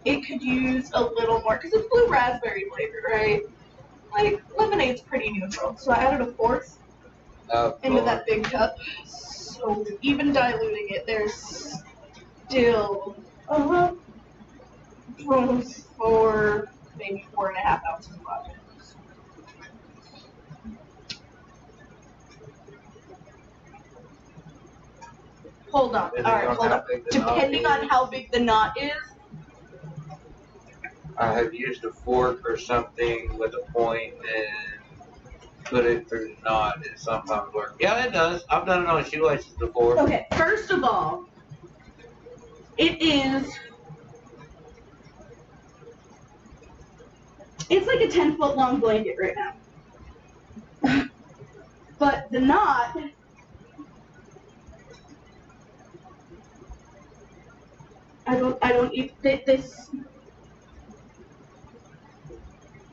[SPEAKER 3] it could use a little more because it's blue raspberry flavor, right? Like lemonade's pretty neutral. So I added a 1/4 into that big cup. So even diluting it, there's still room for maybe 4.5 ounces of vodka. Hold on. Alright, hold on. Depending on how big the knot is,
[SPEAKER 4] I have used a fork or something with a point and put it through the knot. It sometimes works. Yeah, it does. I've done it on shoelaces before.
[SPEAKER 3] okay, first of all, it's like a 10-foot long blanket right now. But the knot, I don't eat this.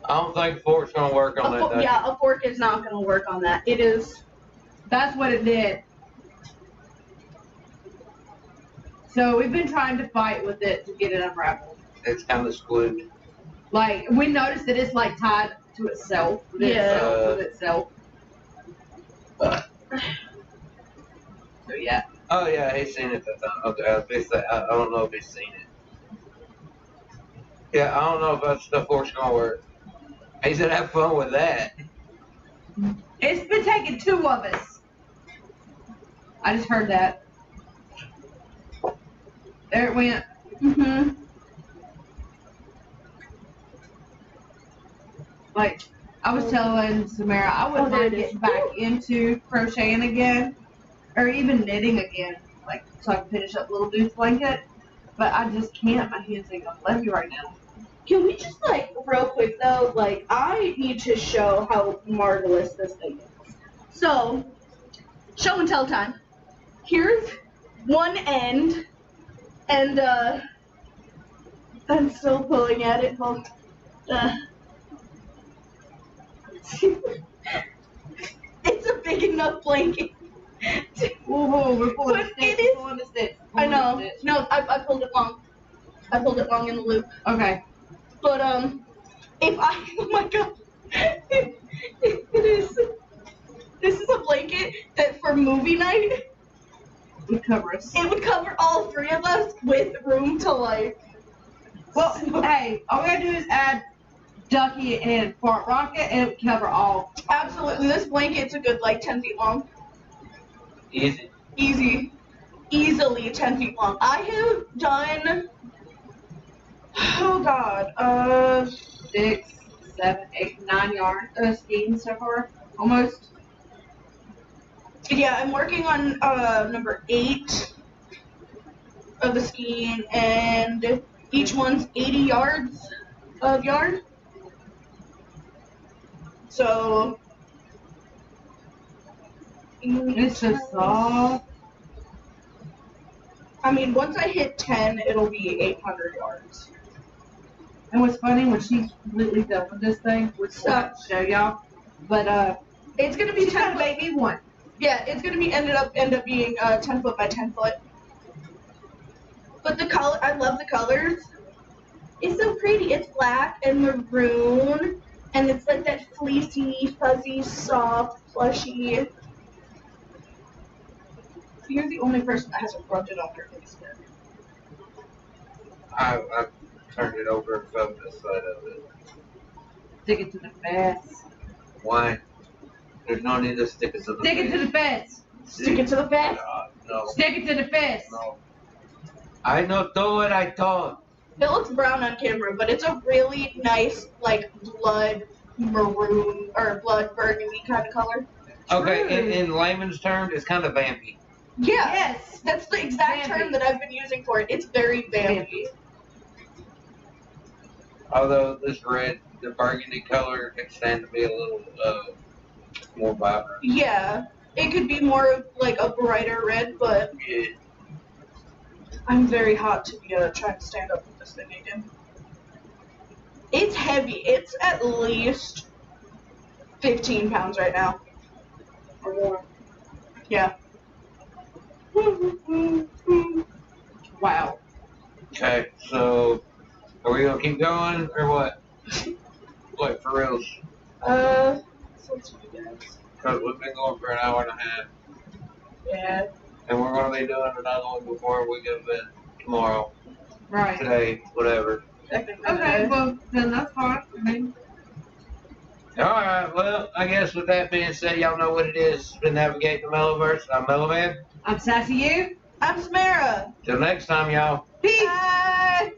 [SPEAKER 4] I don't think a fork's gonna work on that.
[SPEAKER 3] Yeah, a fork is not gonna work on that. It is.
[SPEAKER 1] That's what it did. So we've been trying to fight with it to get it unraveled.
[SPEAKER 4] It's kind of screwed.
[SPEAKER 1] Like, we noticed that it's like tied to itself. With
[SPEAKER 3] Yeah.
[SPEAKER 1] itself, with itself. So yeah.
[SPEAKER 4] Oh yeah, he's seen it that time. Okay, I don't know if he's seen it. Yeah, I don't know if that's the force gonna work. He said have fun with that.
[SPEAKER 1] It's been taking 2 of us. I just heard that. There it went.
[SPEAKER 3] Mhm.
[SPEAKER 1] Like, I was telling Samara, I wouldn't
[SPEAKER 3] there
[SPEAKER 1] mind
[SPEAKER 3] it is.
[SPEAKER 1] getting back into crocheting again, or even knitting again, like, so I can finish up Little Dude's blanket. But I just can't. My hands ain't gonna let me right now.
[SPEAKER 3] Can we just like real quick though? Like I need to show how marvelous this thing is. So, show and tell time. Here's one end, and I'm still pulling at it. Hold. It's a big enough blanket.
[SPEAKER 1] Whoa, we're pulling
[SPEAKER 3] But
[SPEAKER 1] the sticks,
[SPEAKER 3] it is-
[SPEAKER 1] pulling the sticks.
[SPEAKER 3] I
[SPEAKER 1] pulling the
[SPEAKER 3] know.
[SPEAKER 1] sticks.
[SPEAKER 3] No, I pulled it long. I pulled it long in the loop.
[SPEAKER 1] Okay.
[SPEAKER 3] But if I oh my god, it is. This is a blanket that for movie night
[SPEAKER 1] We cover us.
[SPEAKER 3] it would cover all 3 of us with room to like.
[SPEAKER 1] Well, hey, all we gotta do is add Ducky and Fart Rocket, and it would cover all.
[SPEAKER 3] Absolutely, this blanket's a good like 10 feet long.
[SPEAKER 4] Easy.
[SPEAKER 3] Easily 10 feet long. I have done. Oh god,
[SPEAKER 1] 6, 7, 8, 9 yards of skein so far, almost.
[SPEAKER 3] yeah, I'm working on number 8 of the skein, and each one's 80 yards of yarn. So
[SPEAKER 1] It's so soft.
[SPEAKER 3] I mean, once I hit 10, it'll be 800 yards.
[SPEAKER 1] And what's funny, when she's completely done with this thing, which we'll have to show y'all, but
[SPEAKER 3] It's gonna be
[SPEAKER 1] she's
[SPEAKER 3] 10
[SPEAKER 1] gonna
[SPEAKER 3] foot.
[SPEAKER 1] make me one.
[SPEAKER 3] Yeah, it's gonna be end up being 10 foot by 10 foot. But the color, I love the colors. It's so pretty. It's black and maroon, and it's like that fleecy, fuzzy, soft, plushy. You're the only person that hasn't rubbed it on her face yet.
[SPEAKER 4] I turned it over and felt this side of it.
[SPEAKER 1] Stick it to the fence.
[SPEAKER 4] Why? There's no need to stick it to the
[SPEAKER 1] Stick it to the fence.
[SPEAKER 3] Stick it to the fence.
[SPEAKER 4] No.
[SPEAKER 1] Stick it to the fence.
[SPEAKER 4] No. I don't do what I thought.
[SPEAKER 3] It looks brown on camera, but it's a really nice, like, blood maroon or blood burgundy kind of color.
[SPEAKER 4] Okay, in layman's terms, it's kind of vampy.
[SPEAKER 3] Yeah,
[SPEAKER 1] Yes.
[SPEAKER 3] that's the exact
[SPEAKER 1] Vampy.
[SPEAKER 3] term that I've been using for it. It's very vampy.
[SPEAKER 4] Although this red, the burgundy color, can stand to be a little more vibrant.
[SPEAKER 3] Yeah, it could be more of like a brighter red, but
[SPEAKER 4] Yeah.
[SPEAKER 3] I'm very hot to be trying to stand up with this thing again. It's heavy. It's at least 15 pounds right now.
[SPEAKER 1] Or more.
[SPEAKER 3] Yeah.
[SPEAKER 1] Wow.
[SPEAKER 4] Okay, so are we gonna keep going or what? What for reals?
[SPEAKER 3] Since you guys.
[SPEAKER 4] Because we've been going for an hour and a half,
[SPEAKER 3] Yeah.
[SPEAKER 4] and we're gonna be doing another one before we go to bed tomorrow,
[SPEAKER 1] Right.
[SPEAKER 4] today, whatever.
[SPEAKER 1] Okay, well, then that's fine. I mean,
[SPEAKER 4] All right. Well, I guess with that being said, y'all know what it is. It's been navigating the Mellowverse. I'm Mellowman.
[SPEAKER 1] I'm Sassy You.
[SPEAKER 3] I'm Samara.
[SPEAKER 4] Till next time, y'all.
[SPEAKER 1] Peace.
[SPEAKER 3] Bye.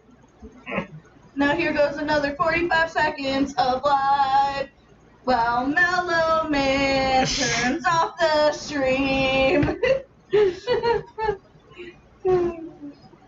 [SPEAKER 3] Now here goes another 45 seconds of live while Mellow Man turns off the stream.